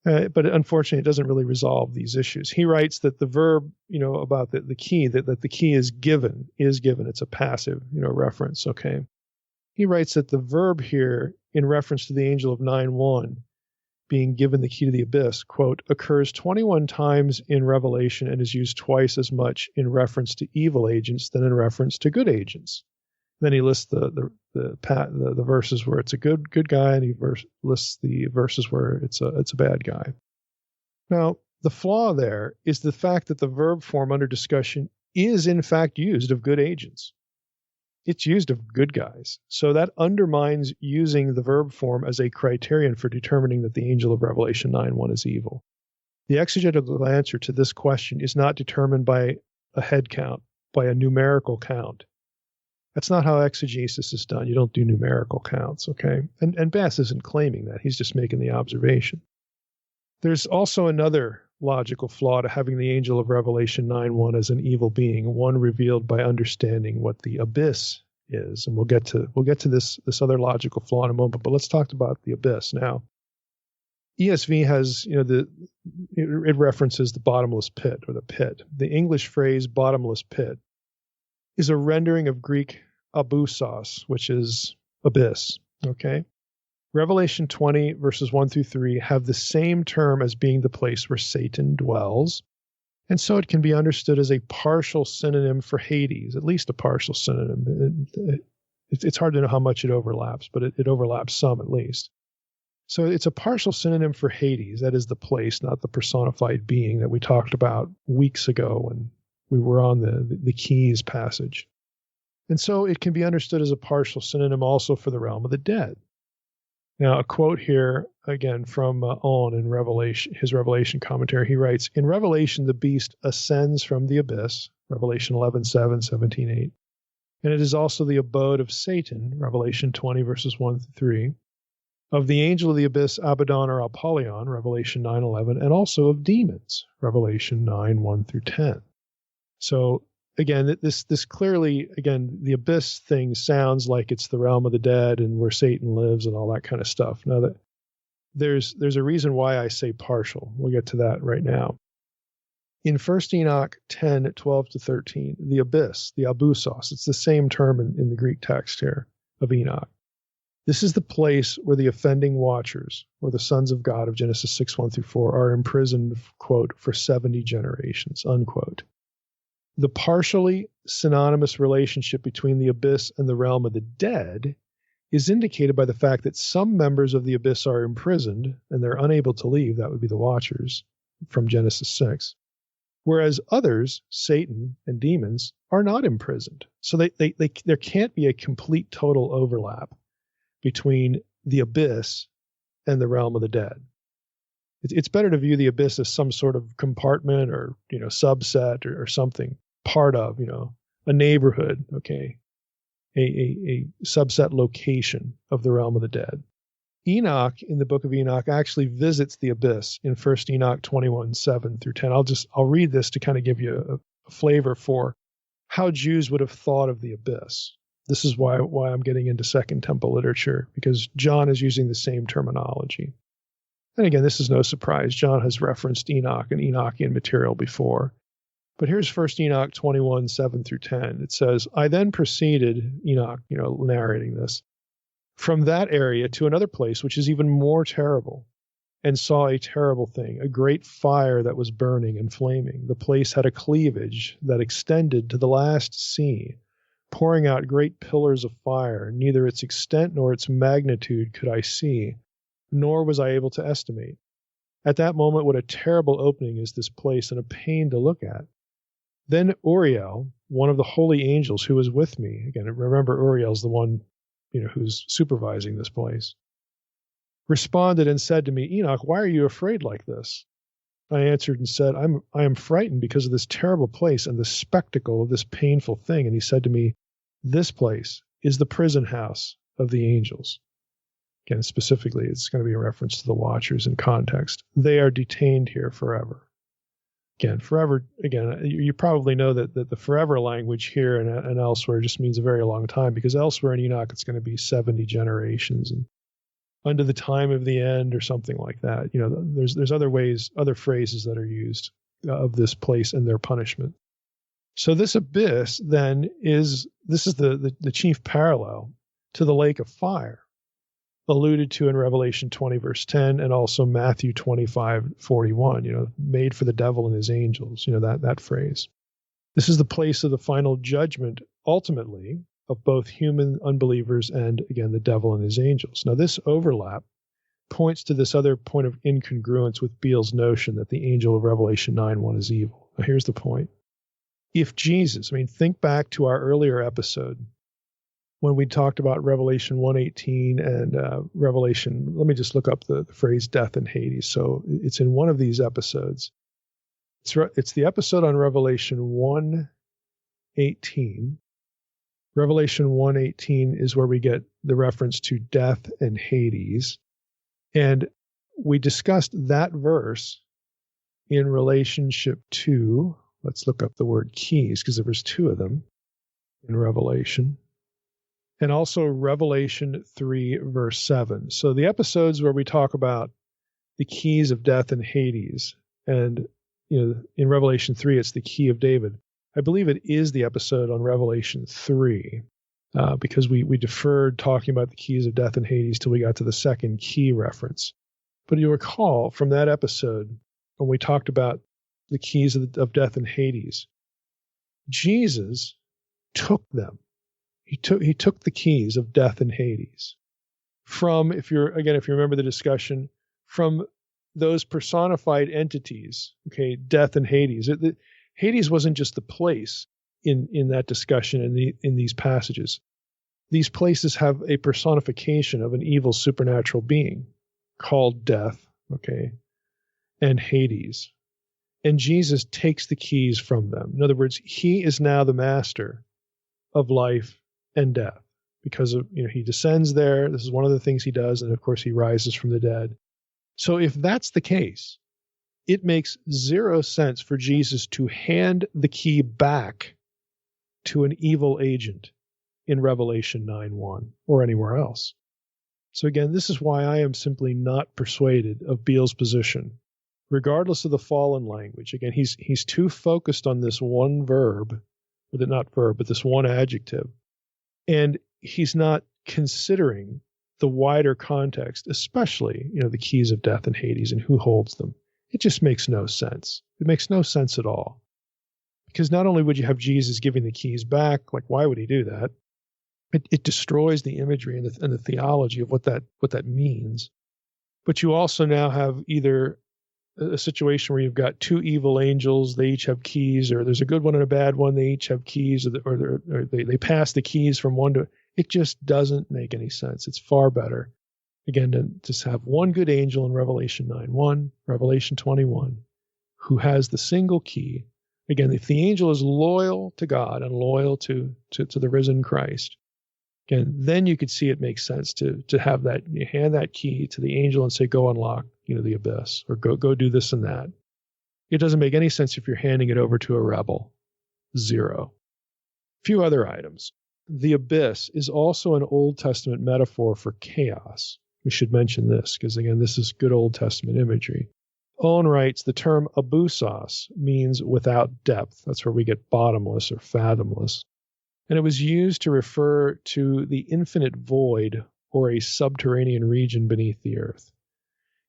Speaker 3: But unfortunately, it doesn't really resolve these issues. He writes that the verb, about the key, that the key is given. It's a passive, reference, okay? He writes that the verb here, in reference to the angel of 9:1 being given the key to the abyss, quote, occurs 21 times in Revelation and is used twice as much in reference to evil agents than in reference to good agents. Then he lists the verses where it's a good guy, and he lists the verses where it's a bad guy. Now, the flaw there is the fact that the verb form under discussion is in fact used of good agents. It's used of good guys. So that undermines using the verb form as a criterion for determining that the angel of Revelation 9:1 is evil. The exegetical answer to this question is not determined by a head count, by a numerical count. That's not how exegesis is done. You don't do numerical counts, okay? And Bass isn't claiming that. He's just making the observation. There's also another logical flaw to having the angel of Revelation 9:1 as an evil being, one revealed by understanding what the abyss is. And we'll get to this other logical flaw in a moment, but let's talk about the abyss now. ESV has, it references the bottomless pit or the pit. The English phrase bottomless pit is a rendering of Greek abyssos, which is abyss, okay? Revelation 20, verses 1 through 3 have the same term as being the place where Satan dwells, and so it can be understood as a partial synonym for Hades, at least a partial synonym. It's hard to know how much it overlaps, but it overlaps some at least. So it's a partial synonym for Hades. That is the place, not the personified being that we talked about weeks ago when we were on the keys passage. And so it can be understood as a partial synonym also for the realm of the dead. Now, a quote here, again, from On in Revelation, his Revelation commentary, he writes, in Revelation, the beast ascends from the abyss, Revelation 11:7, 17:8, and it is also the abode of Satan, Revelation 20, verses 1 through 3, of the angel of the abyss, Abaddon or Apollyon, Revelation 9:11, and also of demons, Revelation 9:1 through 10. So, again, this clearly, again, the abyss thing sounds like it's the realm of the dead and where Satan lives and all that kind of stuff. Now, that there's a reason why I say partial. We'll get to that right now. In 1 Enoch 10:12-13, the abyss, the abyssos, it's the same term in the Greek text here of Enoch. This is the place where the offending watchers, or the sons of God of Genesis 6:1 through 4, are imprisoned, quote, for 70 generations, unquote. The partially synonymous relationship between the abyss and the realm of the dead is indicated by the fact that some members of the abyss are imprisoned and they're unable to leave. That would be the watchers from Genesis 6. Whereas others, Satan and demons, are not imprisoned. So there can't be a complete total overlap between the abyss and the realm of the dead. It's better to view the abyss as some sort of compartment or, subset or something, part of, a neighborhood, okay, a subset location of the realm of the dead. Enoch, in the book of Enoch, actually visits the abyss in 1 Enoch 21:7 through 10. I'll read this to kind of give you a flavor for how Jews would have thought of the abyss. This is why I'm getting into Second Temple literature, because John is using the same terminology. And again, this is no surprise. John has referenced Enoch and Enochian material before. But here's 1 Enoch 21:7 through 10. It says, I then proceeded, Enoch, narrating this, from that area to another place, which is even more terrible. and saw a terrible thing, a great fire that was burning and flaming. The place had a cleavage that extended to the last sea, pouring out great pillars of fire. Neither its extent nor its magnitude could I see, nor was I able to estimate. At that moment, what a terrible opening is this place, and a pain to look at. Then Uriel, one of the holy angels who was with me, again, remember Uriel's the one, who's supervising this place, responded and said to me, Enoch, why are you afraid like this? I answered and said, I am frightened because of this terrible place and the spectacle of this painful thing. And he said to me, this place is the prison house of the angels. Again, specifically, it's going to be a reference to the watchers in context. They are detained here forever. Again, forever, you probably know that the forever language here and elsewhere just means a very long time, because elsewhere in Enoch, it's going to be 70 generations and unto the time of the end or something like that. There's other ways, other phrases that are used of this place and their punishment. So this abyss then is the chief parallel to the lake of fire, alluded to in Revelation 20 verse 10 and also Matthew 25:41, made for the devil and his angels, that phrase. This is the place of the final judgment, ultimately, of both human unbelievers and, again, the devil and his angels. Now, this overlap points to this other point of incongruence with Beale's notion that the angel of Revelation 9:1 is evil. Now, here's the point. If Jesus, think back to our earlier episode when we talked about Revelation 1:18 and Revelation, let me just look up the phrase death and Hades. So it's in one of these episodes. It's the episode on Revelation 1:18. Revelation 1:18 is where we get the reference to death and Hades. And we discussed that verse in relationship to, let's look up the word keys, because there was two of them in Revelation. And also Revelation 3, verse 7. So the episodes where we talk about the keys of death and Hades, and in Revelation 3, it's the key of David. I believe it is the episode on Revelation 3, because we deferred talking about the keys of death and Hades till we got to the second key reference. But you'll recall from that episode, when we talked about the keys of death and Hades, Jesus took them. He took the keys of death and Hades from, if you remember the discussion, from those personified entities, okay, death and Hades. Hades wasn't just the place in that discussion in these passages. These places have a personification of an evil supernatural being called death, okay, and Hades. And Jesus takes the keys from them. In other words, he is now the master of life and death because of, he descends there. This is one of the things he does. And of course, he rises from the dead. So if that's the case, it makes zero sense for Jesus to hand the key back to an evil agent in Revelation 9:1 or anywhere else. So again, this is why I am simply not persuaded of Beale's position, regardless of the fallen language. Again, he's too focused on this one verb, but this one adjective, and he's not considering the wider context, especially, the keys of death and Hades and who holds them. It just makes no sense. It makes no sense at all. Because not only would you have Jesus giving the keys back, like why would he do that? It destroys the imagery and the theology of what that means. But you also now have either a situation where you've got two evil angels, they each have keys, or there's a good one and a bad one, they each have keys, or they pass the keys from one to. It just doesn't make any sense. It's far better, again, to just have one good angel in Revelation 9:1, Revelation 21, who has the single key. Again, if the angel is loyal to God and loyal to the risen Christ, again, then you could see it makes sense to have that, you hand that key to the angel and say, go unlock, the abyss, or go do this and that. It doesn't make any sense if you're handing it over to a rebel. Zero. A few other items. The abyss is also an Old Testament metaphor for chaos. We should mention this because, again, this is good Old Testament imagery. Owen writes, the term abusos means without depth. That's where we get bottomless or fathomless. And it was used to refer to the infinite void or a subterranean region beneath the earth.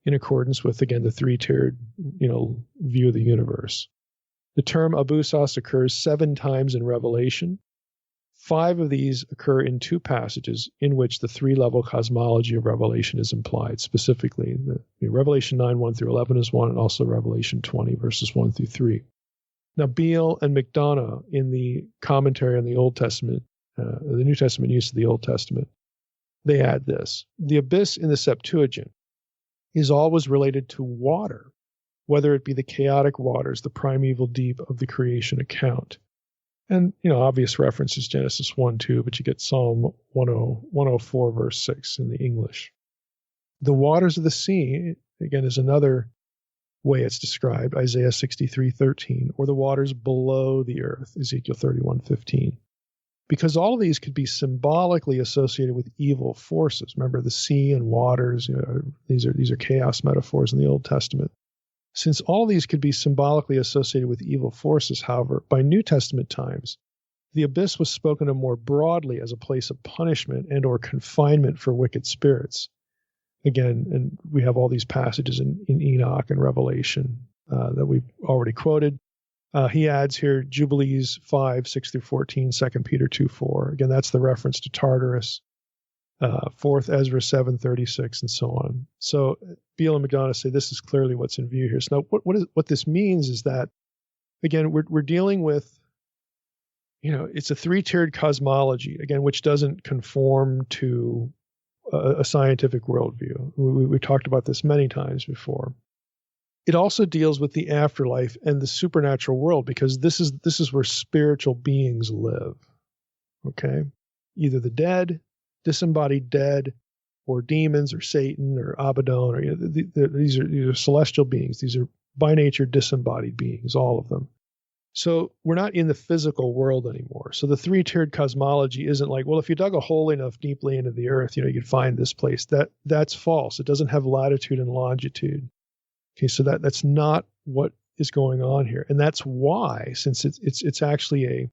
Speaker 3: in accordance with, again, the three-tiered, view of the universe. The term abussos occurs 7 times in Revelation. 5 of these occur in 2 passages in which the 3-level cosmology of Revelation is implied. Specifically, Revelation 9, 1 through 11 is one, and also Revelation 20, verses 1 through 3. Now, Beale and McDonough, in the commentary on the Old Testament, the New Testament use of the Old Testament, they add this: the abyss in the Septuagint is always related to water, whether it be the chaotic waters, the primeval deep of the creation account. And, obvious reference is Genesis 1:2, but you get Psalm 104, verse 6 in the English. The waters of the sea, again, is another way it's described, Isaiah 63:13, or the waters below the earth, Ezekiel 31:15. Because all of these could be symbolically associated with evil forces. Remember, the sea and waters, these are chaos metaphors in the Old Testament. Since all these could be symbolically associated with evil forces, however, by New Testament times, the abyss was spoken of more broadly as a place of punishment and or confinement for wicked spirits. Again, and we have all these passages in Enoch and Revelation that we've already quoted. He adds here Jubilees 5, 6 through 14, 2 Peter 2, 4. Again, that's the reference to Tartarus. 4th Ezra 7:36, and so on. So Beale and McDonough say this is clearly what's in view here. So now what this means is that, again, we're dealing with, it's a 3-tiered cosmology, again, which doesn't conform to a scientific worldview. We talked about this many times before. It also deals with the afterlife and the supernatural world, because this is where spiritual beings live. Okay? Either the dead, disembodied dead, or demons, or Satan, or Abaddon, or these are celestial beings. These are by nature disembodied beings, all of them. So we're not in the physical world anymore. So the 3-tiered cosmology isn't like, well, if you dug a hole enough deeply into the earth, you could find this place. That's false. It doesn't have latitude and longitude. Okay, so that's not what is going on here, and that's why, since it's actually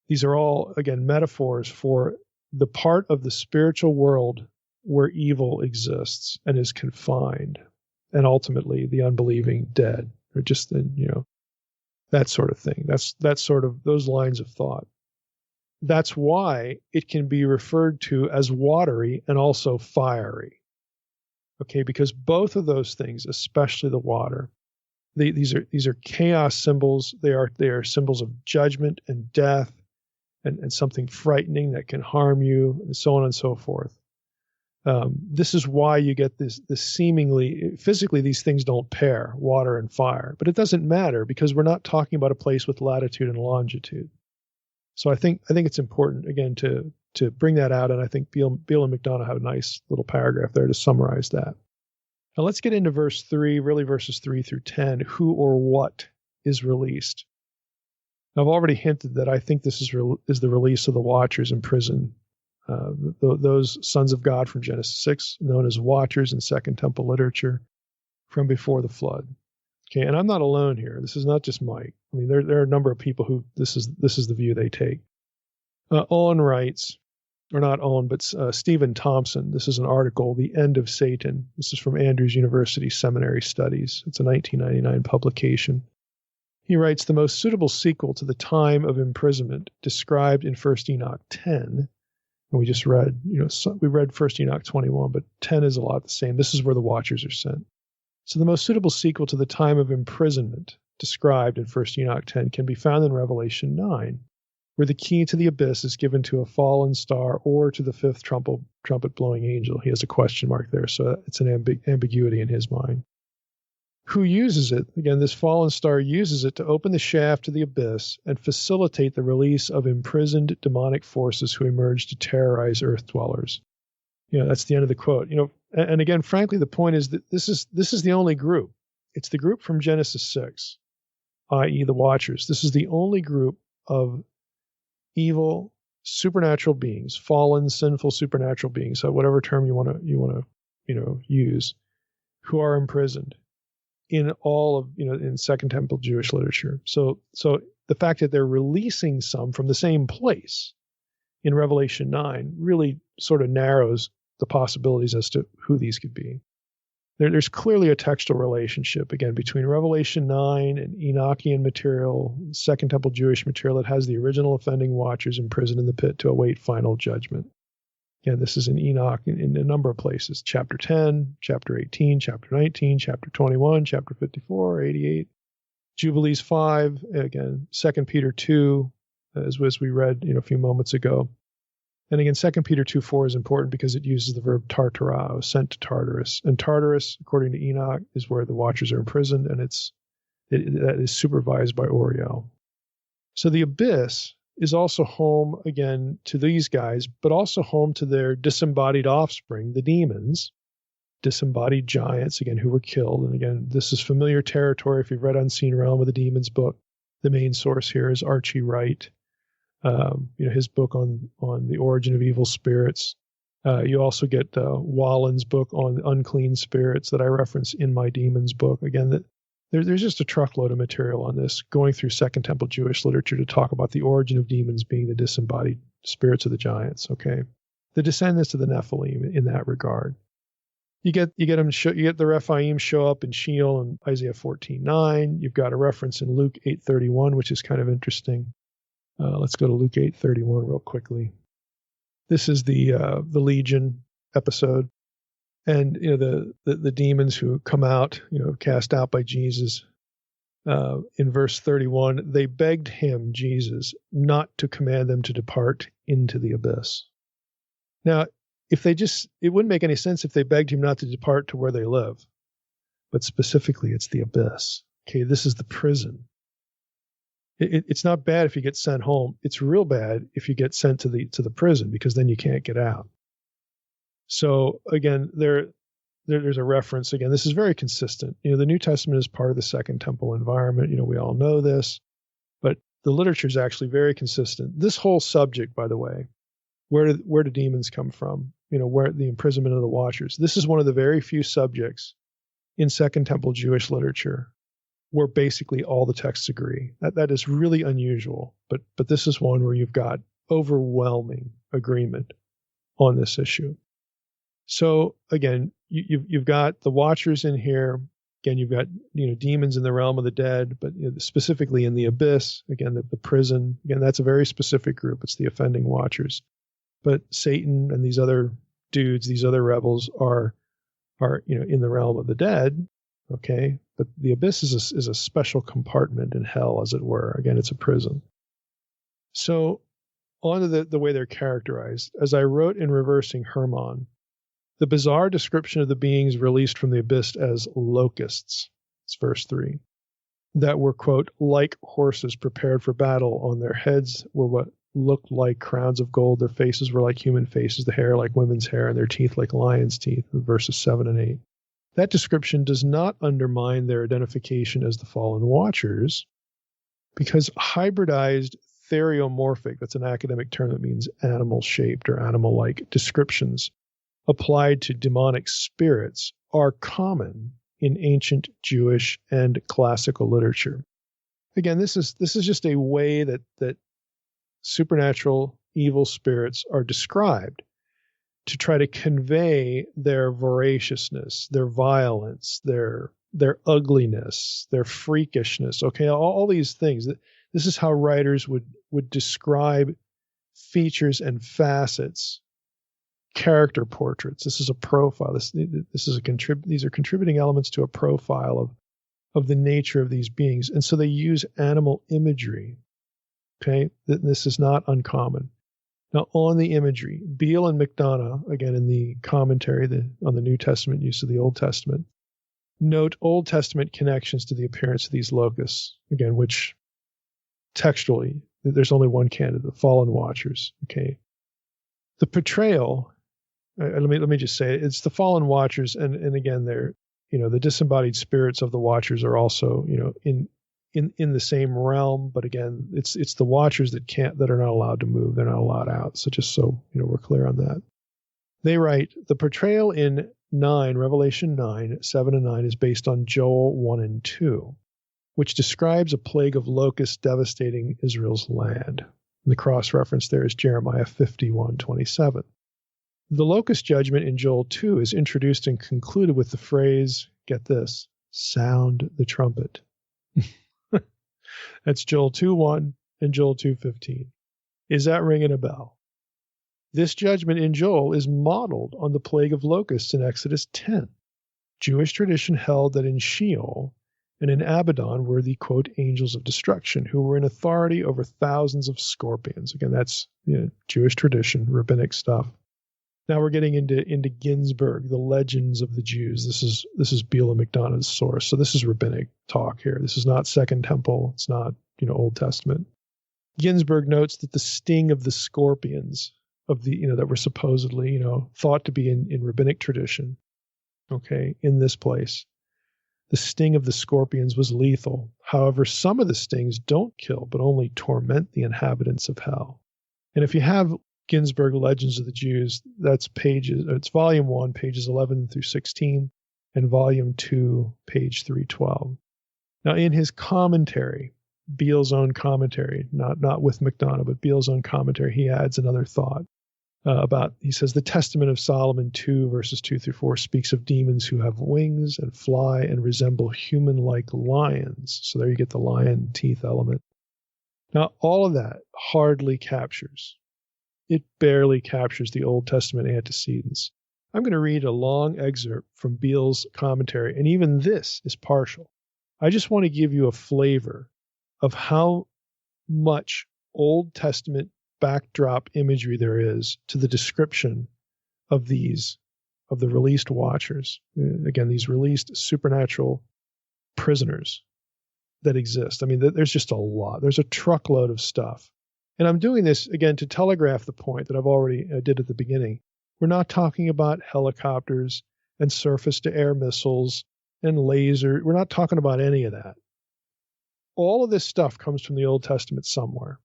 Speaker 3: these are all, again, metaphors for the part of the spiritual world where evil exists and is confined, and ultimately the unbelieving dead, or just that sort of thing. That's sort of those lines of thought. That's why it can be referred to as watery and also fiery. Okay, because both of those things, especially the water, these are chaos symbols. They are symbols of judgment and death, and something frightening that can harm you, and so on and so forth. This is why you get this seemingly, physically, these things don't pair, water and fire. But it doesn't matter, because we're not talking about a place with latitude and longitude. So I think it's important, again, to bring that out, and I think Beale and McDonough have a nice little paragraph there to summarize that. Now let's get into verse 3, really verses 3 through 10. Who or what is released? Now, I've already hinted that I think this is the release of the Watchers in prison. Those sons of God from Genesis 6, known as Watchers in Second Temple literature, from before the flood. Okay, and I'm not alone here. This is not just Mike. I mean, there are a number of people who this is the view they take. Owen writes, or not Owen, but Stephen Thompson. This is an article, The End of Satan. This is from Andrews University Seminary Studies. It's a 1999 publication. He writes, the most suitable sequel to the time of imprisonment described in 1 Enoch 10, and we just read, we read 1 Enoch 21, but 10 is a lot the same. This is where the Watchers are sent. So the most suitable sequel to the time of imprisonment described in 1 Enoch 10 can be found in Revelation 9, where the key to the abyss is given to a fallen star or to the 5th trumpet blowing angel. He has a question mark there, so it's an ambiguity in his mind. Who uses it? Again, this fallen star uses it to open the shaft to the abyss and facilitate the release of imprisoned demonic forces who emerge to terrorize earth dwellers. That's the end of the quote. And again, frankly, the point is that this is the only group. It's the group from Genesis 6, i.e. the Watchers. This is the only group of evil supernatural beings, fallen, sinful supernatural beings, so whatever term you want to use, who are imprisoned in all of in Second Temple Jewish literature. So the fact that they're releasing some from the same place in Revelation 9 really sort of narrows the possibilities as to who these could be. there's clearly a textual relationship, again, between Revelation 9 and Enochian material, Second Temple Jewish material that has the original offending watchers imprisoned in the pit to await final judgment. Again, this is in Enoch in a number of places. Chapter 10, chapter 18, chapter 19, chapter 21, chapter 54, 88, Jubilees 5, again, 2 Peter 2, as we read a few moments ago. And again, 2 Peter 2:4 is important because it uses the verb tartarao, sent to Tartarus. And Tartarus, according to Enoch, is where the watchers are imprisoned, and that is supervised by Uriel. So the abyss is also home, again, to these guys, but also home to their disembodied offspring, the demons, disembodied giants, again, who were killed. And again, this is familiar territory. If you've read Unseen Realm of the Demons book, the main source here is Archie Wright. His book on the origin of evil spirits. You also get Wallen's book on unclean spirits that I reference in my demons book. Again, there's just a truckload of material on this, going through Second Temple Jewish literature to talk about the origin of demons being the disembodied spirits of the giants. Okay, the descendants of the Nephilim in that regard. You get the Rephaim show up in Sheol in Isaiah 14:9. You've got a reference in Luke 8:31, which is kind of interesting. Let's go to Luke 8:31 real quickly. This is the Legion episode, and the demons who come out, cast out by Jesus. In verse 31, they begged him, Jesus, not to command them to depart into the abyss. Now, it wouldn't make any sense if they begged him not to depart to where they live, but specifically, it's the abyss. Okay, this is the prison. It's not bad if you get sent home. It's real bad if you get sent to the prison, because then you can't get out. So again, there's a reference. Again, this is very consistent. The New Testament is part of the Second Temple environment. We all know this, but the literature is actually very consistent. This whole subject, by the way, where do demons come from? Where the imprisonment of the watchers. This is one of the very few subjects in Second Temple Jewish literature where basically all the texts agree. That is really unusual, but this is one where you've got overwhelming agreement on this issue. So again, you've got the watchers in here. Again, you've got demons in the realm of the dead, but specifically in the abyss. Again, the prison. Again, that's a very specific group. It's the offending watchers. But Satan and these other dudes, these other rebels are in the realm of the dead. Okay, but the abyss is a special compartment in hell, as it were. Again, it's a prison. So on to the way they're characterized. As I wrote in Reversing Hermon, the bizarre description of the beings released from the abyss as locusts, it's verse 3, that were, quote, like horses prepared for battle. On their heads were what looked like crowns of gold. Their faces were like human faces, the hair like women's hair, and their teeth like lions' teeth, verses 7 and 8. That description does not undermine their identification as the fallen watchers, because hybridized theriomorphic, that's an academic term that means animal-shaped or animal-like descriptions applied to demonic spirits are common in ancient Jewish and classical literature. Again, this is just a way that supernatural evil spirits are described to try to convey their voraciousness, their violence, their ugliness, their freakishness. Okay, all these things. This is how writers would describe features and facets, character portraits. This is a profile. These are contributing elements to a profile of the nature of these beings, and so they use animal imagery. Okay, this is not uncommon. Now, on the imagery, Beale and McDonough, again in the commentary on the New Testament use of the Old Testament, note Old Testament connections to the appearance of these locusts, again, which textually, there's only one candidate, the fallen watchers. Okay, the portrayal, let me just say it, it's the fallen watchers, and again, they're the disembodied spirits of the watchers are also in the same realm, but again, it's the watchers that are not allowed to move. They're not allowed out. So just so we're clear on that. They write, the portrayal in Revelation 9, 7 and 9 is based on Joel 1 and 2, which describes a plague of locusts devastating Israel's land. And the cross reference there is Jeremiah 51:27. The locust judgment in Joel 2 is introduced and concluded with the phrase, get this, sound the trumpet. That's Joel 2:1 and Joel 2:15. Is that ringing a bell? This judgment in Joel is modeled on the plague of locusts in Exodus 10. Jewish tradition held that in Sheol and in Abaddon were the, quote, angels of destruction, who were in authority over thousands of scorpions. Again, that's Jewish tradition, rabbinic stuff. Now we're getting into Ginsburg, the legends of the Jews. This is Beale and McDonough's source. So this is rabbinic talk here. This is not Second Temple. It's not, Old Testament. Ginsburg notes that the sting of the scorpions of the, that were supposedly, thought to be in rabbinic tradition, okay, in this place, the sting of the scorpions was lethal. However, some of the stings don't kill, but only torment the inhabitants of hell. And if you have Ginsburg Legends of the Jews, it's volume 1, pages 11 through 16, and volume 2, page 312. Now, in his commentary, Beale's own commentary, not with McDonough, but Beale's own commentary, he adds another thought he says, the Testament of Solomon 2, verses 2 through 4, speaks of demons who have wings and fly and resemble human-like lions. So there you get the lion teeth element. Now, all of that hardly captures. It barely captures the Old Testament antecedents. I'm going to read a long excerpt from Beale's commentary, and even this is partial. I just want to give you a flavor of how much Old Testament backdrop imagery there is to the description of the released watchers. Again, these released supernatural prisoners that exist. I mean, there's just a lot. There's a truckload of stuff. And I'm doing this, again, to telegraph the point that I've already did at the beginning. We're not talking about helicopters and surface-to-air missiles and laser. We're not talking about any of that. All of this stuff comes from the Old Testament somewhere.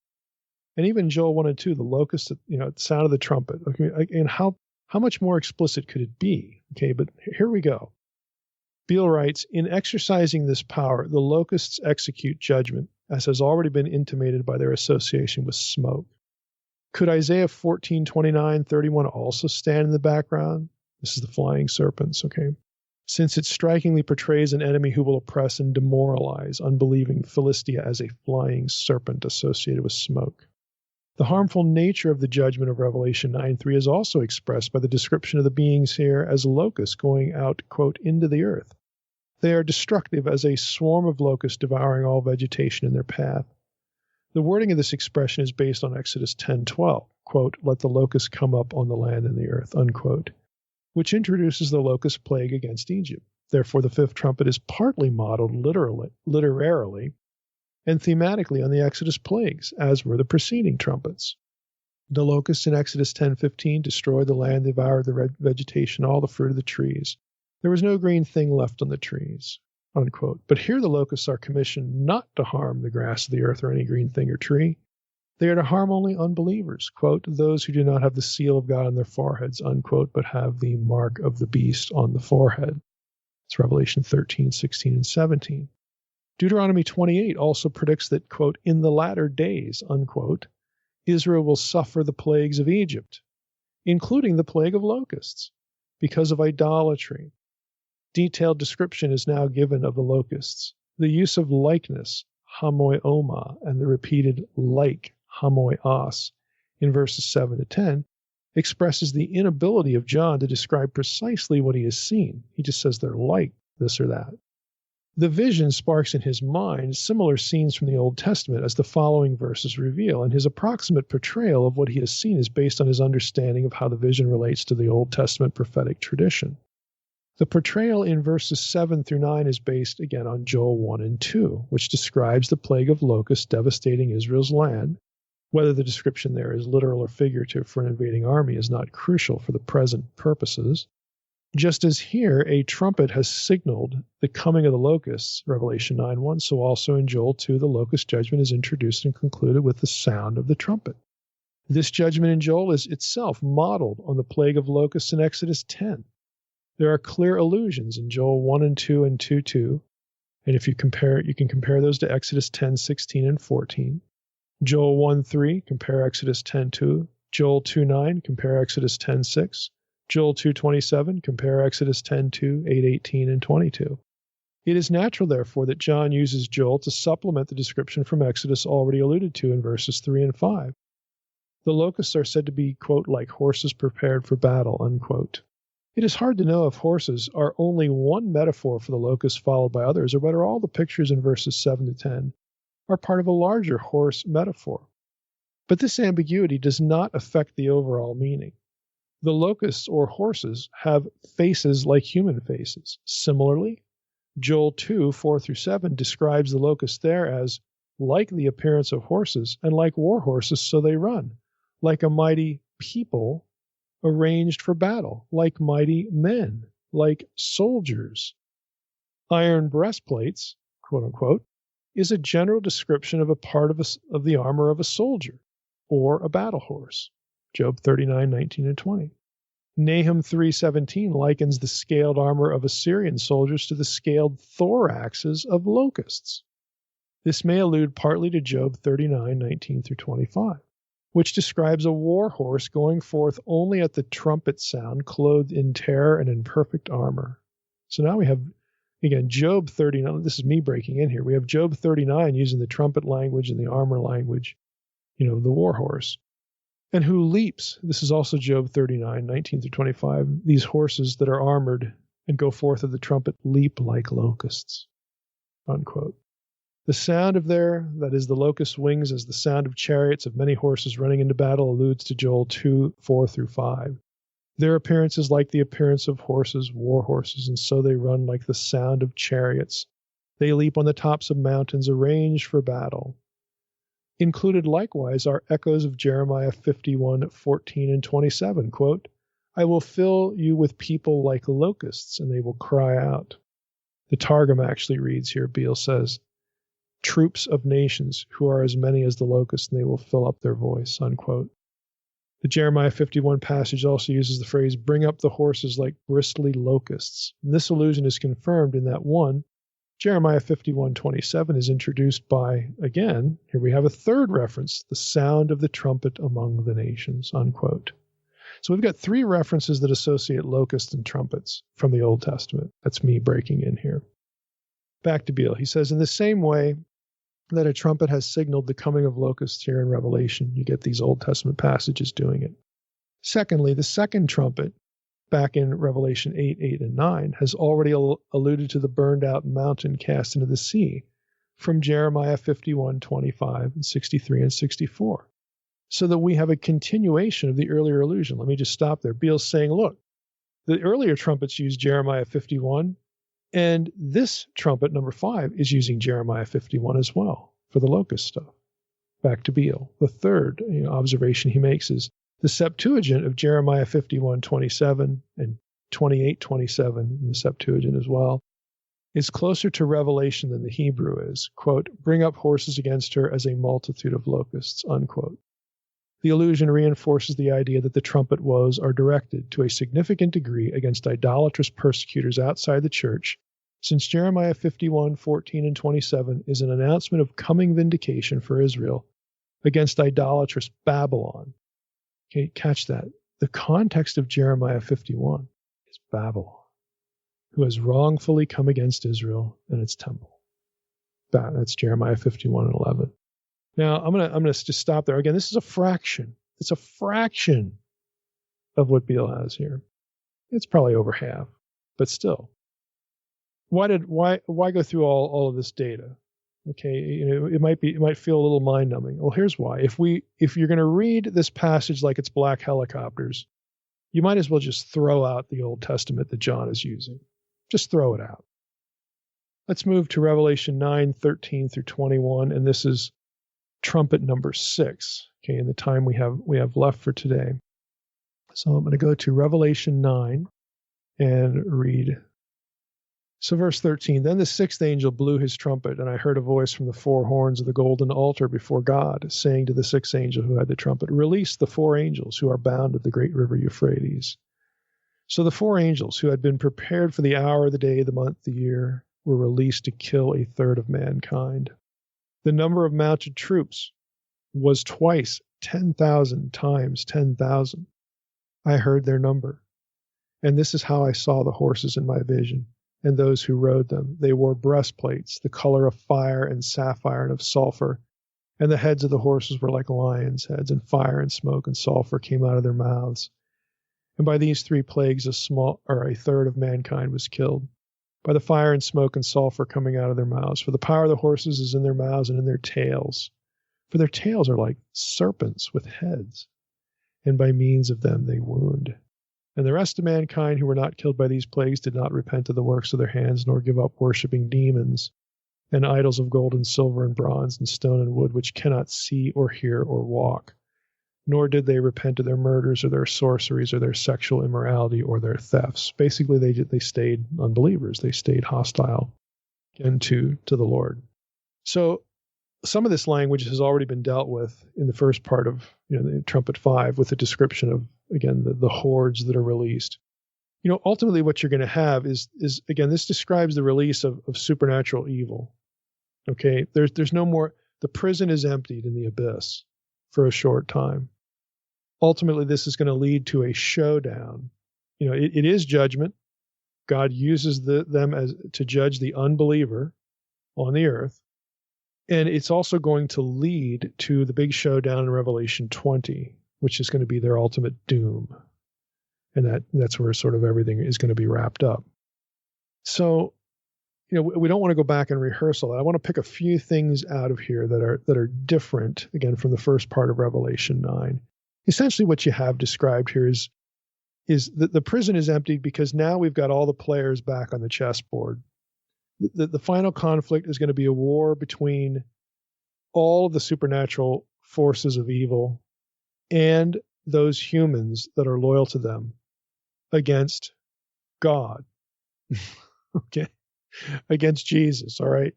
Speaker 3: And even Joel 1 and 2, the locust, sound of the trumpet. Okay, and how much more explicit could it be? Okay, but here we go. Beale writes, in exercising this power, the locusts execute judgment, as has already been intimated by their association with smoke. Could Isaiah 14:29-31 also stand in the background? This is the flying serpents, okay? Since it strikingly portrays an enemy who will oppress and demoralize unbelieving Philistia as a flying serpent associated with smoke. The harmful nature of the judgment of Revelation 9:3 is also expressed by the description of the beings here as locusts going out, quote, into the earth. They are destructive as a swarm of locusts devouring all vegetation in their path. The wording of this expression is based on Exodus 10:12, quote, let the locusts come up on the land and the earth, unquote, which introduces the locust plague against Egypt. Therefore, the fifth trumpet is partly modeled literarily, and thematically on the Exodus plagues, as were the preceding trumpets. The locusts in Exodus 10:15 destroyed the land, devoured the red vegetation, all the fruit of the trees. There was no green thing left on the trees, unquote. But here the locusts are commissioned not to harm the grass of the earth or any green thing or tree. They are to harm only unbelievers, quote, those who do not have the seal of God on their foreheads, unquote, but have the mark of the beast on the forehead. It's Revelation 13:16 and 17. Deuteronomy 28 also predicts that, quote, in the latter days, unquote, Israel will suffer the plagues of Egypt, including the plague of locusts, because of idolatry. Detailed description is now given of the locusts. The use of likeness, hamoioma, and the repeated like, hamoios, in verses 7 to 10, expresses the inability of John to describe precisely what he has seen. He just says they're like this or that. The vision sparks in his mind similar scenes from the Old Testament as the following verses reveal, and his approximate portrayal of what he has seen is based on his understanding of how the vision relates to the Old Testament prophetic tradition. The portrayal in verses 7 through 9 is based, again, on Joel 1 and 2, which describes the plague of locusts devastating Israel's land. Whether the description there is literal or figurative for an invading army is not crucial for the present purposes. Just as here a trumpet has signaled the coming of the locusts, Revelation 9:1, so also in Joel 2 the locust judgment is introduced and concluded with the sound of the trumpet. This judgment in Joel is itself modeled on the plague of locusts in Exodus 10. There are clear allusions in Joel 1 and 2 and 2:2, and if you compare it, you can compare those to Exodus 10:16 and 14. Joel 1:3, compare Exodus 10:2 Joel 2:9, compare Exodus 10:6. Joel 2:27, compare Exodus 10:2, 8:18, and 22. It is natural, therefore, that John uses Joel to supplement the description from Exodus already alluded to in verses 3 and 5. The locusts are said to be, quote, like horses prepared for battle, unquote. It is hard to know if horses are only one metaphor for the locusts followed by others, or whether all the pictures in verses 7 to 10 are part of a larger horse metaphor. But this ambiguity does not affect the overall meaning. The locusts or horses have faces like human faces. Similarly, Joel 2, 4 through 7 describes the locusts there as like the appearance of horses and like war horses, so they run, like a mighty people arranged for battle, like mighty men, like soldiers. Iron breastplates, quote unquote, is a general description of a part of the armor of a soldier or a battle horse. Job 39, 19, and 20. Nahum 3:17 likens the scaled armor of Assyrian soldiers to the scaled thoraxes of locusts. This may allude partly to Job 39, 19 through 25, which describes a war horse going forth only at the trumpet sound, clothed in terror and in perfect armor. So now we have, again, Job 39. This is me breaking in here. We have Job 39 using the trumpet language and the armor language, the war horse. And who leaps? This is also Job 39, 19 through 25. These horses that are armored and go forth of the trumpet leap like locusts, unquote. The sound of that is the locust wings, as the sound of chariots of many horses running into battle, alludes to Joel 2, 4 through 5. Their appearance is like the appearance of horses, war horses, and so they run like the sound of chariots. They leap on the tops of mountains, arranged for battle. Included likewise are echoes of Jeremiah 51, 14, and 27, quote, I will fill you with people like locusts, and they will cry out. The Targum actually reads here, Beale says, troops of nations who are as many as the locusts, and they will fill up their voice, unquote. The Jeremiah 51 passage also uses the phrase, bring up the horses like bristly locusts. And this allusion is confirmed in that one, Jeremiah 51:27 is introduced by, again, here we have a third reference, the sound of the trumpet among the nations, unquote. So we've got three references that associate locusts and trumpets from the Old Testament. That's me breaking in here. Back to Beale. He says, in the same way that a trumpet has signaled the coming of locusts here in Revelation, you get these Old Testament passages doing it. Secondly, the second trumpet, back in Revelation 8, 8, and 9, has already alluded to the burned-out mountain cast into the sea from Jeremiah 51, 25, and 63, and 64. So that we have a continuation of the earlier allusion. Let me just stop there. Beale's saying, look, the earlier trumpets used Jeremiah 51, and this trumpet, number 5, is using Jeremiah 51 as well for the locust stuff. Back to Beale. The third observation he makes is, the Septuagint of Jeremiah 51:27 and 28:27 in the Septuagint as well is closer to Revelation than the Hebrew is. Quote, bring up horses against her as a multitude of locusts, unquote. The allusion reinforces the idea that the trumpet woes are directed to a significant degree against idolatrous persecutors outside the church, since Jeremiah 51:14 and 27 is an announcement of coming vindication for Israel against idolatrous Babylon. Okay, catch that. The context of Jeremiah 51 is Babylon, who has wrongfully come against Israel and its temple. That's Jeremiah 51 and 11. Now, I'm gonna just stop there. Again, this is a fraction. It's a fraction of what Beale has here. It's probably over half, but still. Why go through all of this data? Okay, it might feel a little mind-numbing. Well, here's why. If you're going to read this passage like it's black helicopters, you might as well just throw out the Old Testament that John is using. Just throw it out. Let's move to Revelation 9:13 through 21, and this is trumpet number 6. Okay, in the time we have left for today. So I'm going to go to Revelation 9 and read. So verse 13, then the sixth angel blew his trumpet, and I heard a voice from the four horns of the golden altar before God, saying to the sixth angel who had the trumpet, release the 4 angels who are bound at the great river Euphrates. So the 4 angels who had been prepared for the hour, the day, the month, the year, were released to kill 1/3 of mankind. The number of mounted troops was twice 10,000 times 10,000. I heard their number. And this is how I saw the horses in my vision, and those who rode them. They wore breastplates, the color of fire and sapphire and of sulfur. And the heads of the horses were like lions' heads, and fire and smoke and sulfur came out of their mouths. And by these 3 plagues, a third of mankind was killed, by the fire and smoke and sulfur coming out of their mouths. For the power of the horses is in their mouths and in their tails. For their tails are like serpents with heads, and by means of them they wound. And the rest of mankind who were not killed by these plagues did not repent of the works of their hands, nor give up worshipping demons and idols of gold and silver and bronze and stone and wood, which cannot see or hear or walk. Nor did they repent of their murders or their sorceries or their sexual immorality or their thefts. Basically, they stayed unbelievers. They stayed hostile again to the Lord. So some of this language has already been dealt with in the first part of the Trumpet 5 with the description of, again, the hordes that are released. Ultimately what you're going to have is again, this describes the release of supernatural evil. Okay, there's no more, the prison is emptied in the abyss for a short time. Ultimately, this is going to lead to a showdown. It is judgment. God uses them as to judge the unbeliever on the earth. And it's also going to lead to the big showdown in Revelation 20, which is going to be their ultimate doom. And that's where sort of everything is going to be wrapped up. So, we don't want to go back and rehearse all that. I want to pick a few things out of here that are different, again, from the first part of Revelation 9. Essentially what you have described here is that the prison is emptied because now we've got all the players back on the chessboard. The final conflict is going to be a war between all of the supernatural forces of evil and those humans that are loyal to them against God. Okay? Against Jesus, all right?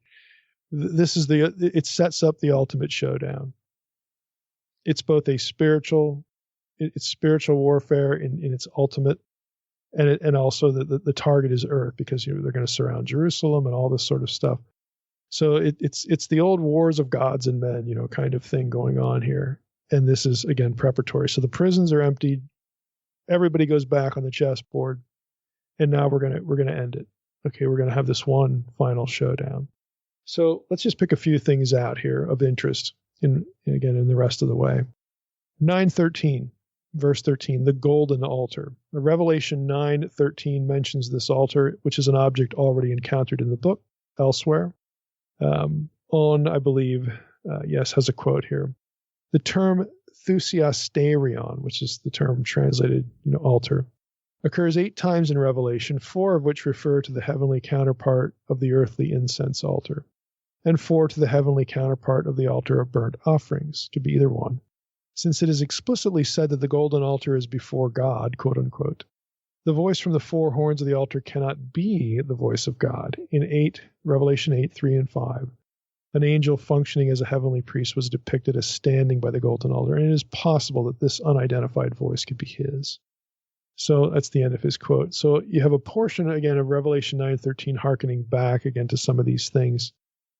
Speaker 3: It sets up the ultimate showdown. It's both a spiritual warfare in its ultimate, and also the target is earth, because they're going to surround Jerusalem and all this sort of stuff. So it's the old wars of gods and men, kind of thing going on here. And this is, again, preparatory. So the prisons are emptied. Everybody goes back on the chessboard, and now we're gonna end it. Okay, we're gonna have this one final showdown. So let's just pick a few things out here of interest in the rest of the way. 9:13, verse 13, the golden altar. Revelation 9:13 mentions this altar, which is an object already encountered in the book elsewhere. I believe, has a quote here. The term thusiasterion, which is the term translated, altar, occurs 8 times in Revelation, 4 of which refer to the heavenly counterpart of the earthly incense altar, and 4 to the heavenly counterpart of the altar of burnt offerings. Could be either one. Since it is explicitly said that the golden altar is before God, quote unquote, the voice from the 4 horns of the altar cannot be the voice of God. In Revelation 8:3 and 5, an angel functioning as a heavenly priest was depicted as standing by the golden altar, and it is possible that this unidentified voice could be his. So that's the end of his quote. So you have a portion, again, of Revelation 9:13 hearkening back, again, to some of these things.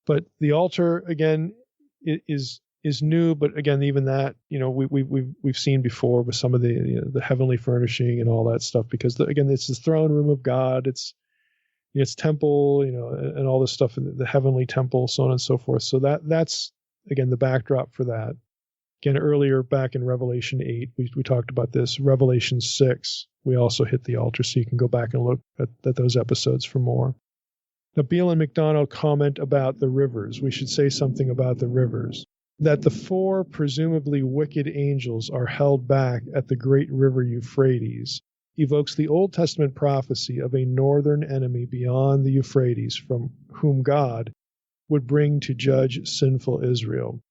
Speaker 3: But the altar, again, is new, but again, even that, we've seen before with some of the heavenly furnishing and all that stuff, because again, it's the throne room of God. It's temple, and all this stuff, the heavenly temple, so on and so forth. So that's again the backdrop for that. Again, earlier back in Revelation 8, we talked about this. Revelation 6, we also hit the altar, so you can go back and look at those episodes for more. Now, Beale and McDonald comment about the rivers. We should say something about the rivers. That the 4 presumably wicked angels are held back at the great river Euphrates evokes the Old Testament prophecy of a northern enemy beyond the Euphrates from whom God would bring to judge sinful Israel.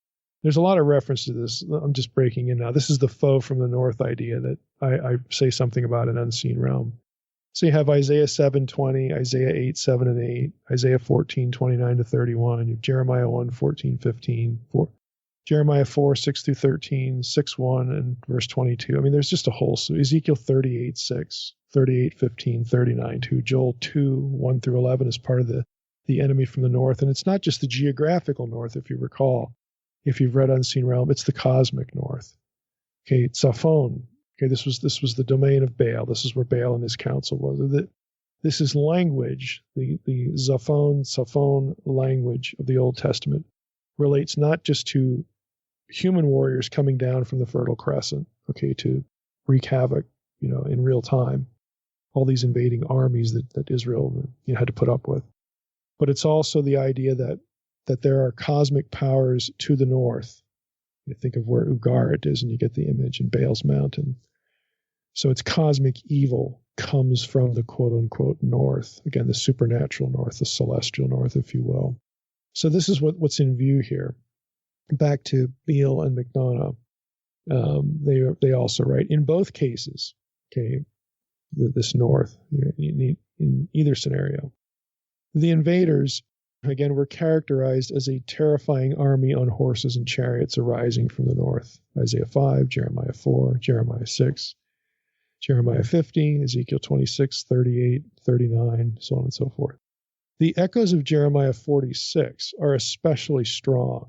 Speaker 3: There's a lot of reference to this. I'm just breaking in now. This is the foe from the north idea that I say something about an unseen realm. So you have Isaiah 7:20, Isaiah 8:7 and 8, Isaiah 14:29 to 31, you have Jeremiah 1:14-15, Jeremiah 4:6 through 13, 6:1 and verse 22. I mean, there's just a whole, so Ezekiel 38:6, 38:15, 39:2, Joel 2:1 through 11 is part of the enemy from the north. And it's not just the geographical north, if you recall. If you've read Unseen Realm, it's the cosmic north. Okay, Tzaphon. Okay, this was the domain of Baal. This is where Baal and his council was. This is language. The Tzaphon language of the Old Testament relates not just to human warriors coming down from the Fertile Crescent, okay, to wreak havoc, in real time, all these invading armies that Israel had to put up with. But it's also the idea that there are cosmic powers to the north. You think of where Ugarit is, and you get the image in Baal's mountain. So it's cosmic evil comes from the quote-unquote north. Again, the supernatural north, the celestial north, if you will. So this is what's in view here. Back to Beale and McDonough. They also write, in both cases, okay, this north, in either scenario, the invaders, again, were characterized as a terrifying army on horses and chariots arising from the north. Isaiah 5, Jeremiah 4, Jeremiah 6, Jeremiah 50, Ezekiel 26, 38, 39, so on and so forth. The echoes of Jeremiah 46 are especially strong,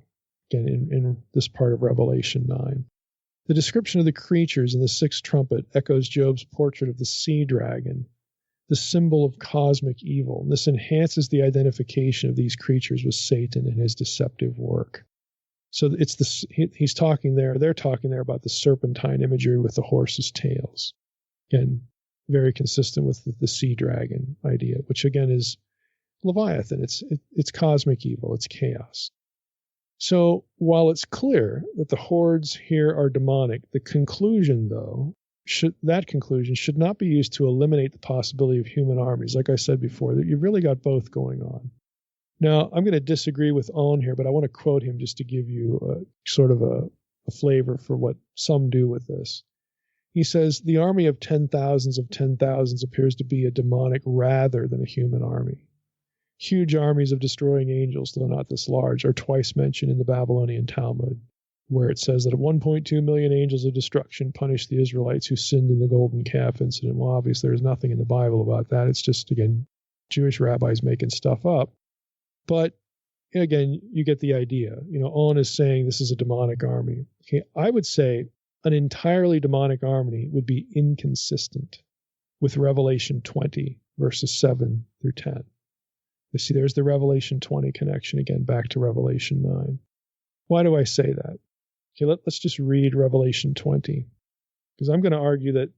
Speaker 3: again, in this part of Revelation 9. The description of the creatures in the sixth trumpet echoes Job's portrait of the sea dragon, the symbol of cosmic evil. And this enhances the identification of these creatures with Satan and his deceptive work. So he's talking there, they're talking there about the serpentine imagery with the horses' tails. Again, very consistent with the sea dragon idea, which again is Leviathan. It's cosmic evil, it's chaos. So while it's clear that the hordes here are demonic, the conclusion, though, should not be used to eliminate the possibility of human armies. Like I said before, that you've really got both going on. Now, I'm going to disagree with Owen here, but I want to quote him just to give you a flavor for what some do with this. He says, the army of 10,000s of 10,000s appears to be a demonic rather than a human army. Huge armies of destroying angels, though not this large, are twice mentioned in the Babylonian Talmud, where it says that 1.2 million angels of destruction punished the Israelites who sinned in the golden calf incident. Well, obviously, there's nothing in the Bible about that. It's just, again, Jewish rabbis making stuff up. But, again, you get the idea. Owen is saying this is a demonic army. Okay, I would say an entirely demonic army would be inconsistent with Revelation 20, verses 7 through 10. You see, there's the Revelation 20 connection again, back to Revelation 9. Why do I say that? Okay, let's just read Revelation 20, because I'm going to argue that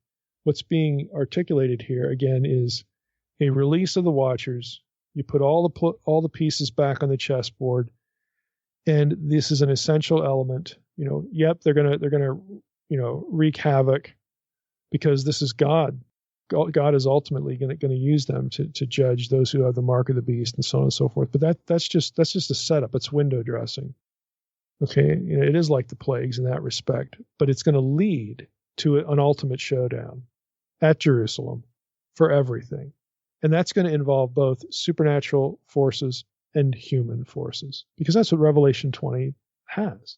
Speaker 3: what's being articulated here, again, is a release of the Watchers. You put all the pieces back on the chessboard, and this is an essential element. Yep, they're gonna wreak havoc, because this is God. God is ultimately going to use them to judge those who have the mark of the beast and so on and so forth. But that's just a setup. It's window dressing. Okay, it is like the plagues in that respect, but it's going to lead to an ultimate showdown at Jerusalem for everything. And that's going to involve both supernatural forces and human forces, because that's what Revelation 20 has.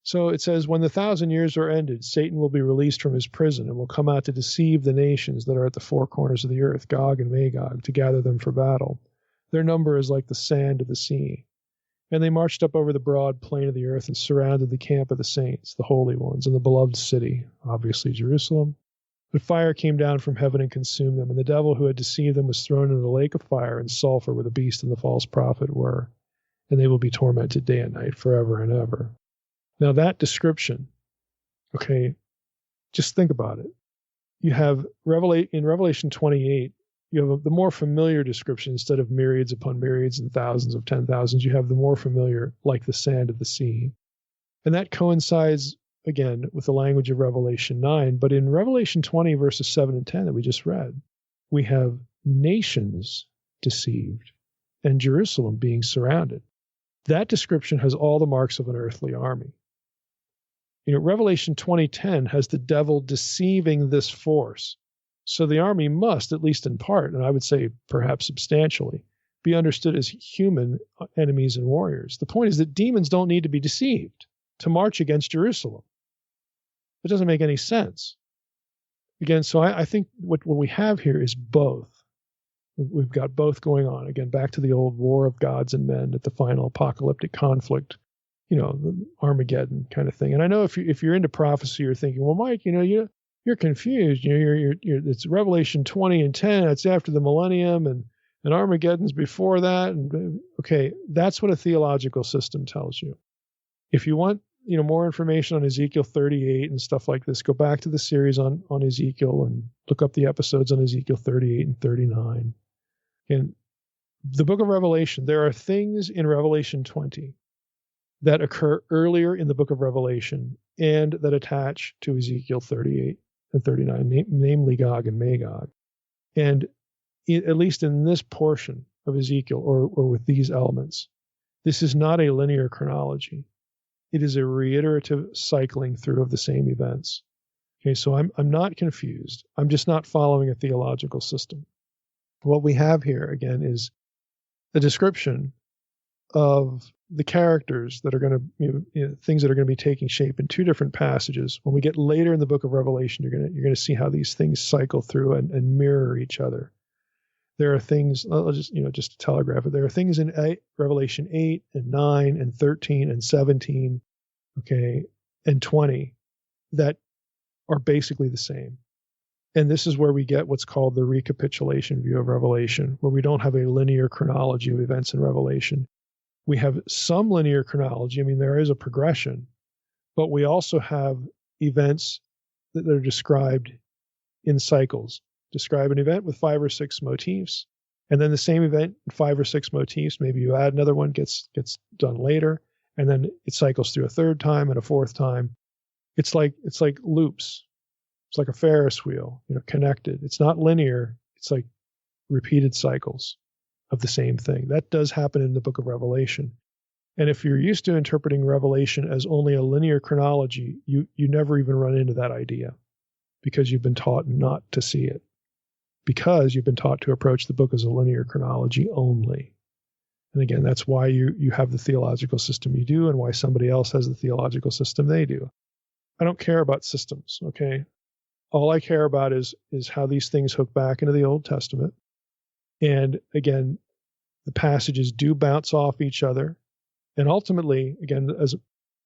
Speaker 3: So it says, when the 1,000 years are ended, Satan will be released from his prison and will come out to deceive the nations that are at the four corners of the earth, Gog and Magog, to gather them for battle. Their number is like the sand of the sea. And they marched up over the broad plain of the earth and surrounded the camp of the saints, the holy ones, and the beloved city, obviously Jerusalem. But fire came down from heaven and consumed them, and the devil who had deceived them was thrown into the lake of fire and sulfur where the beast and the false prophet were. And they will be tormented day and night forever and ever. Now that description, okay, just think about it. You have in Revelation 28, you have the more familiar description. Instead of myriads upon myriads and thousands of 10,000s, you have the more familiar, like the sand of the sea. And that coincides, again, with the language of Revelation 9. But in Revelation 20, verses 7 and 10 that we just read, we have nations deceived and Jerusalem being surrounded. That description has all the marks of an earthly army. Revelation 20:10 has the devil deceiving this force. So the army must, at least in part, and I would say perhaps substantially, be understood as human enemies and warriors. The point is that demons don't need to be deceived to march against Jerusalem. It doesn't make any sense. Again, so I think what we have here is both. We've got both going on. Again, back to the old war of gods and men at the final apocalyptic conflict the Armageddon kind of thing. And I know if you're into prophecy, you're thinking, well, Mike, you're confused. You're it's Revelation 20 and 10. That's after the millennium, and Armageddon's before that. And okay, that's what a theological system tells you. If you want more information on Ezekiel 38 and stuff like this, go back to the series on Ezekiel and look up the episodes on Ezekiel 38 and 39. And the book of Revelation, there are things in Revelation 20 that occur earlier in the book of Revelation and that attach to Ezekiel 38 and 39, namely Gog and Magog. And at least in this portion of Ezekiel, or with these elements, this is not a linear chronology. It is a reiterative cycling through of the same events. Okay, so I'm not confused. I'm just not following a theological system. What we have here, again, is a description of the characters that are going to, things that are going to be taking shape in two different passages. When we get later in the book of Revelation, you're going to see how these things cycle through and mirror each other. There are things, I'll just to telegraph it, there are things in Revelation 8 and 9 and 13 and 17, okay, and 20 that are basically the same. And this is where we get what's called the recapitulation view of Revelation, where we don't have a linear chronology of events in Revelation. We have some linear chronology. I mean, there is a progression, but we also have events that are described in cycles. Describe an event with 5 or 6 motifs, and then the same event, 5 or 6 motifs. Maybe you add another one, gets done later, and then it cycles through a third time and a fourth time. It's like loops. It's like a Ferris wheel, connected. It's not linear. It's like repeated cycles of the same thing. That does happen in the book of Revelation. And if you're used to interpreting Revelation as only a linear chronology, you never even run into that idea, because you've been taught not to see it. Because you've been taught to approach the book as a linear chronology only. And again, that's why you have the theological system you do, and why somebody else has the theological system they do. I don't care about systems, okay? All I care about is how these things hook back into the Old Testament. And again, the passages do bounce off each other. And ultimately, again, as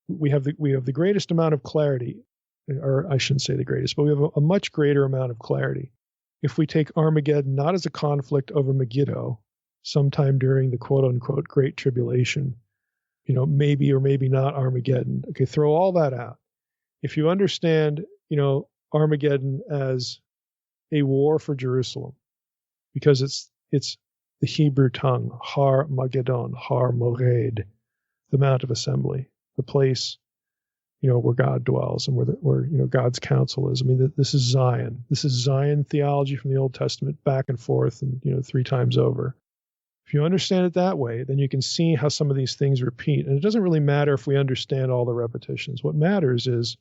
Speaker 3: we have the greatest amount of clarity, or I shouldn't say the greatest, but we have a much greater amount of clarity if we take Armageddon not as a conflict over Megiddo sometime during the quote-unquote Great Tribulation, maybe or maybe not Armageddon. Okay, throw all that out. If you understand, Armageddon as a war for Jerusalem, because it's the Hebrew tongue, Har Mageddon, Har Mored, the Mount of Assembly, the place where God dwells and where God's counsel is. I mean, this is Zion. This is Zion theology from the Old Testament, back and forth, and 3 times over. If you understand it that way, then you can see how some of these things repeat. And it doesn't really matter if we understand all the repetitions. What matters is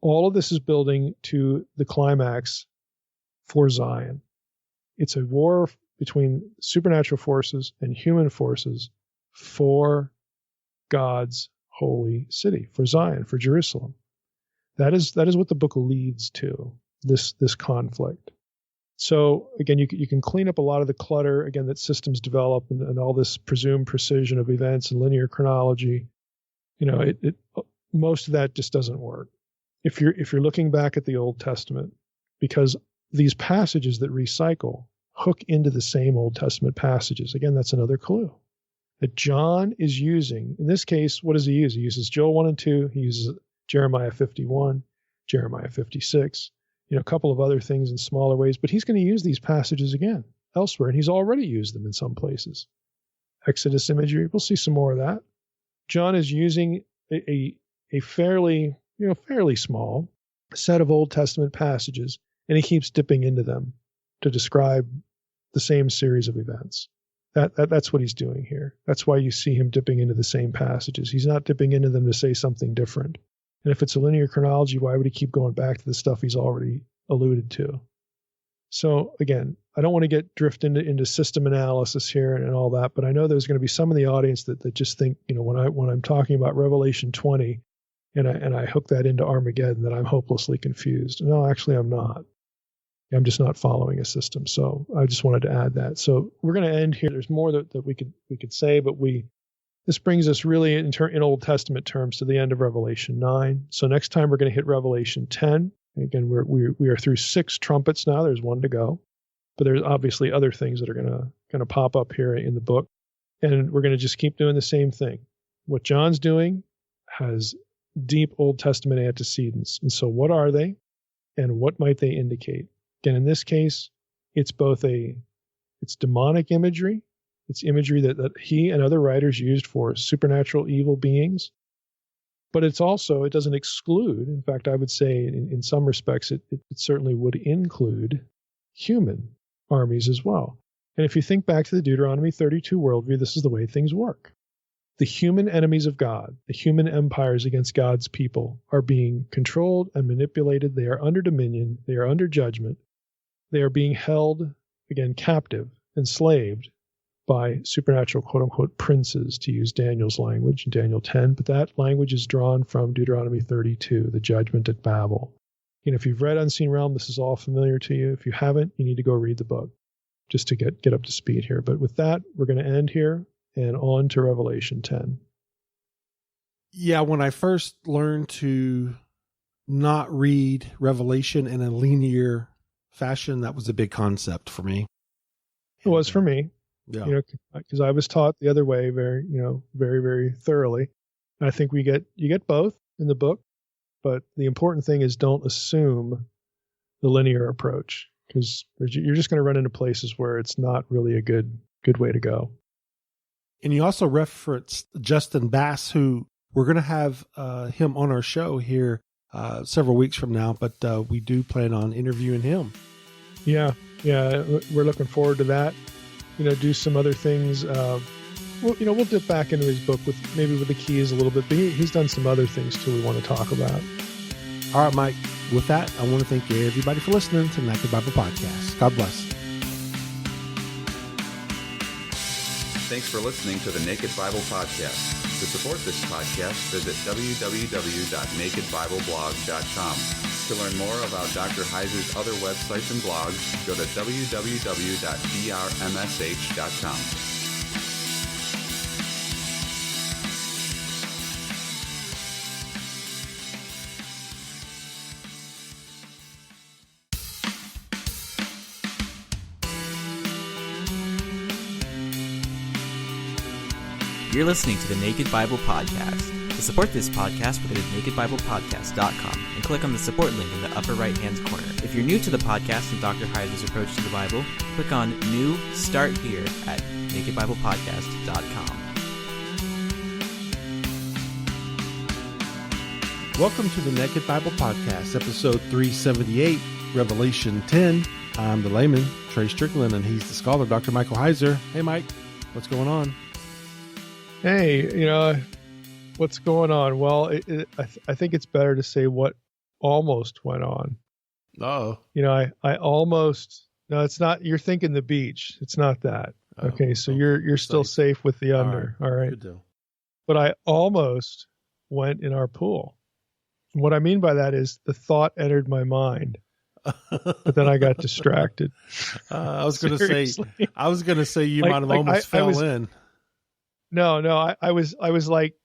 Speaker 3: all of this is building to the climax for Zion. It's a war between supernatural forces and human forces for God's holy city, for Zion, for Jerusalem. That is what the book leads to, this conflict. So again, you can clean up a lot of the clutter, again, that systems develop, and all this presumed precision of events and linear chronology. Most of that just doesn't work. If you're looking back at the Old Testament, because these passages that recycle hook into the same Old Testament passages. Again, that's another clue that John is using. In this case, what does he use? He uses Joel 1 and 2. He uses Jeremiah 51, Jeremiah 56, a couple of other things in smaller ways, but he's going to use these passages again elsewhere, and he's already used them in some places. Exodus imagery, we'll see some more of that. John is using a fairly small set of Old Testament passages, and he keeps dipping into them to describe the same series of events. That's what he's doing here. That's why you see him dipping into the same passages. He's not dipping into them to say something different. And if it's a linear chronology, why would he keep going back to the stuff he's already alluded to? So again, I don't want to drift into system analysis here and all that, but I know there's going to be some in the audience that just think, when I'm talking about Revelation 20 and I hook that into Armageddon, that I'm hopelessly confused. No, actually I'm not. I'm just not following a system. So I just wanted to add that. So we're going to end here. There's more that we could say, but we This brings us really in Old Testament terms to the end of Revelation 9. So next time we're going to hit Revelation 10. Again, we are through 6 trumpets now. There's 1 to go. But there's obviously other things that are going to pop up here in the book. And we're going to just keep doing the same thing. What John's doing has deep Old Testament antecedents. And so what are they? And what might they indicate? Again, in this case, it's demonic imagery. It's imagery that he and other writers used for supernatural evil beings. But it doesn't exclude. In fact, I would say in some respects, it certainly would include human armies as well. And if you think back to the Deuteronomy 32 worldview, this is the way things work. The human enemies of God, the human empires against God's people, are being controlled and manipulated. They are under dominion. They are under judgment. They are being held, again, captive, enslaved by supernatural, quote-unquote, princes, to use Daniel's language in Daniel 10. But that language is drawn from Deuteronomy 32, the judgment at Babel. If you've read Unseen Realm, this is all familiar to you. If you haven't, you need to go read the book just to get up to speed here. But with that, we're going to end here and on to Revelation 10.
Speaker 2: Yeah, when I first learned to not read Revelation in a linear fashion, that was a big concept for me.
Speaker 3: It was for me.
Speaker 2: Yeah.
Speaker 3: Because I was taught the other way very, very, very thoroughly. And I think you get both in the book, but the important thing is don't assume the linear approach, because you're just going to run into places where it's not really a good way to go.
Speaker 2: And you also referenced Justin Bass, who we're going to have him on our show here several weeks from now, but we do plan on interviewing him.
Speaker 3: Yeah, we're looking forward to that. Do some other things. We'll dip back into his book with the keys a little bit, but he's done some other things too we want to talk about.
Speaker 2: All right, Mike. With that, I want to thank everybody for listening to the Naked Bible Podcast. God bless.
Speaker 4: Thanks for listening to the Naked Bible Podcast. To support this podcast, visit www.nakedbibleblog.com. To learn more about Dr. Heiser's other websites and blogs, go to www.drmsh.com.
Speaker 1: You're listening to the Naked Bible Podcast. To support this podcast, go to nakedbiblepodcast.com and click on the support link in the upper right-hand corner. If you're new to the podcast and Dr. Heiser's approach to the Bible, click on New Start Here at nakedbiblepodcast.com.
Speaker 2: Welcome to the Naked Bible Podcast, episode 378, Revelation 10. I'm the layman, Trey Strickland, and he's the scholar, Dr. Michael Heiser. Hey, Mike, what's going on?
Speaker 3: Hey, what's going on? Well, I think it's better to say what almost went on.
Speaker 2: Oh.
Speaker 3: I almost, no, it's not, you're thinking the beach. It's not that. Okay. So you're still safe with the under. All right.
Speaker 2: Good deal.
Speaker 3: But I almost went in our pool. What I mean by that is the thought entered my mind, but then I got distracted.
Speaker 2: I was going to say you might have almost fell in.
Speaker 3: No, I was like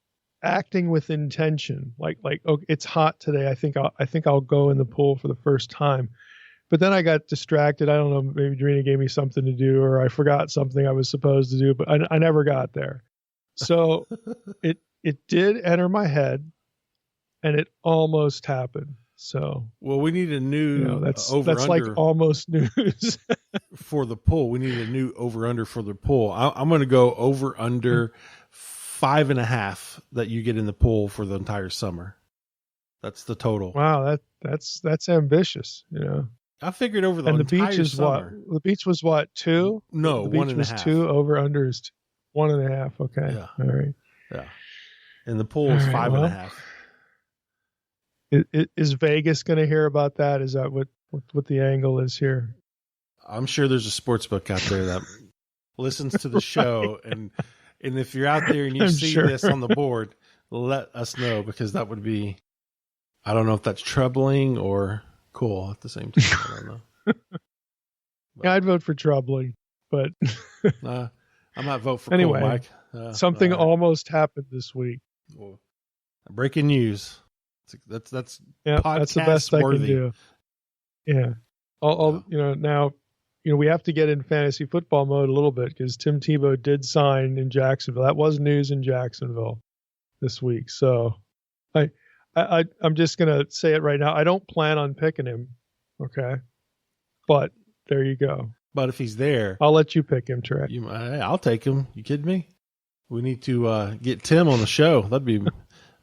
Speaker 3: acting with intention, like, oh, it's hot today. I think I'll go in the pool for the first time. But then I got distracted. I don't know, maybe Drina gave me something to do, or I forgot something I was supposed to do, but I never got there. So it did enter my head, and it almost happened. So,
Speaker 2: well, we need a new
Speaker 3: that's
Speaker 2: over-under
Speaker 3: like almost news
Speaker 2: for the pool. We need a new over-under for the pool. I'm going to go over-under 5.5 that you get in the pool for the entire summer. That's the total.
Speaker 3: Wow, that's ambitious.
Speaker 2: I figured over the
Speaker 3: and
Speaker 2: entire
Speaker 3: the beach is
Speaker 2: summer.
Speaker 3: what? The beach was what, 2?
Speaker 2: No,
Speaker 3: the beach
Speaker 2: 1.5.
Speaker 3: was 2. Over-under is 1.5. Okay,
Speaker 2: yeah.
Speaker 3: All right.
Speaker 2: Yeah, and the pool is 5.5.
Speaker 3: Is Vegas going to hear about that? Is that what the angle is here?
Speaker 2: I'm sure there's a sports book out there that listens to the show, and if you're out there and you see this on the board, let us know, because that would be, I don't know if that's troubling or cool at the same time. I don't know.
Speaker 3: Yeah, I'd vote for troubling, but
Speaker 2: I might vote for
Speaker 3: Anyway,
Speaker 2: Cole, Mike.
Speaker 3: something
Speaker 2: all right.
Speaker 3: almost happened this week.
Speaker 2: Well, breaking news. That's
Speaker 3: Yeah, that's the best I can do. Yeah. Now, we have to get in fantasy football mode a little bit because Tim Tebow did sign in Jacksonville. That was news in Jacksonville this week. So I'm just going to say it right now. I don't plan on picking him. Okay. But there you go.
Speaker 2: But if he's there,
Speaker 3: I'll let you pick him, Trey.
Speaker 2: I'll take him. You kidding me? We need to get Tim on the show. That'd be.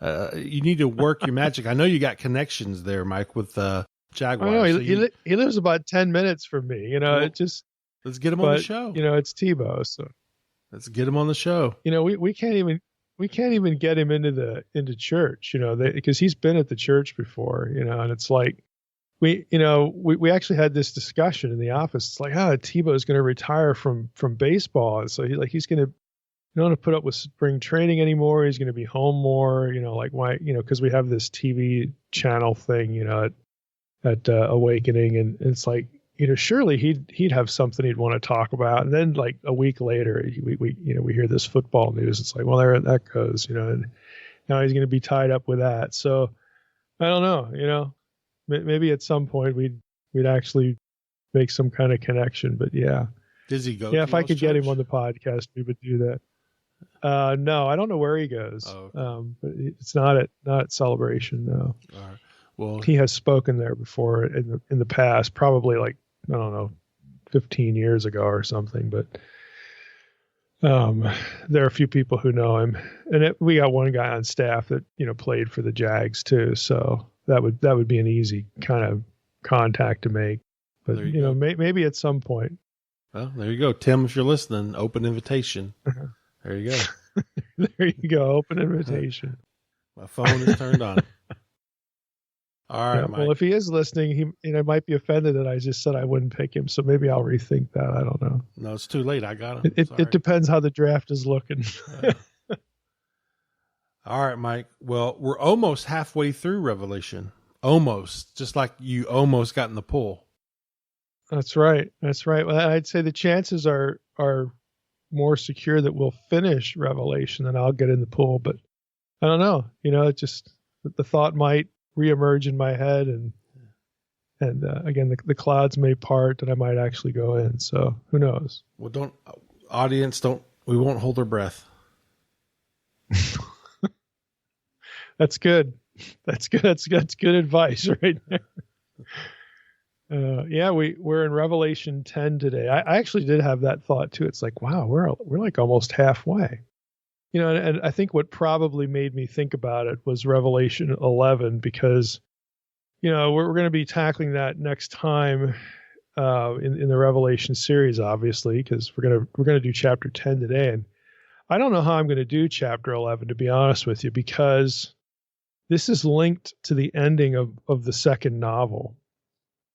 Speaker 2: You need to work your magic. I know you got connections there, Mike, with Jaguars.
Speaker 3: I know he lives about 10 minutes from me. Let's
Speaker 2: get him on the show.
Speaker 3: It's Tebow, so
Speaker 2: let's get him on the show.
Speaker 3: We can't even get him into church. Because he's been at the church before. And it's like we actually had this discussion in the office. It's like, Tebow is going to retire from baseball, and so he's going to. You don't want to put up with spring training anymore. He's going to be home more, why, because we have this TV channel thing, at Awakening. And it's like, surely he'd have something he'd want to talk about. And then like a week later, we hear this football news. It's like, well, there that goes, and now he's going to be tied up with that. So I don't know, maybe at some point we'd actually make some kind of connection, but yeah.
Speaker 2: Does he go?
Speaker 3: Yeah. If I could get him on the podcast, we would do that. No, I don't know where he goes.
Speaker 2: Oh, okay.
Speaker 3: But it's not at Celebration. No.
Speaker 2: All right. Well,
Speaker 3: he has spoken there before in the past, probably like, I don't know, 15 years ago or something. But there are a few people who know him, and we got one guy on staff that played for the Jags too. So that would be an easy kind of contact to make. But maybe at some point.
Speaker 2: Well, there you go, Tim. If you're listening, open invitation. There you go.
Speaker 3: There you go. Open invitation.
Speaker 2: My phone is turned on. All right, Mike.
Speaker 3: Well, if he is listening, he might be offended that I just said I wouldn't pick him. So maybe I'll rethink that. I don't know.
Speaker 2: No, it's too late. I got him.
Speaker 3: It depends how the draft is looking.
Speaker 2: All right, Mike. Well, we're almost halfway through Revelation. Almost. Just like you almost got in the pool. That's right. Well, I'd say the chances are more secure that we'll finish Revelation than I'll get in the pool. But I don't know. It just the thought might reemerge in my head, and again, the clouds may part, and I might actually go in. So who knows? Well, we won't hold our breath. That's good. That's good. That's good advice right there. We're in Revelation 10 today. I actually did have that thought too. It's like, wow, we're like almost halfway. And I think what probably made me think about it was Revelation 11, because, we're going to be tackling that next time in the Revelation series, obviously, because we're going to do chapter 10 today. And I don't know how I'm going to do chapter 11, to be honest with you, because this is linked to the ending of the second novel.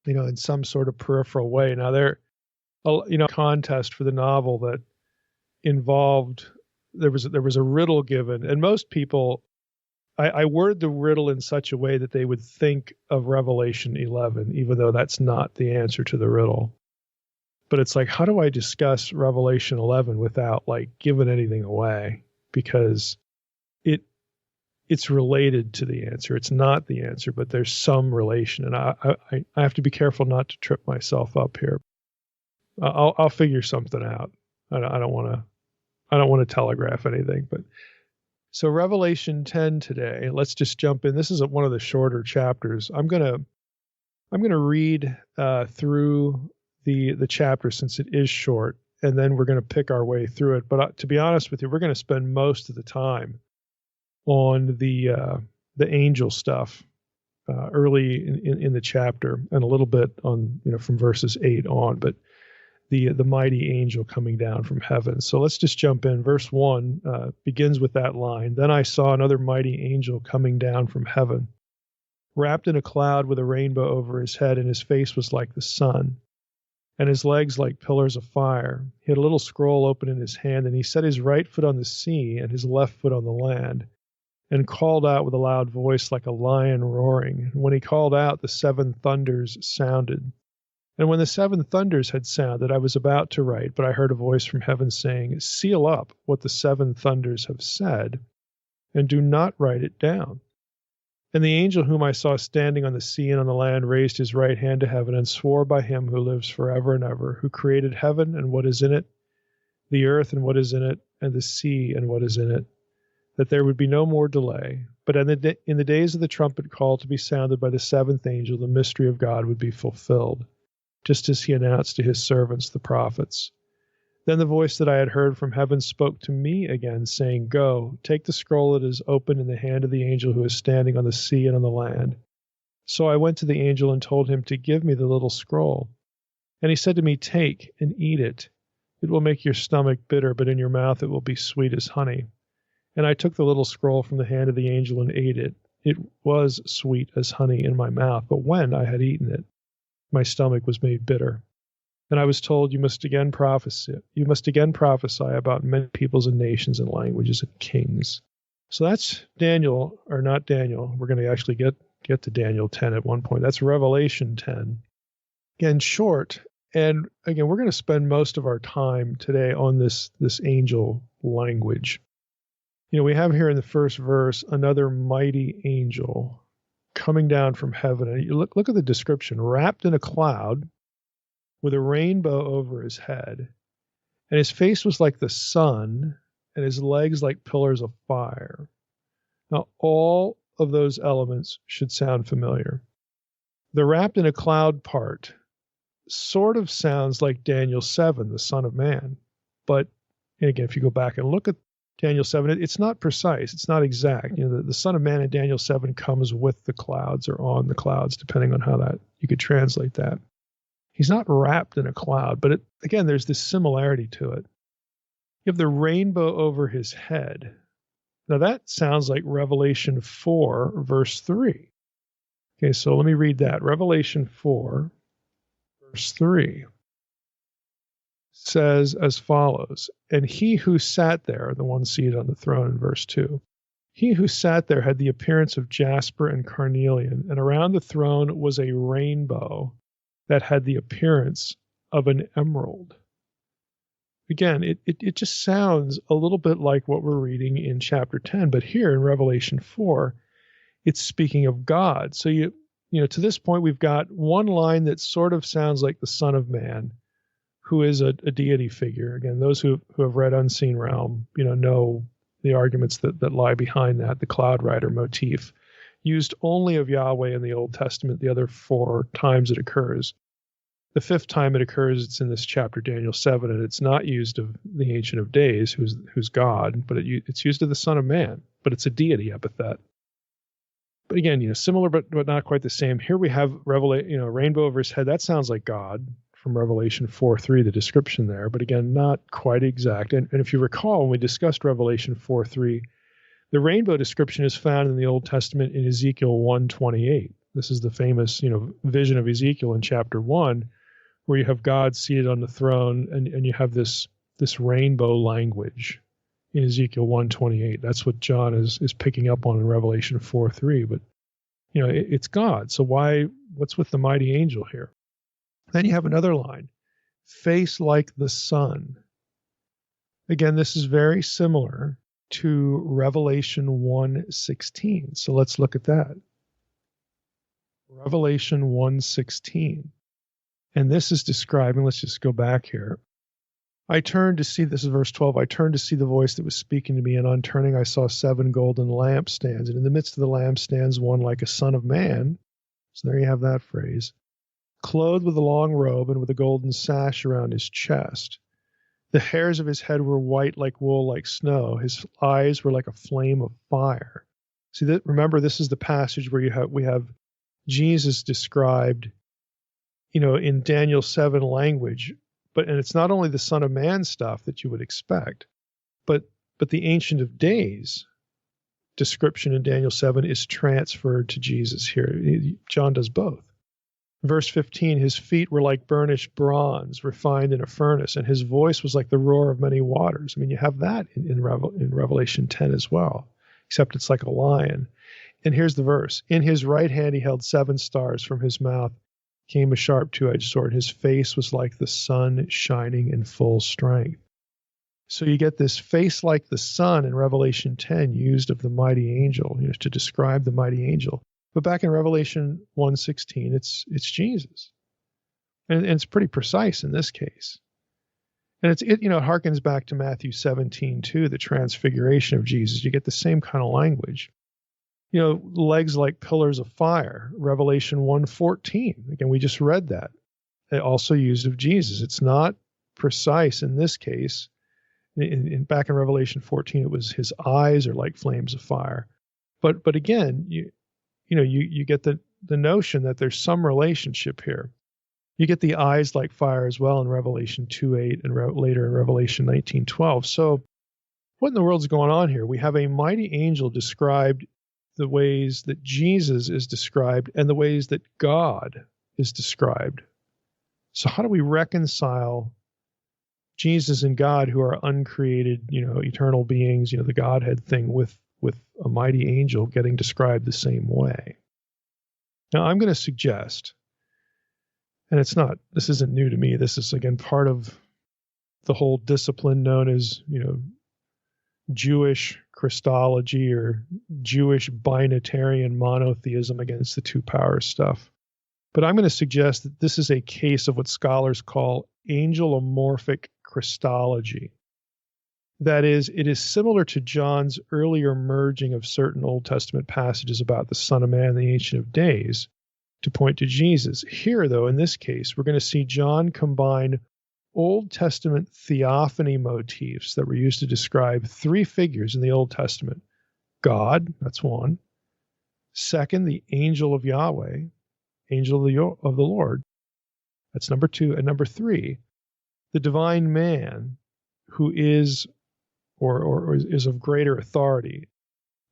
Speaker 2: In some sort of peripheral way. Now there, contest for the novel that involved, there was a riddle given, and most people, I word the riddle in such a way that they would think of Revelation 11, even though that's not the answer to the riddle. But it's like, how do I discuss Revelation 11 without like giving anything away? Because it's related to the answer. It's not the answer, but there's some relation. And I have to be careful not to trip myself up here. I'll figure something out. I don't want to telegraph anything, but so Revelation 10 today, let's just jump in. This is one of the shorter chapters. I'm going to read through the chapter since it is short, and then we're going to pick our way through it. But to be honest with you, we're going to spend most of the time on the angel stuff early in the chapter, and a little bit on from verses 8 on, but the mighty angel coming down from heaven. So let's just jump in. Verse 1 begins with that line. Then I saw another mighty angel coming down from heaven, wrapped in a cloud with a rainbow over his head, and his face was like the sun, and his legs like pillars of fire. He had a little scroll open in his hand, and he set his right foot on the sea and his left foot on the land, and called out with a loud voice like a lion roaring. And when he called out, the 7 thunders sounded.
Speaker 3: And when the 7 thunders had sounded, I was about to write, but I heard a voice from heaven saying, "Seal up what the 7 thunders have said, and do not write it down." And the angel whom I saw standing on the sea and on the land raised his right hand to heaven and swore by him who lives forever and ever, who created heaven and what is in it, the earth and what is in it, and the sea and what is in it, that there would be no more delay. But in the days of the trumpet call to be sounded by the 7th angel, the mystery of God would be fulfilled, just as he announced to his servants, the prophets. Then the voice that I had heard from heaven spoke to me again, saying, "Go, take the scroll that is open in the hand of the angel who is standing on the sea and on the land." So I went to the angel and told him to give me the little scroll. And he said to me, "Take and eat it. It will make your stomach bitter, but in your mouth it will be sweet as honey." And I took the little scroll from the hand of the angel and ate it. It was sweet as honey in my mouth, but when I had eaten it, my stomach was made bitter. And I was told, you must again prophesy about many peoples and nations and languages and kings. So that's Daniel, or not Daniel. We're going to actually get to Daniel 10 at one point. That's Revelation 10. Again, short. And again, we're going to spend most of our time today on this angel language. You know, we have here in the first verse, another mighty angel coming down from heaven. And you look at the description, wrapped in a cloud, with a rainbow over his head, and his face was like the sun, and his legs like pillars of fire. Now, all of those elements should sound familiar. The wrapped in a cloud part sort of sounds like Daniel 7, the Son of Man. But, and again, if you go back and look at Daniel 7, it's not precise. It's not exact. You know, the Son of Man in Daniel 7 comes with the clouds or on the clouds, depending on how that you could translate that. He's not wrapped in a cloud, but again, there's this similarity to it. You have the rainbow over his head. Now that sounds like Revelation 4, verse 3. Okay, so let me read that. Revelation 4, verse 3 says as follows, "And he who sat there," the one seated on the throne in verse 2, "he who sat there had the appearance of jasper and carnelian, and around the throne was a rainbow that had the appearance of an emerald." Again, it just sounds a little bit like what we're reading in chapter 10, but here in Revelation 4, it's speaking of God. So you know, to this point, we've got one line that sort of sounds like the Son of Man, who is a deity figure. Again, those who have read Unseen Realm, know the arguments that lie behind that, the cloud rider motif, used only of Yahweh in the Old Testament, the other 4 times it occurs. The 5th time it occurs, it's in this chapter, Daniel 7, and it's not used of the Ancient of Days, who's God, but it's used of the Son of Man, but it's a deity epithet. But again, similar but not quite the same. Here we have rainbow over his head. That sounds like God from Revelation 4:3, the description there, but again, not quite exact. And if you recall, when we discussed Revelation 4:3, the rainbow description is found in the Old Testament in Ezekiel 1:28. This is the famous, vision of Ezekiel in chapter 1, where you have God seated on the throne, and you have this rainbow language in Ezekiel 1:28. That's what John is picking up on in Revelation 4:3. But it's God. So what's with the mighty angel here? Then you have another line, face like the sun. Again, this is very similar to Revelation 1:16. So let's look at that. Revelation 1:16. And this is describing, let's just go back here. "I turned to see," this is verse 12, "I turned to see the voice that was speaking to me, and on turning I saw 7 golden lampstands, and in the midst of the lampstands one like a son of man." So there you have that phrase. "Clothed with a long robe and with a golden sash around his chest. The hairs of his head were white like wool, like snow. His eyes were like a flame of fire." See, remember, this is the passage where we have Jesus described, in Daniel 7 language, and it's not only the Son of Man stuff that you would expect, but the Ancient of Days description in Daniel 7 is transferred to Jesus here. John does both. Verse 15, "His feet were like burnished bronze, refined in a furnace, and his voice was like the roar of many waters." I mean, you have that in Revelation 10 as well, except it's like a lion. And here's the verse. "In his right hand he held 7 stars. From his mouth came a sharp two-edged sword. His face was like the sun shining in full strength. So you get this face like the sun in Revelation 10 used of the mighty angel, to describe the mighty angel. But back in Revelation 1:16, it's Jesus. And it's pretty precise in this case. And it harkens back to Matthew 17 too, the transfiguration of Jesus. You get the same kind of language. Legs like pillars of fire, Revelation 1:14. Again, we just read that. It also used of Jesus. It's not precise in this case. Back in Revelation 14, it was his eyes are like flames of fire. But again, you get the notion that there's some relationship here. You get the eyes like fire as well in Revelation 2:8 and later in Revelation 19:12. So what in the world's going on here? We have a mighty angel described the ways that Jesus is described and the ways that God is described. So how do we reconcile Jesus and God, who are uncreated, eternal beings, the Godhead thing, with a mighty angel getting described the same way? Now, I'm going to suggest, and this isn't new to me. This is, again, part of the whole discipline known as, Jewish Christology or Jewish binitarian monotheism against the two powers stuff. But I'm going to suggest that this is a case of what scholars call angelomorphic Christology. That is, it is similar to John's earlier merging of certain Old Testament passages about the Son of Man and the Ancient of Days to point to Jesus. Here, though, in this case, we're going to see John combine Old Testament theophany motifs that were used to describe three figures in the Old Testament. God, that's one. Second, the angel of Yahweh, angel of the Lord. That's number two. And number three, the divine man who is or is of greater authority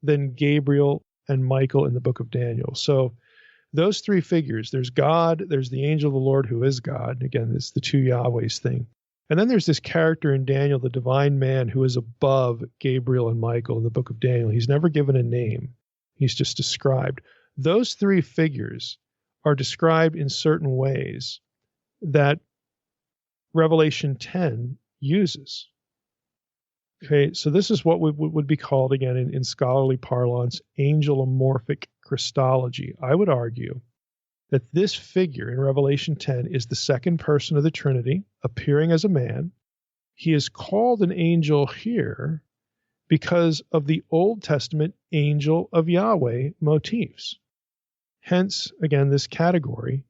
Speaker 3: than Gabriel and Michael in the book of Daniel. So those three figures, there's God, there's the angel of the Lord who is God. Again, it's the two Yahwehs thing. And then there's this character in Daniel, the divine man who is above Gabriel and Michael in the book of Daniel. He's never given a name. He's just described. Those three figures are described in certain ways that Revelation 10 uses. Okay, so this is what would be called, again, in scholarly parlance, angelomorphic Christology. I would argue that this figure in Revelation 10 is the second person of the Trinity, appearing as a man. He is called an angel here because of the Old Testament angel of Yahweh motifs. Hence, again, this category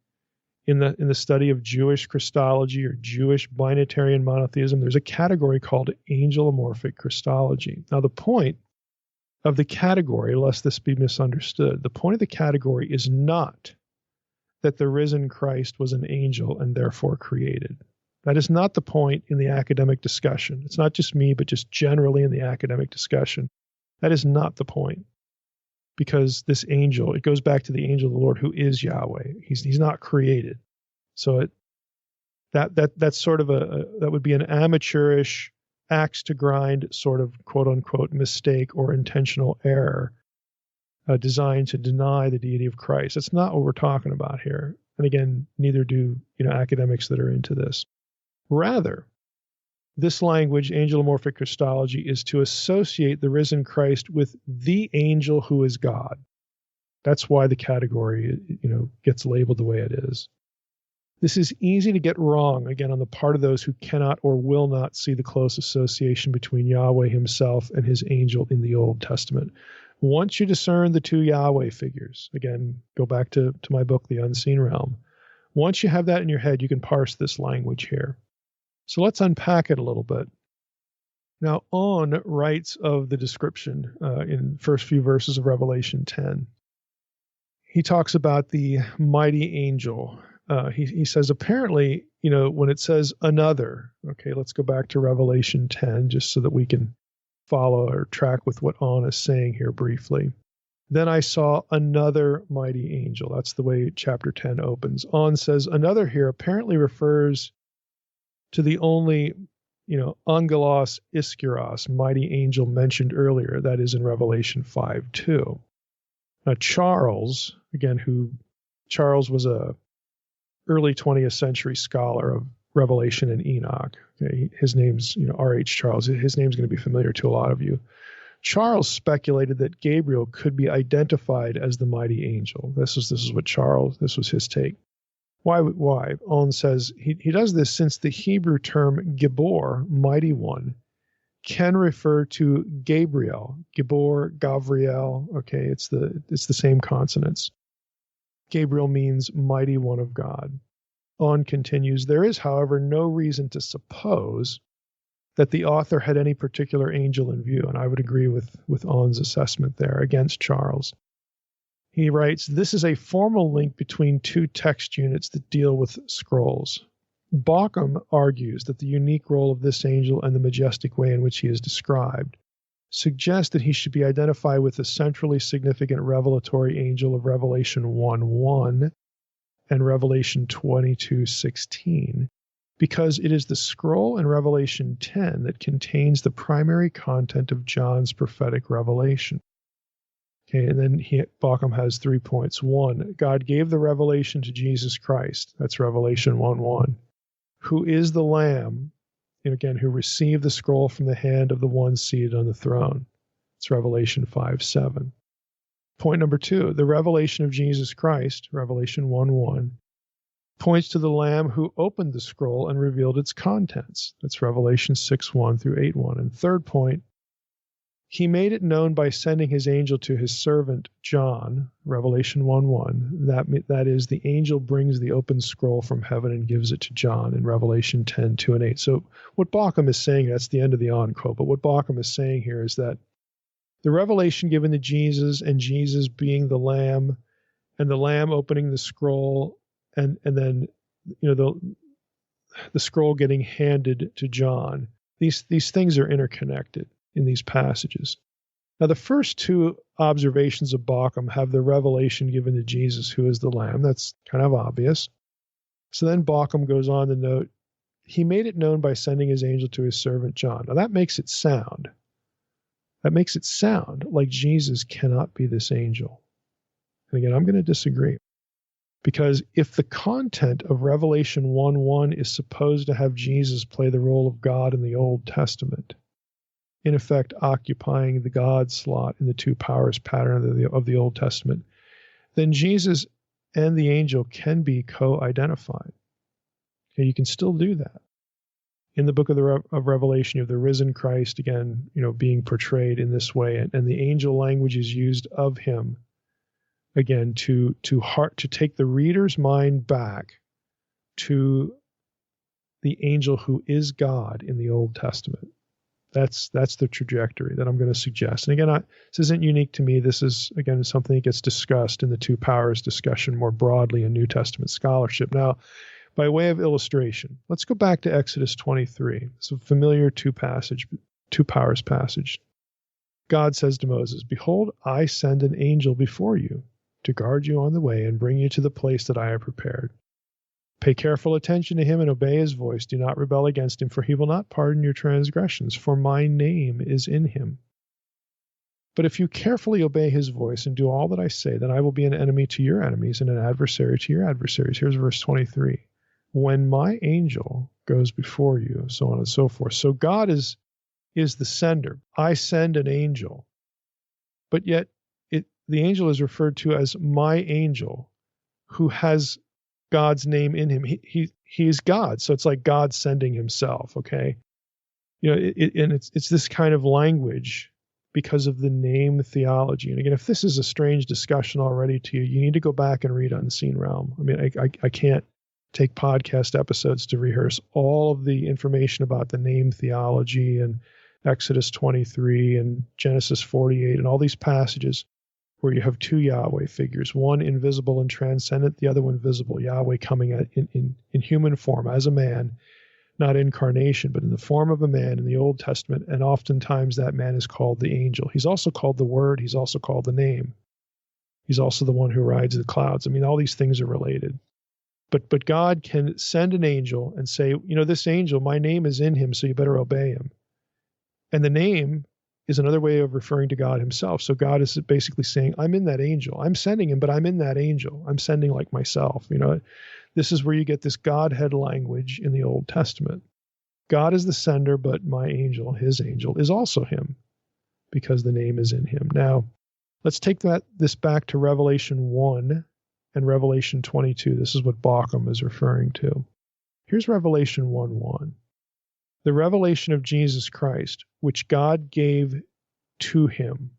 Speaker 3: in the study of Jewish Christology or Jewish binitarian monotheism, there's a category called angelomorphic Christology. Now, the point of the category, lest this be misunderstood, the point of the category is not that the risen Christ was an angel and therefore created. That is not the point in the academic discussion. It's not just me, but just generally in the academic discussion. That is not the point. Because this angel, it goes back to the angel of the Lord who is Yahweh. He's not created. So that's sort of that would be an amateurish, axe to grind sort of quote unquote mistake or intentional error designed to deny the deity of Christ. That's not what we're talking about here. And again, neither do academics that are into this. Rather, this language, angelomorphic Christology, is to associate the risen Christ with the angel who is God. That's why the category, gets labeled the way it is. This is easy to get wrong, again, on the part of those who cannot or will not see the close association between Yahweh himself and his angel in the Old Testament. Once you discern the two Yahweh figures, again, go back to my book, The Unseen Realm. Once you have that in your head, you can parse this language here. So let's unpack it a little bit. Now, On writes of the description in the first few verses of Revelation 10. He talks about the mighty angel. He says, apparently, when it says another, okay, let's go back to Revelation 10 just so that we can follow or track with what On is saying here briefly. Then I saw another mighty angel. That's the way chapter 10 opens. On says another here apparently refers to the only, angelos iskyros, mighty angel mentioned earlier, that is in Revelation 5:2. Now Charles, again, Charles was a early 20th century scholar of Revelation and Enoch. Okay, his name's, R.H. Charles. His name's going to be familiar to a lot of you. Charles speculated that Gabriel could be identified as the mighty angel. This was his take. Why? Owen says he does this since the Hebrew term Gibor, mighty one, can refer to Gabriel. Gibor, Gavriel. Okay, it's the same consonants. Gabriel means mighty one of God. Owen continues, there is, however, no reason to suppose that the author had any particular angel in view, and I would agree with Owen's assessment there against Charles. He writes, this is a formal link between two text units that deal with scrolls. Bauckham argues that the unique role of this angel and the majestic way in which he is described suggest that he should be identified with the centrally significant revelatory angel of Revelation 1:1 and Revelation 22:16, because it is the scroll in Revelation 10 that contains the primary content of John's prophetic revelation. Okay, and then Bauckham has 3 points. 1, God gave the revelation to Jesus Christ. That's Revelation 1:1, who is the Lamb, and again, who received the scroll from the hand of the one seated on the throne. It's Revelation 5:7. Point number 2, the revelation of Jesus Christ, Revelation 1:1, points to the Lamb who opened the scroll and revealed its contents. That's Revelation 6:1 through 8:1. And third point, he made it known by sending his angel to his servant John, Revelation 1:1. That is, the angel brings the open scroll from heaven and gives it to John in Revelation 10:2 and 8. So what Bauckham is saying, that's the end of the on quote, but what Bauckham is saying here is that the revelation given to Jesus and Jesus being the Lamb and the Lamb opening the scroll and then the scroll getting handed to John, these things are interconnected in these passages. Now, the first two observations of Bauckham have the revelation given to Jesus, who is the Lamb. That's kind of obvious. So then Bauckham goes on to note, he made it known by sending his angel to his servant John. Now, that makes it sound like Jesus cannot be this angel. And again, I'm going to disagree. Because if the content of Revelation 1:1 is supposed to have Jesus play the role of God in the Old Testament, in effect occupying the God slot in the two powers pattern of the Old Testament, then Jesus and the angel can be co-identified. And you can still do that. In the book of Revelation, you have the risen Christ, again, being portrayed in this way, and the angel language is used of him, again, to take the reader's mind back to the angel who is God in the Old Testament. That's the trajectory that I'm going to suggest. And again, this isn't unique to me. This is, again, something that gets discussed in the two powers discussion more broadly in New Testament scholarship. Now, by way of illustration, let's go back to Exodus 23. It's a familiar two powers passage. God says to Moses, "Behold, I send an angel before you to guard you on the way and bring you to the place that I have prepared. Pay careful attention to him and obey his voice. Do not rebel against him, for he will not pardon your transgressions, for my name is in him. But if you carefully obey his voice and do all that I say, then I will be an enemy to your enemies and an adversary to your adversaries." Here's verse 23. "When my angel goes before you," so on and so forth. So God is the sender. I send an angel. But yet the angel is referred to as my angel, who has God's name in him. He's God, so it's like God sending himself. Okay, and it's this kind of language because of the name theology. And again, if this is a strange discussion already to you, you need to go back and read Unseen Realm. I mean, I can't take podcast episodes to rehearse all of the information about the name theology and Exodus 23 and Genesis 48 and all these passages where you have two Yahweh figures, one invisible and transcendent, the other one visible, Yahweh coming in human form as a man, not incarnation, but in the form of a man in the Old Testament, and oftentimes that man is called the angel. He's also called the Word, he's also called the name. He's also the one who rides the clouds. I mean, all these things are related. But God can send an angel and say, this angel, my name is in him, so you better obey him. And the name is another way of referring to God himself. So God is basically saying, I'm in that angel. I'm sending him, but I'm in that angel. I'm sending like myself. This is where you get this Godhead language in the Old Testament. God is the sender, but my angel, his angel, is also him because the name is in him. Now, let's take this back to Revelation 1 and Revelation 22. This is what Bauckham is referring to. Here's Revelation 1:1. The revelation of Jesus Christ, which God gave to him.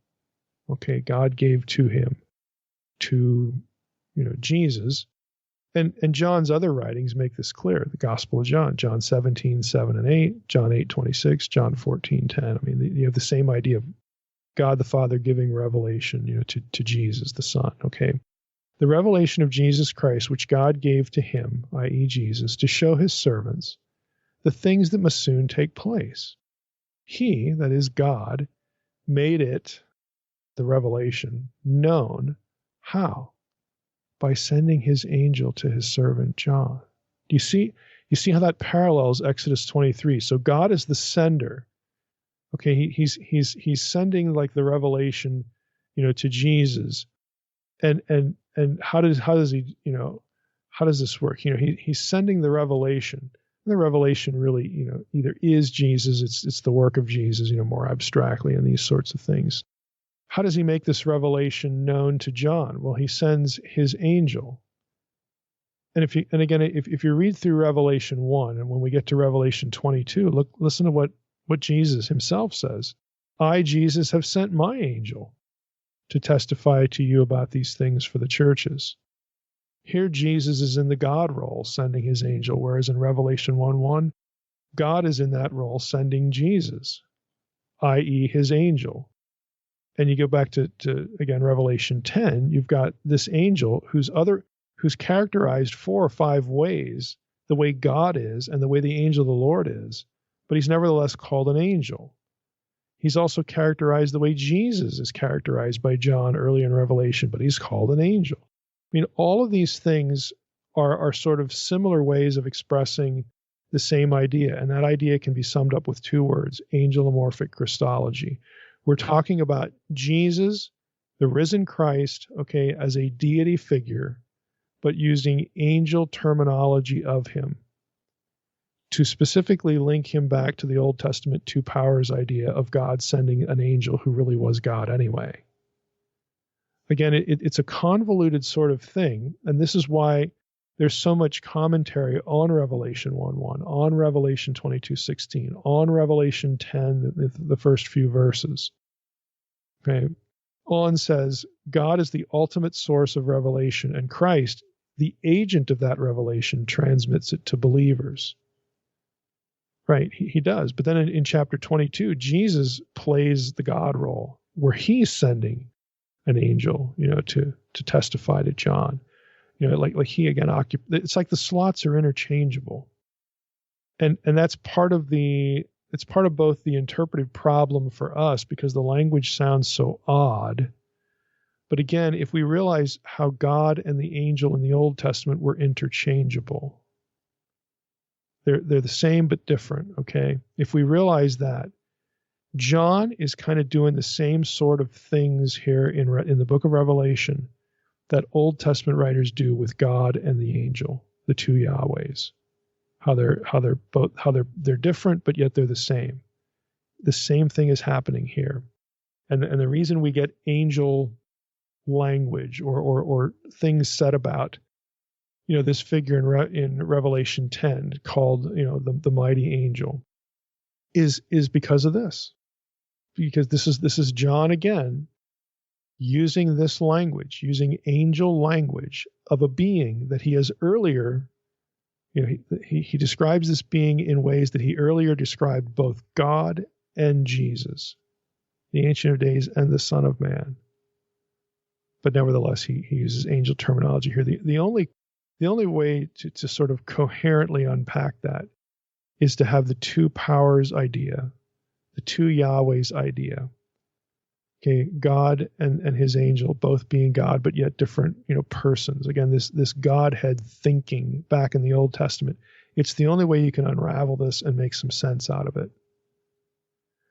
Speaker 3: Okay, God gave to him, to Jesus. And John's other writings make this clear. The Gospel of John, John 17:7 and 8, John 8:26, John 14:10. I mean, you have the same idea of God the Father giving revelation, to Jesus the Son. Okay, the revelation of Jesus Christ, which God gave to him, i.e., Jesus, to show his servants the things that must soon take place. He, that is God, made it, the revelation, known. How? By sending his angel to his servant John. Do you see how that parallels Exodus 23? So God is the sender. Okay, he's sending like the revelation, to Jesus. And how does he, how does this work? He's sending the revelation. And the revelation really, either is Jesus, it's the work of Jesus, more abstractly, and these sorts of things. How does he make this revelation known to John? Well, he sends his angel. And if you read through Revelation 1, and when we get to Revelation 22, listen to what Jesus himself says. I, Jesus, have sent my angel to testify to you about these things for the churches. Here Jesus is in the God role, sending his angel, whereas in Revelation 1:1, God is in that role, sending Jesus, i.e. his angel. And you go back to again, Revelation 10, you've got this angel who's characterized 4 or 5 ways, the way God is and the way the angel of the Lord is, but he's nevertheless called an angel. He's also characterized the way Jesus is characterized by John early in Revelation, but he's called an angel. I mean, all of these things are sort of similar ways of expressing the same idea, and that idea can be summed up with 2 words, angelomorphic Christology. We're talking about Jesus, the risen Christ, okay, as a deity figure, but using angel terminology of him to specifically link him back to the Old Testament 2 powers idea of God sending an angel who really was God anyway. Again, it's a convoluted sort of thing, and this is why there's so much commentary on Revelation 1:1, on Revelation 22:16, on Revelation 10, the first few verses. Okay, on says God is the ultimate source of revelation, and Christ, the agent of that revelation, transmits it to believers. Right, he does. But then in chapter 22, Jesus plays the God role, where he's sending an angel, to testify to John. Like he again it's like the slots are interchangeable. And that's part of both the interpretive problem for us because the language sounds so odd. But again, if we realize how God and the angel in the Old Testament were interchangeable, they're the same but different, okay? If we realize that, John is kind of doing the same sort of things here in the book of Revelation that Old Testament writers do with God and the angel, the 2 Yahwehs. How they're different, but yet they're the same. The same thing is happening here. And the reason we get angel language or things said about this figure in Revelation 10 called the mighty angel is because of this. Because this is John again using this language, using angel language of a being that he has earlier, he describes this being in ways that he earlier described both God and Jesus, the Ancient of Days and the Son of Man. But nevertheless, he uses angel terminology here. The only way to sort of coherently unpack that is to have the 2 powers idea, the 2 Yahwehs idea. Okay, God and his angel both being God, but yet different, persons. Again, this Godhead thinking back in the Old Testament. It's the only way you can unravel this and make some sense out of it.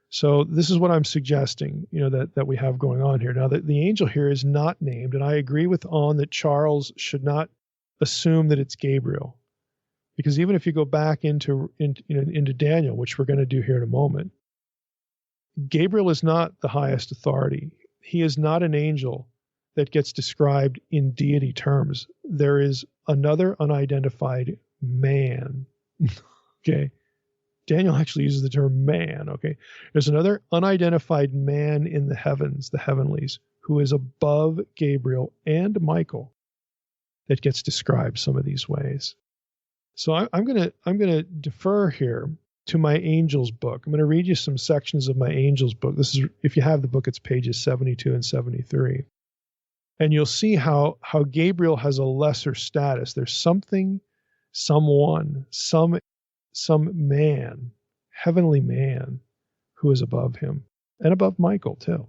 Speaker 3: So this is what I'm suggesting, that we have going on here. Now, the angel here is not named, and I agree with On that Charles should not assume that it's Gabriel, because even if you go back into Daniel, which we're going to do here in a moment, Gabriel is not the highest authority. He is not an angel that gets described in deity terms. There is another unidentified man. Okay. Daniel actually uses the term man. Okay. There's another unidentified man in the heavens, the heavenlies, who is above Gabriel and Michael, that gets described some of these ways. So I'm gonna defer here to my angels book. I'm going to read you some sections of my angels book. This is, if you have the book, it's pages 72 and 73. And you'll see how Gabriel has a lesser status. There's something, someone, some man, heavenly man, who is above him and above Michael too.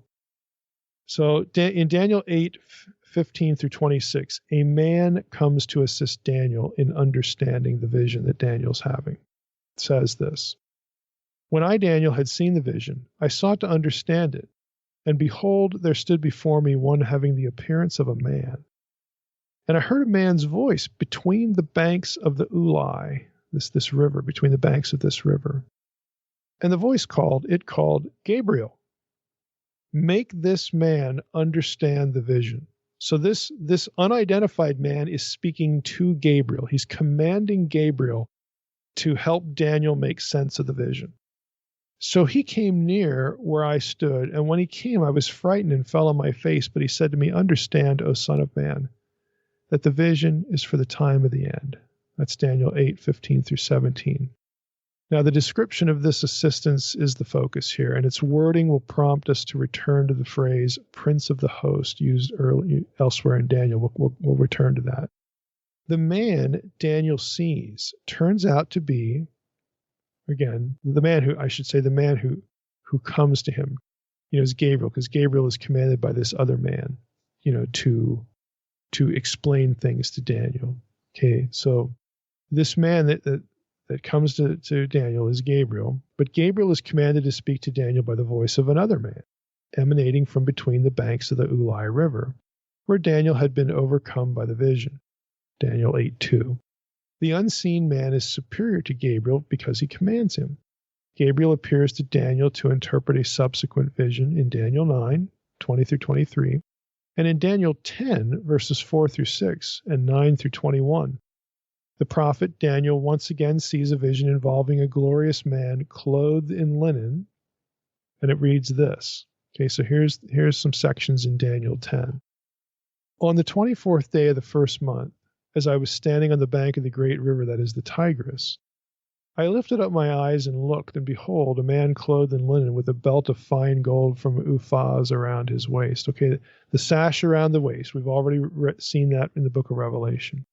Speaker 3: So in Daniel 8:15 through 26, a man comes to assist Daniel in understanding the vision that Daniel's having. It says this: "When I, Daniel, had seen the vision, I sought to understand it. And behold, there stood before me one having the appearance of a man. And I heard a man's voice between the banks of the Ulai," this river, between the banks of this river. "And the voice called, Gabriel, make this man understand the vision." So this unidentified man is speaking to Gabriel. He's commanding Gabriel to help Daniel make sense of the vision. "So he came near where I stood, and when he came, I was frightened and fell on my face. But he said to me, 'Understand, O Son of Man, that the vision is for the time of the end.'" That's Daniel 8:15 through 17. Now, the description of this assistance is the focus here, and its wording will prompt us to return to the phrase "Prince of the Host" used elsewhere in Daniel. We'll return to that. The man Daniel sees turns out to be, again, the man who comes to him, is Gabriel, because Gabriel is commanded by this other man, to explain things to Daniel. Okay, so this man that comes to Daniel is Gabriel, but Gabriel is commanded to speak to Daniel by the voice of another man, emanating from between the banks of the Ulai River, where Daniel had been overcome by the vision. Daniel 8:2. The unseen man is superior to Gabriel because he commands him. Gabriel appears to Daniel to interpret a subsequent vision in Daniel 9:20 through 23, and in Daniel 10, verses 4 through 6 and 9 through 21. The prophet Daniel once again sees a vision involving a glorious man clothed in linen, and it reads this. Okay, so here's some sections in Daniel 10. "On the 24th day of the first month, as I was standing on the bank of the great river that is the Tigris, I lifted up my eyes and looked, and behold, a man clothed in linen with a belt of fine gold from Uphaz around his waist." Okay, the sash around the waist. We've already seen that in the book of Revelation.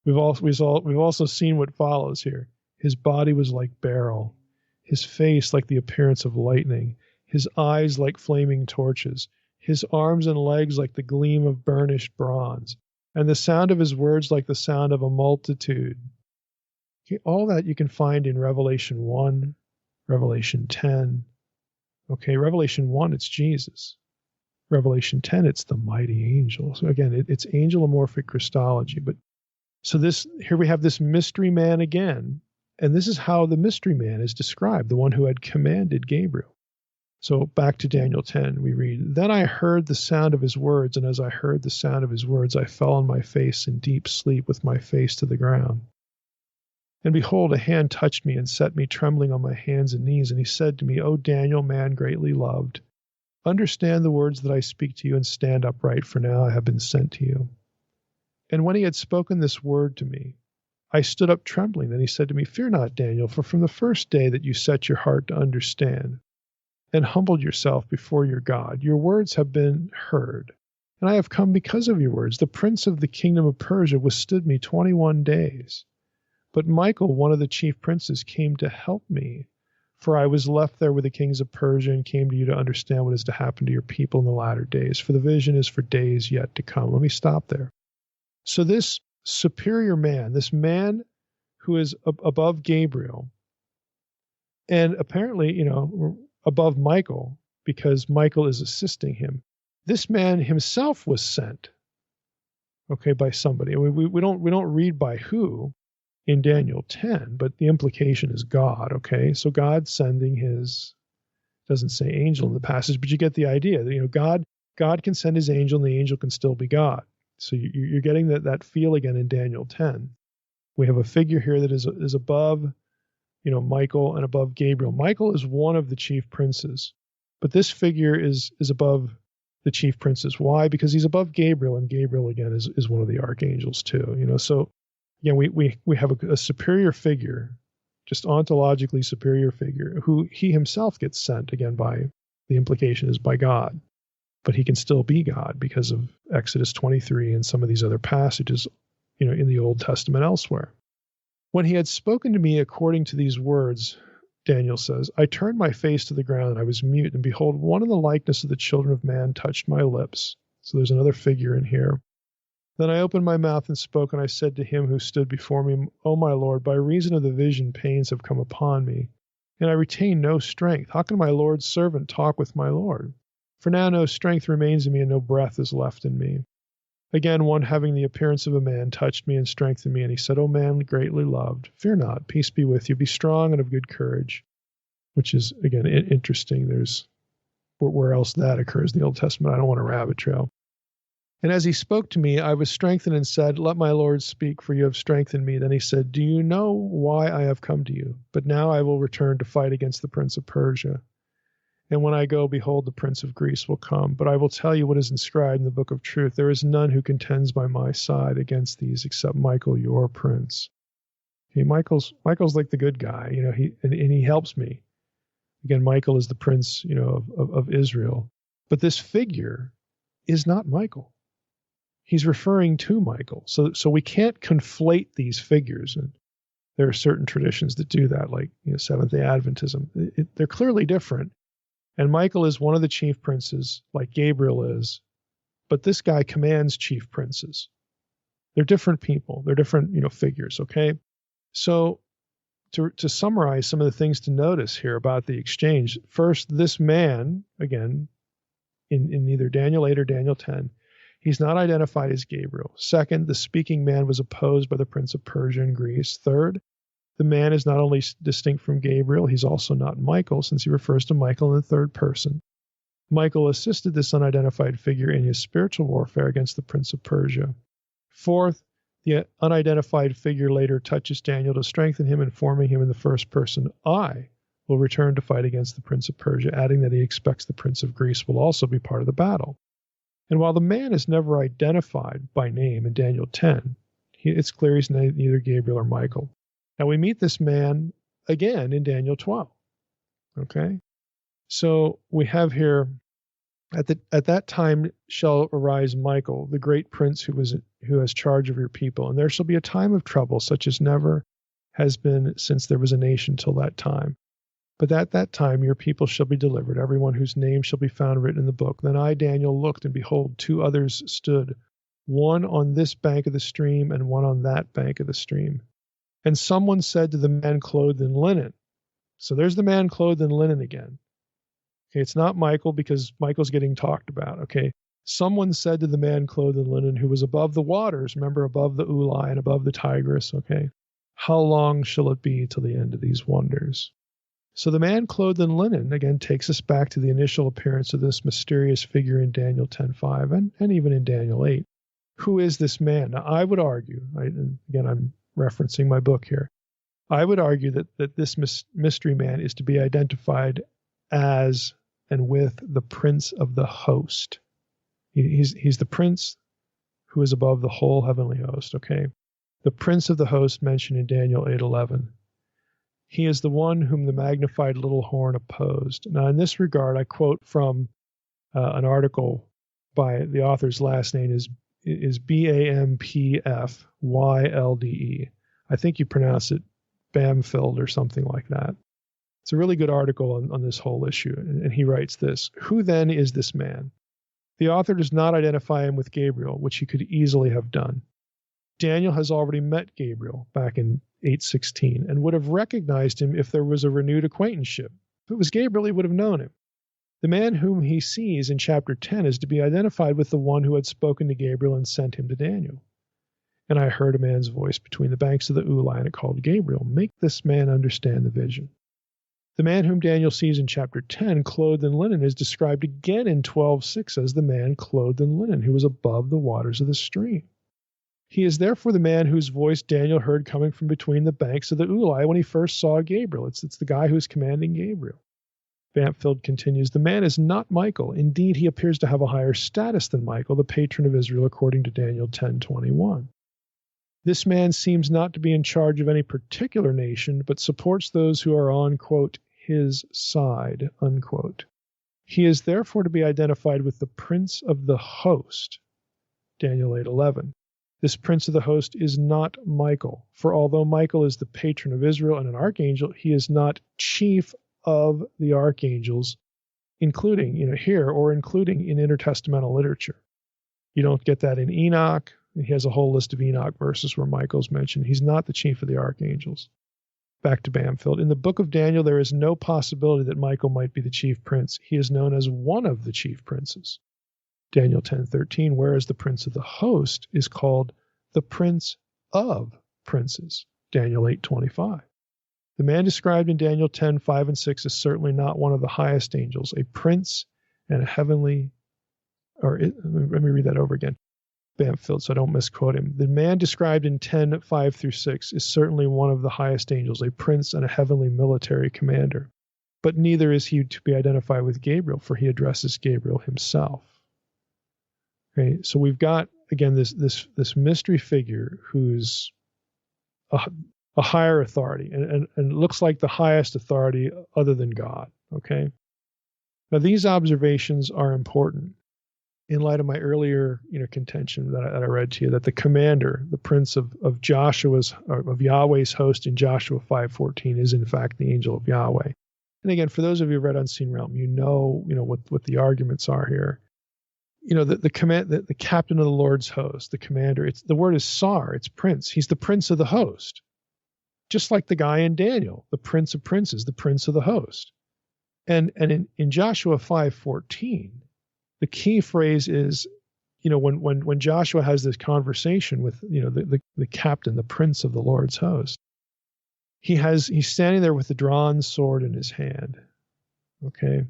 Speaker 3: We've also seen what follows here. "His body was like beryl, his face like the appearance of lightning, his eyes like flaming torches, his arms and legs like the gleam of burnished bronze, and the sound of his words like the sound of a multitude." Okay, all that you can find in Revelation 1, Revelation 10. Okay, Revelation 1, it's Jesus. Revelation 10, it's the mighty angel. So again, it's angelomorphic Christology. But so here we have this mystery man again, and this is how the mystery man is described, the one who had commanded Gabriel. So back to Daniel 10, we read, "Then I heard the sound of his words, and as I heard the sound of his words, I fell on my face in deep sleep with my face to the ground. And behold, a hand touched me and set me trembling on my hands and knees, and he said to me, 'O Daniel, man greatly loved, understand the words that I speak to you and stand upright, for now I have been sent to you.' And when he had spoken this word to me, I stood up trembling. Then he said to me, 'Fear not, Daniel, for from the first day that you set your heart to understand and humbled yourself before your God, your words have been heard, and I have come because of your words. The prince of the kingdom of Persia withstood me 21 days. But Michael, one of the chief princes, came to help me, for I was left there with the kings of Persia and came to you to understand what is to happen to your people in the latter days, for the vision is for days yet to come.'" Let me stop there. So this superior man, this man who is above Gabriel, and apparently, above Michael because Michael is assisting him. This man himself was sent, okay, by somebody. We don't read by who in Daniel 10, but the implication is God, okay? So God sending his, doesn't say angel in the passage, but you get the idea that, God can send his angel and the angel can still be God. So you're getting that feel again in Daniel 10. We have a figure here that is above, Michael and above Gabriel. Michael is one of the chief princes, but this figure is above the chief princes. Why? Because he's above Gabriel, and Gabriel again is one of the archangels too. So again, we have a superior figure, just ontologically superior figure, who he himself gets sent again by, the implication is by God, but he can still be God because of Exodus 23 and some of these other passages, in the Old Testament elsewhere. When he had spoken to me according to these words, Daniel says, I turned my face to the ground and I was mute, and behold, one in the likeness of the children of man touched my lips. So there's another figure in here. Then I opened my mouth and spoke, and I said to him who stood before me, O my Lord, by reason of the vision pains have come upon me, and I retain no strength. How can my Lord's servant talk with my Lord? For now no strength remains in me, and no breath is left in me. Again, one having the appearance of a man touched me and strengthened me, and he said, O man greatly loved, fear not, peace be with you, be strong and of good courage. Which is, again, interesting. There's where else that occurs in the Old Testament. I don't want a rabbit trail. And as he spoke to me, I was strengthened and said, Let my Lord speak, for you have strengthened me. Then he said, Do you know why I have come to you? But now I will return to fight against the prince of Persia. And when I go, behold, the prince of Greece will come. But I will tell you what is inscribed in the book of truth. There is none who contends by my side against these except Michael, your prince. Okay, Michael's like the good guy, he helps me. Again, Michael is the prince, of Israel. But this figure is not Michael. He's referring to Michael. So we can't conflate these figures. And there are certain traditions that do that, like Seventh-day Adventism. They're clearly different. And Michael is one of the chief princes, like Gabriel is. But this guy commands chief princes. They're different people. They're different, figures, okay? So to summarize some of the things to notice here about the exchange, first, this man, again, in either Daniel 8 or Daniel 10, he's not identified as Gabriel. Second, the speaking man was opposed by the prince of Persia and Greece. Third, the man is not only distinct from Gabriel, he's also not Michael, since he refers to Michael in the third person. Michael assisted this unidentified figure in his spiritual warfare against the prince of Persia. Fourth, the unidentified figure later touches Daniel to strengthen him, informing him in the first person, I will return to fight against the prince of Persia, adding that he expects the prince of Greece will also be part of the battle. And while the man is never identified by name in Daniel 10, it's clear he's neither Gabriel or Michael. Now we meet this man again in Daniel 12. Okay? So we have here, at that time shall arise Michael, the great prince who has charge of your people, and there shall be a time of trouble such as never has been since there was a nation till that time. But at that time your people shall be delivered, everyone whose name shall be found written in the book. Then I, Daniel, looked, and behold, two others stood, one on this bank of the stream and one on that bank of the stream. And someone said to the man clothed in linen. So there's the man clothed in linen again. Okay, it's not Michael because Michael's getting talked about. Okay, someone said to the man clothed in linen who was above the waters, remember, above the Ulai and above the Tigris, okay, how long shall it be till the end of these wonders? So the man clothed in linen, again, takes us back to the initial appearance of this mysterious figure in Daniel 10:5 and even in Daniel 8. Who is this man? Now, I would argue, again, I'm referencing my book here, I would argue that this mystery man is to be identified as and with the prince of the host. He's the prince who is above the whole heavenly host, okay? The prince of the host mentioned in Daniel 8:11. He is the one whom the magnified little horn opposed. Now, in this regard, I quote from an article by the author's last name is Bampfylde. I think you pronounce it Bamfeld or something like that. It's a really good article on this whole issue. And he writes this: Who then is this man? The author does not identify him with Gabriel, which he could easily have done. Daniel has already met Gabriel back in 8:16 and would have recognized him if there was a renewed acquaintanceship. If it was Gabriel, he would have known him. The man whom he sees in chapter 10 is to be identified with the one who had spoken to Gabriel and sent him to Daniel. And I heard a man's voice between the banks of the Ulai, and it called Gabriel, make this man understand the vision. The man whom Daniel sees in chapter 10, clothed in linen, is described again in 12:6 as the man clothed in linen who was above the waters of the stream. He is therefore the man whose voice Daniel heard coming from between the banks of the Ulai when he first saw Gabriel. It's the guy who's commanding Gabriel. Bamfield continues, the man is not Michael. Indeed, he appears to have a higher status than Michael, the patron of Israel, according to Daniel 10:21. This man seems not to be in charge of any particular nation, but supports those who are on, quote, his side, unquote. He is therefore to be identified with the prince of the host, Daniel 8:11. This prince of the host is not Michael, for although Michael is the patron of Israel and an archangel, he is not chief of the archangels, including in intertestamental literature. You don't get that in Enoch. He has a whole list of Enoch verses where Michael's mentioned. He's not the chief of the archangels. Back to Bamfield. In the book of Daniel, there is no possibility that Michael might be the chief prince. He is known as one of the chief princes. Daniel 10:13, whereas the prince of the host is called the prince of princes. Daniel 8:25. The man described in Daniel 10:5 and 6 is certainly not one of the highest angels, a prince and a heavenly, let me read that over again. Bamfield, so I don't misquote him. The man described in 10:5 through 6 is certainly one of the highest angels, a prince and a heavenly military commander. But neither is he to be identified with Gabriel, for he addresses Gabriel himself. Okay, so we've got, again, this mystery figure who's a higher authority, and it looks like the highest authority other than God. Okay. Now these observations are important in light of my earlier, contention that I read to you, that the commander, the prince of Yahweh's host in Joshua 5:14 is in fact the angel of Yahweh. And again, for those of you who read Unseen Realm, what the arguments are here. The captain of the Lord's host, the commander, the word is Sar, it's prince. He's the prince of the host. Just like the guy in Daniel, the prince of princes, the prince of the host. And in Joshua 5:14, the key phrase is, when Joshua has this conversation with, the captain, the prince of the Lord's host, he's standing there with the drawn sword in his hand. Okay.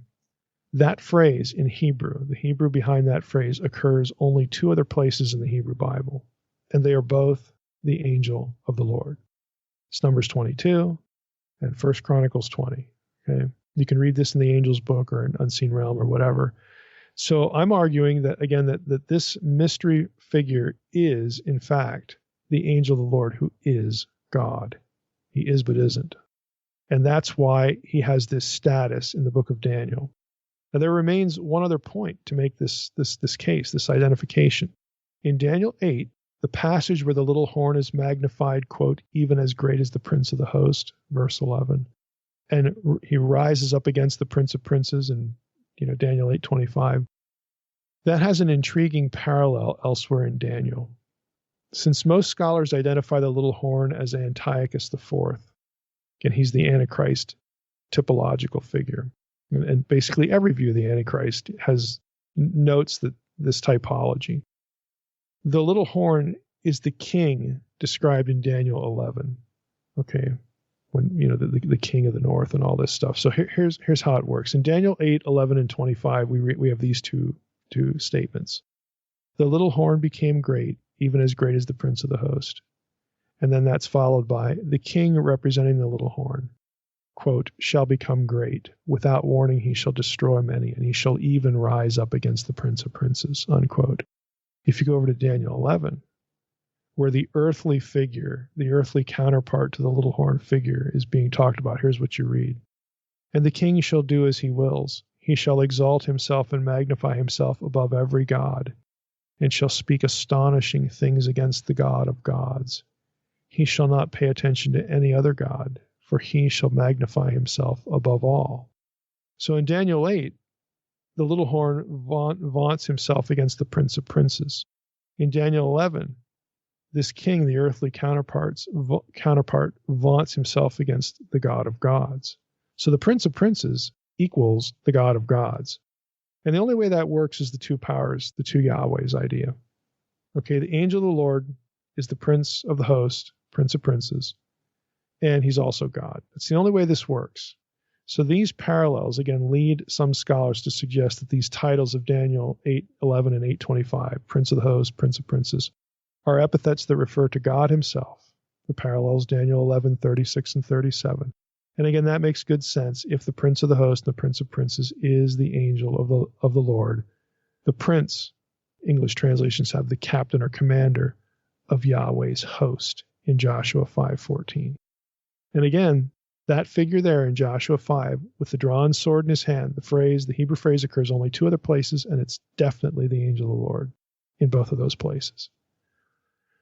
Speaker 3: That phrase in Hebrew, the Hebrew behind that phrase, occurs only two other places in the Hebrew Bible, and they are both the angel of the Lord. It's Numbers 22 and 1 Chronicles 20. Okay. You can read this in the Angel's Book or in Unseen Realm or whatever. So I'm arguing that, again, that this mystery figure is, in fact, the angel of the Lord who is God. He is but isn't. And that's why he has this status in the book of Daniel. Now, there remains one other point to make this case, this identification. In Daniel 8, the passage where the little horn is magnified, quote, even as great as the prince of the host, verse 11, and he rises up against the prince of princes in Daniel 8:25. That has an intriguing parallel elsewhere in Daniel. Since most scholars identify the little horn as Antiochus IV, again, he's the Antichrist typological figure. And basically every view of the Antichrist notes that this typology. The little horn is the king described in Daniel 11. Okay, when the king of the north and all this stuff. So here's how it works. In Daniel 8:11 and 25, we have these two statements. The little horn became great, even as great as the prince of the host. And then that's followed by the king representing the little horn, quote, shall become great. Without warning, he shall destroy many, and he shall even rise up against the prince of princes, unquote. If you go over to Daniel 11, where the earthly figure, the earthly counterpart to the little horn figure is being talked about, here's what you read. And the king shall do as he wills. He shall exalt himself and magnify himself above every god, and shall speak astonishing things against the God of gods. He shall not pay attention to any other god, for he shall magnify himself above all. So in Daniel 8, the little horn vaunts himself against the prince of princes. In Daniel 11, this king, the earthly counterpart, vaunts himself against the God of gods. So the Prince of Princes equals the God of gods. And the only way that works is the two powers, the two Yahwehs idea. Okay, the angel of the Lord is the Prince of the host, Prince of Princes, and he's also God. That's the only way this works. So these parallels, again, lead some scholars to suggest that these titles of Daniel 8:11 and 8:25, Prince of the host, Prince of Princes, are epithets that refer to God himself. The parallels, Daniel 11:36 and 37. And again, that makes good sense if the Prince of the host and the Prince of Princes is the angel of the Lord. The Prince, English translations have the captain or commander of Yahweh's host in Joshua 5:14. And again, that figure there in Joshua 5 with the drawn sword in his hand, the Hebrew phrase occurs only two other places, and it's definitely the angel of the Lord in both of those places.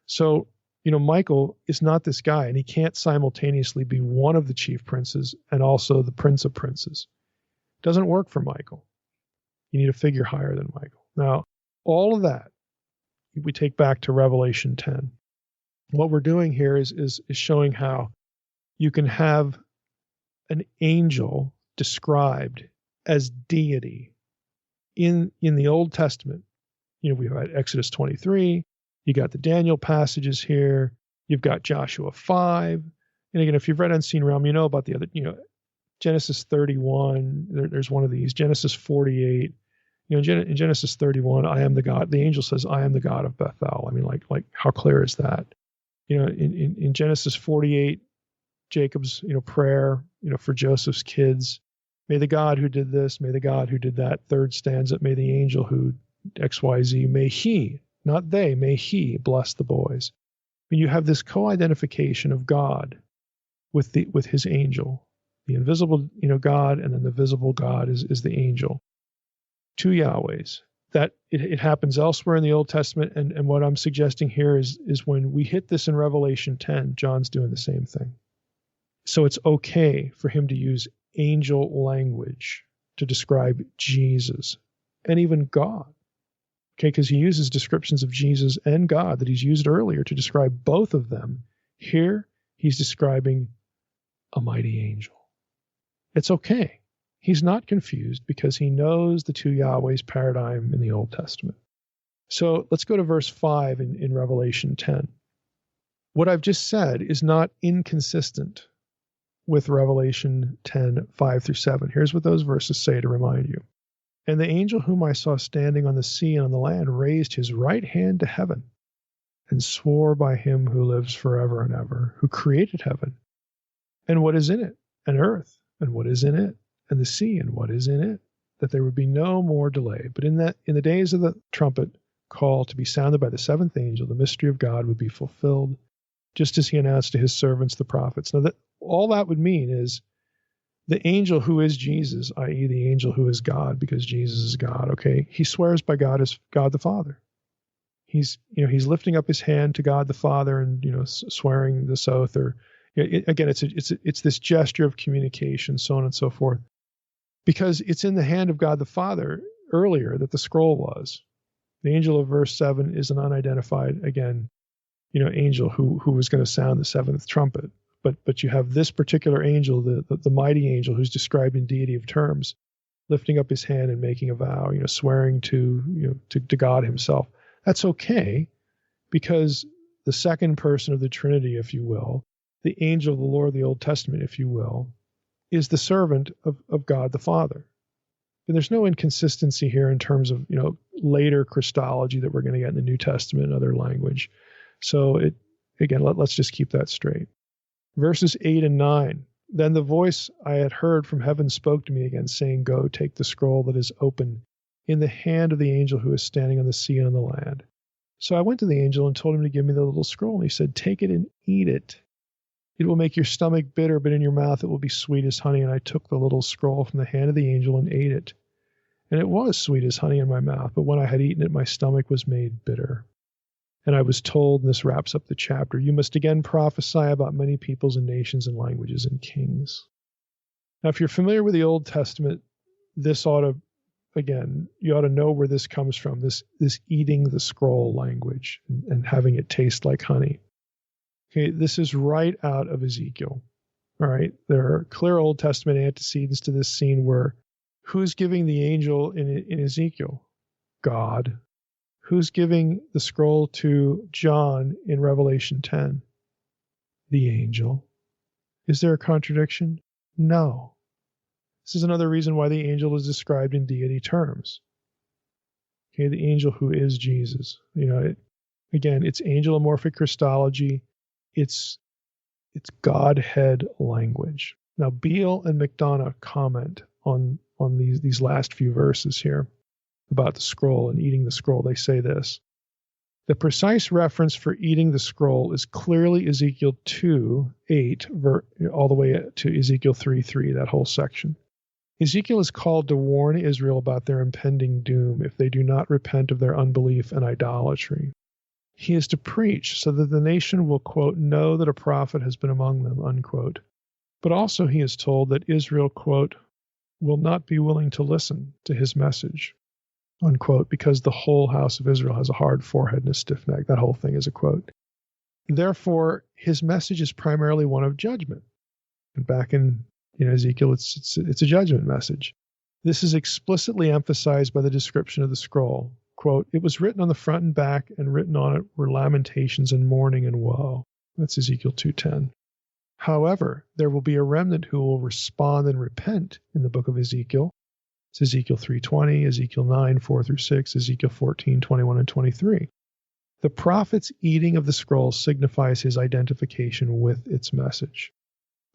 Speaker 3: So, Michael is not this guy, and he can't simultaneously be one of the chief princes and also the Prince of Princes. It doesn't work for Michael. You need a figure higher than Michael. Now, all of that, we take back to Revelation 10. What we're doing here is showing how you can have an angel described as deity in the Old Testament. We've got Exodus 23. You got the Daniel passages here. You've got Joshua 5. And again, if you've read Unseen Realm, you know about the other, Genesis 31. There's one of these. Genesis 48. In Genesis 31, I am the God. The angel says, I am the God of Bethel. I mean, like how clear is that? In Genesis 48, Jacob's, prayer, for Joseph's kids. May the God who did this, may the God who did that. Third stanza, may the angel who XYZ, may he, not they, may he bless the boys. I mean, you have this co-identification of God with his angel. The invisible, God, and then the visible God is the angel. Two Yahwehs. That it happens elsewhere in the Old Testament, and what I'm suggesting here is when we hit this in Revelation 10, John's doing the same thing. So it's okay for him to use angel language to describe Jesus and even God. Okay, because he uses descriptions of Jesus and God that he's used earlier to describe both of them. Here, he's describing a mighty angel. It's okay. He's not confused because he knows the two Yahweh's paradigm in the Old Testament. So let's go to verse 5 in Revelation 10. What I've just said is not inconsistent with Revelation 10, 5 through 7. Here's what those verses say to remind you. And the angel whom I saw standing on the sea and on the land raised his right hand to heaven and swore by him who lives forever and ever, who created heaven and what is in it, and earth and what is in it, and the sea and what is in it, that there would be no more delay. But in the days of the trumpet call to be sounded by the seventh angel, the mystery of God would be fulfilled, just as he announced to his servants the prophets. Now, all that would mean is the angel who is Jesus, i.e. the angel who is God, because Jesus is God, okay, he swears by God as God the Father. He's lifting up his hand to God the Father and, swearing this oath, or again, it's this gesture of communication, so on and so forth, because it's in the hand of God the Father earlier that the scroll was. The angel of verse 7 is an unidentified, again, angel who was going to sound the seventh trumpet. But you have this particular angel, the mighty angel, who's described in deity of terms, lifting up his hand and making a vow, swearing to God himself. That's okay, because the second person of the Trinity, if you will, the angel of the Lord of the Old Testament, if you will, is the servant of God the Father. And there's no inconsistency here in terms of, later Christology that we're going to get in the New Testament and other language. So let's just keep that straight. Verses 8 and 9. Then the voice I had heard from heaven spoke to me again, saying, Go, take the scroll that is open in the hand of the angel who is standing on the sea and on the land. So I went to the angel and told him to give me the little scroll. And he said, Take it and eat it. It will make your stomach bitter, but in your mouth it will be sweet as honey. And I took the little scroll from the hand of the angel and ate it. And it was sweet as honey in my mouth, but when I had eaten it, my stomach was made bitter. And I was told, and this wraps up the chapter, you must again prophesy about many peoples and nations and languages and kings. Now, if you're familiar with the Old Testament, this ought to, again, you ought to know where this comes from, this eating the scroll language and having it taste like honey. Okay, this is right out of Ezekiel. All right. There are clear Old Testament antecedents to this scene where who's giving the angel in Ezekiel? God. Who's giving the scroll to John in Revelation 10? The angel. Is there a contradiction? No. This is another reason why the angel is described in deity terms. Okay, the angel who is Jesus. It's angelomorphic Christology. It's Godhead language. Now, Beale and McDonough comment on these last few verses here about the scroll and eating the scroll. They say this: the precise reference for eating the scroll is clearly Ezekiel 2:8, all the way to Ezekiel 3:3, that whole section. Ezekiel is called to warn Israel about their impending doom if they do not repent of their unbelief and idolatry. He is to preach so that the nation will, quote, know that a prophet has been among them, unquote. But also he is told that Israel, quote, will not be willing to listen to his message, unquote, because the whole house of Israel has a hard forehead and a stiff neck. That whole thing is a quote. Therefore, his message is primarily one of judgment. And back in Ezekiel, it's a judgment message. This is explicitly emphasized by the description of the scroll. Quote, it was written on the front and back, and written on it were lamentations and mourning and woe. That's Ezekiel 2:10. However, there will be a remnant who will respond and repent in the book of Ezekiel. It's Ezekiel 3:20, Ezekiel 9:4-6, Ezekiel 14:21 and 23. The prophet's eating of the scroll signifies his identification with its message.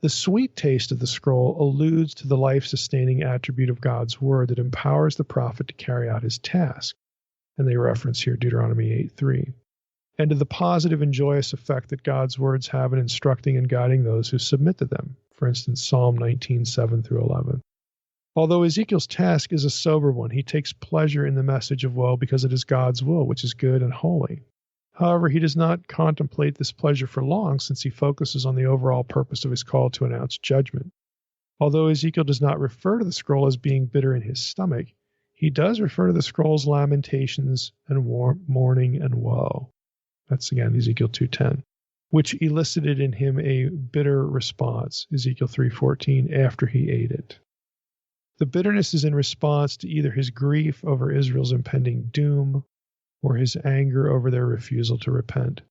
Speaker 3: The sweet taste of the scroll alludes to the life-sustaining attribute of God's word that empowers the prophet to carry out his task. And they reference here Deuteronomy 8:3. And to the positive and joyous effect that God's words have in instructing and guiding those who submit to them. For instance, Psalm 19:7-11. Although Ezekiel's task is a sober one, he takes pleasure in the message of woe because it is God's will, which is good and holy. However, he does not contemplate this pleasure for long, since he focuses on the overall purpose of his call to announce judgment. Although Ezekiel does not refer to the scroll as being bitter in his stomach, he does refer to the scroll's lamentations and mourning and woe. That's again Ezekiel 2:10, which elicited in him a bitter response, Ezekiel 3:14, after he ate it. The bitterness is in response to either his grief over Israel's impending doom or his anger over their refusal to repent.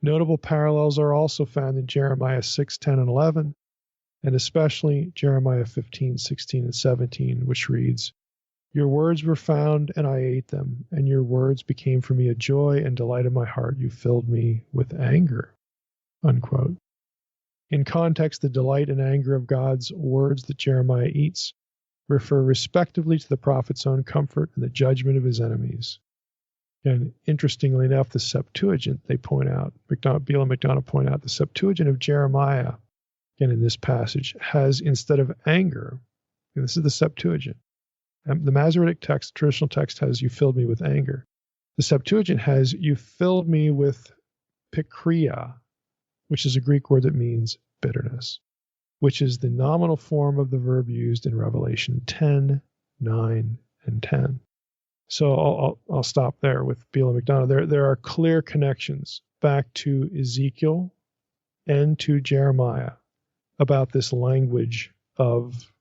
Speaker 3: Notable parallels are also found in Jeremiah 6:10 and 11, and especially Jeremiah 15:16 and 17, which reads, your words were found, and I ate them, and your words became for me a joy and delight of my heart. You filled me with anger, unquote. In context, the delight and anger of God's words that Jeremiah eats refer respectively to the prophet's own comfort and the judgment of his enemies. And interestingly enough, the Septuagint, they point out, Beale and McDonough point out, the Septuagint of Jeremiah, again in this passage, has instead of anger, and this is the Septuagint, the Masoretic text, traditional text, has you filled me with anger. The Septuagint has you filled me with pikria, which is a Greek word that means bitterness, which is the nominal form of the verb used in Revelation 10, 9, and 10. So I'll stop there with Beale and McDonough. There are clear connections back to Ezekiel and to Jeremiah about this language of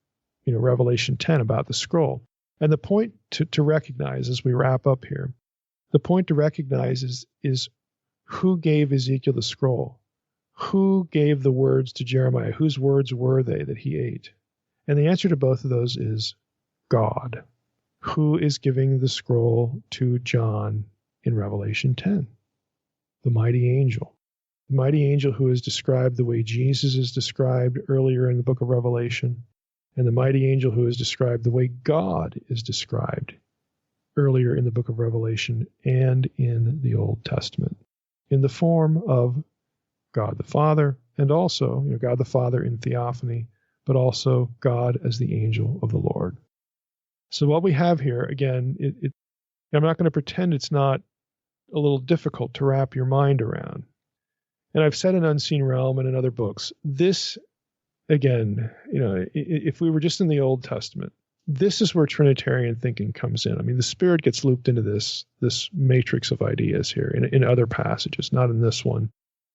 Speaker 3: Revelation 10 about the scroll. And the point to recognize as we wrap up here, the point to recognize is who gave Ezekiel the scroll? Who gave the words to Jeremiah? Whose words were they that he ate? And the answer to both of those is God. Who is giving the scroll to John in Revelation 10? The mighty angel. The mighty angel who is described the way Jesus is described earlier in the book of Revelation, and the mighty angel who is described the way God is described earlier in the book of Revelation and in the Old Testament, in the form of God the Father, and also God the Father in theophany, but also God as the angel of the Lord. So what we have here, again, I'm not going to pretend it's not a little difficult to wrap your mind around. And I've said in Unseen Realm and in other books, this, again, if we were just in the Old Testament, this is where Trinitarian thinking comes in. I mean, the Spirit gets looped into this matrix of ideas here in other passages, not in this one.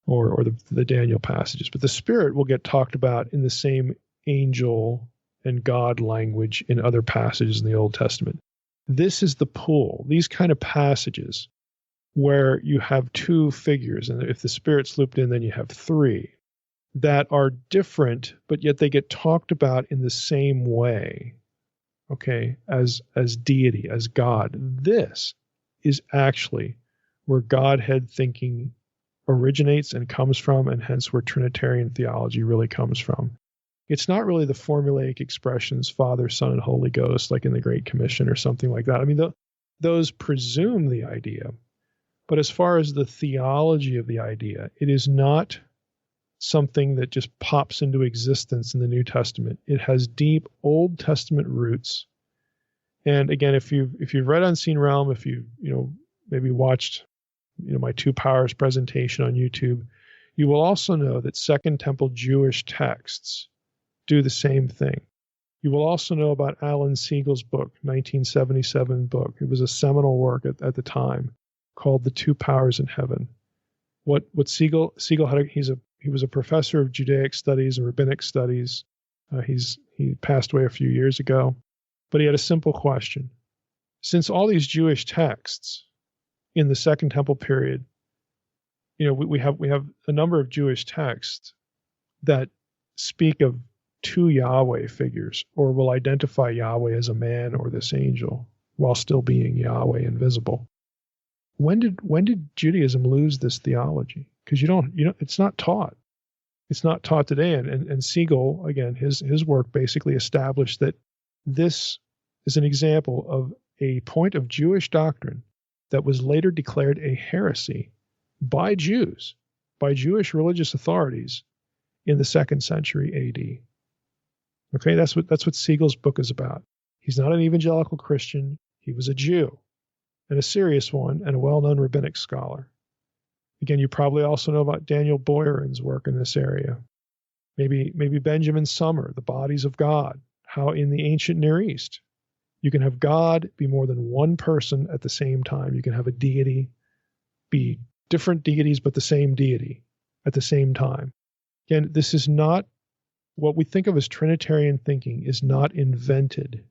Speaker 3: or the Daniel passages. But the Spirit will get talked about in the same angel and God language in other passages in the Old Testament. This is the pull. These kind of passages where you have two figures, and if the Spirit's looped in, then you have three, that are different, but yet they get talked about in the same way, okay, as deity, as God. This is actually where Godhead thinking originates and comes from, and hence where Trinitarian theology really comes from. It's not really the formulaic expressions, Father, Son, and Holy Ghost, like in the Great Commission or something like that. I mean, those presume the idea, but as far as the theology of the idea, it is not something that just pops into existence in the New Testament. It has deep Old Testament roots. And again, if you've read Unseen Realm, if you maybe watched my Two Powers presentation on YouTube, you will also know that Second Temple Jewish texts do the same thing. You will also know about Alan Siegel's book, 1977 book. It was a seminal work at the time called The Two Powers in Heaven. What Siegel had, he was a professor of Judaic studies and rabbinic studies. He passed away a few years ago, but he had a simple question. Since all these Jewish texts in the Second Temple period, we have a number of Jewish texts that speak of two Yahweh figures, or will identify Yahweh as a man or this angel while still being Yahweh invisible. When did Judaism lose this theology? Because it's not taught. It's not taught today. And Siegel, again, his work basically established that this is an example of a point of Jewish doctrine that was later declared a heresy by Jews, by Jewish religious authorities in the 2nd century AD. Okay, that's what Siegel's book is about. He's not an evangelical Christian. He was a Jew, and a serious one, and a well-known rabbinic scholar. Again, you probably also know about Daniel Boyarin's work in this area. Maybe Benjamin Sommer, The Bodies of God, how in the ancient Near East, you can have God be more than one person at the same time. You can have a deity be different deities, but the same deity at the same time. Again, this is not what we think of as Trinitarian thinking, is not invented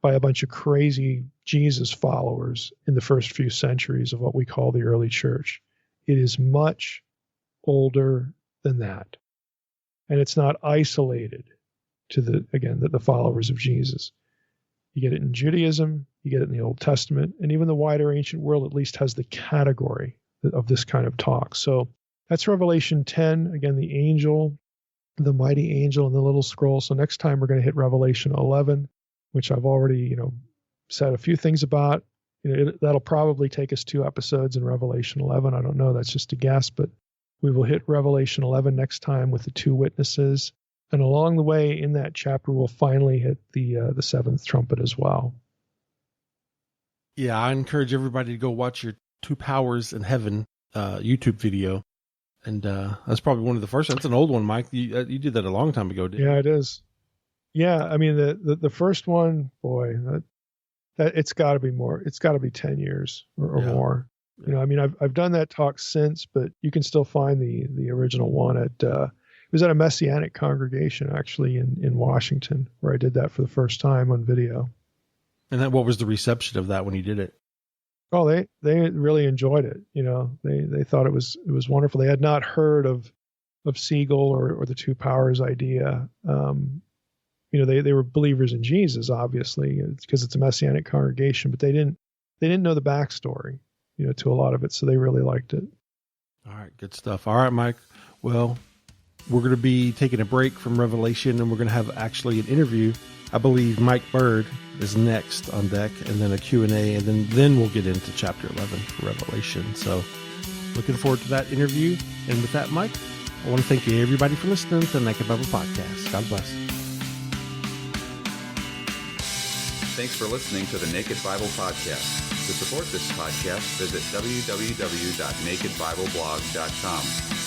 Speaker 3: by a bunch of crazy Jesus followers in the first few centuries of what we call the early church. It is much older than that. And it's not isolated to the followers of Jesus. You get it in Judaism, you get it in the Old Testament, and even the wider ancient world at least has the category of this kind of talk. So that's Revelation 10. Again, the angel, the mighty angel, and the little scroll. So next time we're going to hit Revelation 11, which I've already, said a few things about. That'll probably take us 2 episodes in Revelation 11. I don't know. That's just a guess, but we will hit Revelation 11 next time with the 2 witnesses. And along the way in that chapter, we'll finally hit the 7th trumpet as well.
Speaker 2: Yeah, I encourage everybody to go watch your Two Powers in Heaven YouTube video. And that's probably one of the first. That's an old one, Mike. You did that a long time ago, didn't you?
Speaker 3: Yeah, it is. Yeah, I mean the first one, boy, that it's got to be more. It's got to be 10 years or more. I mean, I've done that talk since, but you can still find the original one at. It was at a Messianic congregation actually in Washington, where I did that for the first time on video.
Speaker 2: And then, what was the reception of that when you did it?
Speaker 3: Oh, they really enjoyed it. They thought it was wonderful. They had not heard of Siegel or the Two Powers idea. They were believers in Jesus, obviously, because it's a Messianic congregation, but they didn't know the backstory, to a lot of it. So they really liked it.
Speaker 2: All right, good stuff. All right, Mike. Well, we're going to be taking a break from Revelation, and we're going to have actually an interview. I believe Mike Bird is next on deck, and then a Q&A, and then we'll get into chapter 11 for Revelation. So looking forward to that interview. And with that, Mike, I want to thank you, everybody, for listening to the Naked Bible Podcast. God bless.
Speaker 4: Thanks for listening to the Naked Bible Podcast. To support this podcast, visit www.nakedbibleblog.com.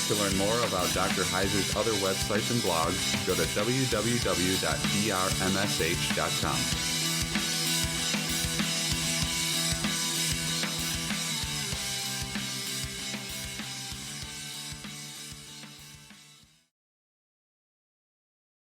Speaker 4: To learn more about Dr. Heiser's other websites and blogs, go to www.drmsh.com.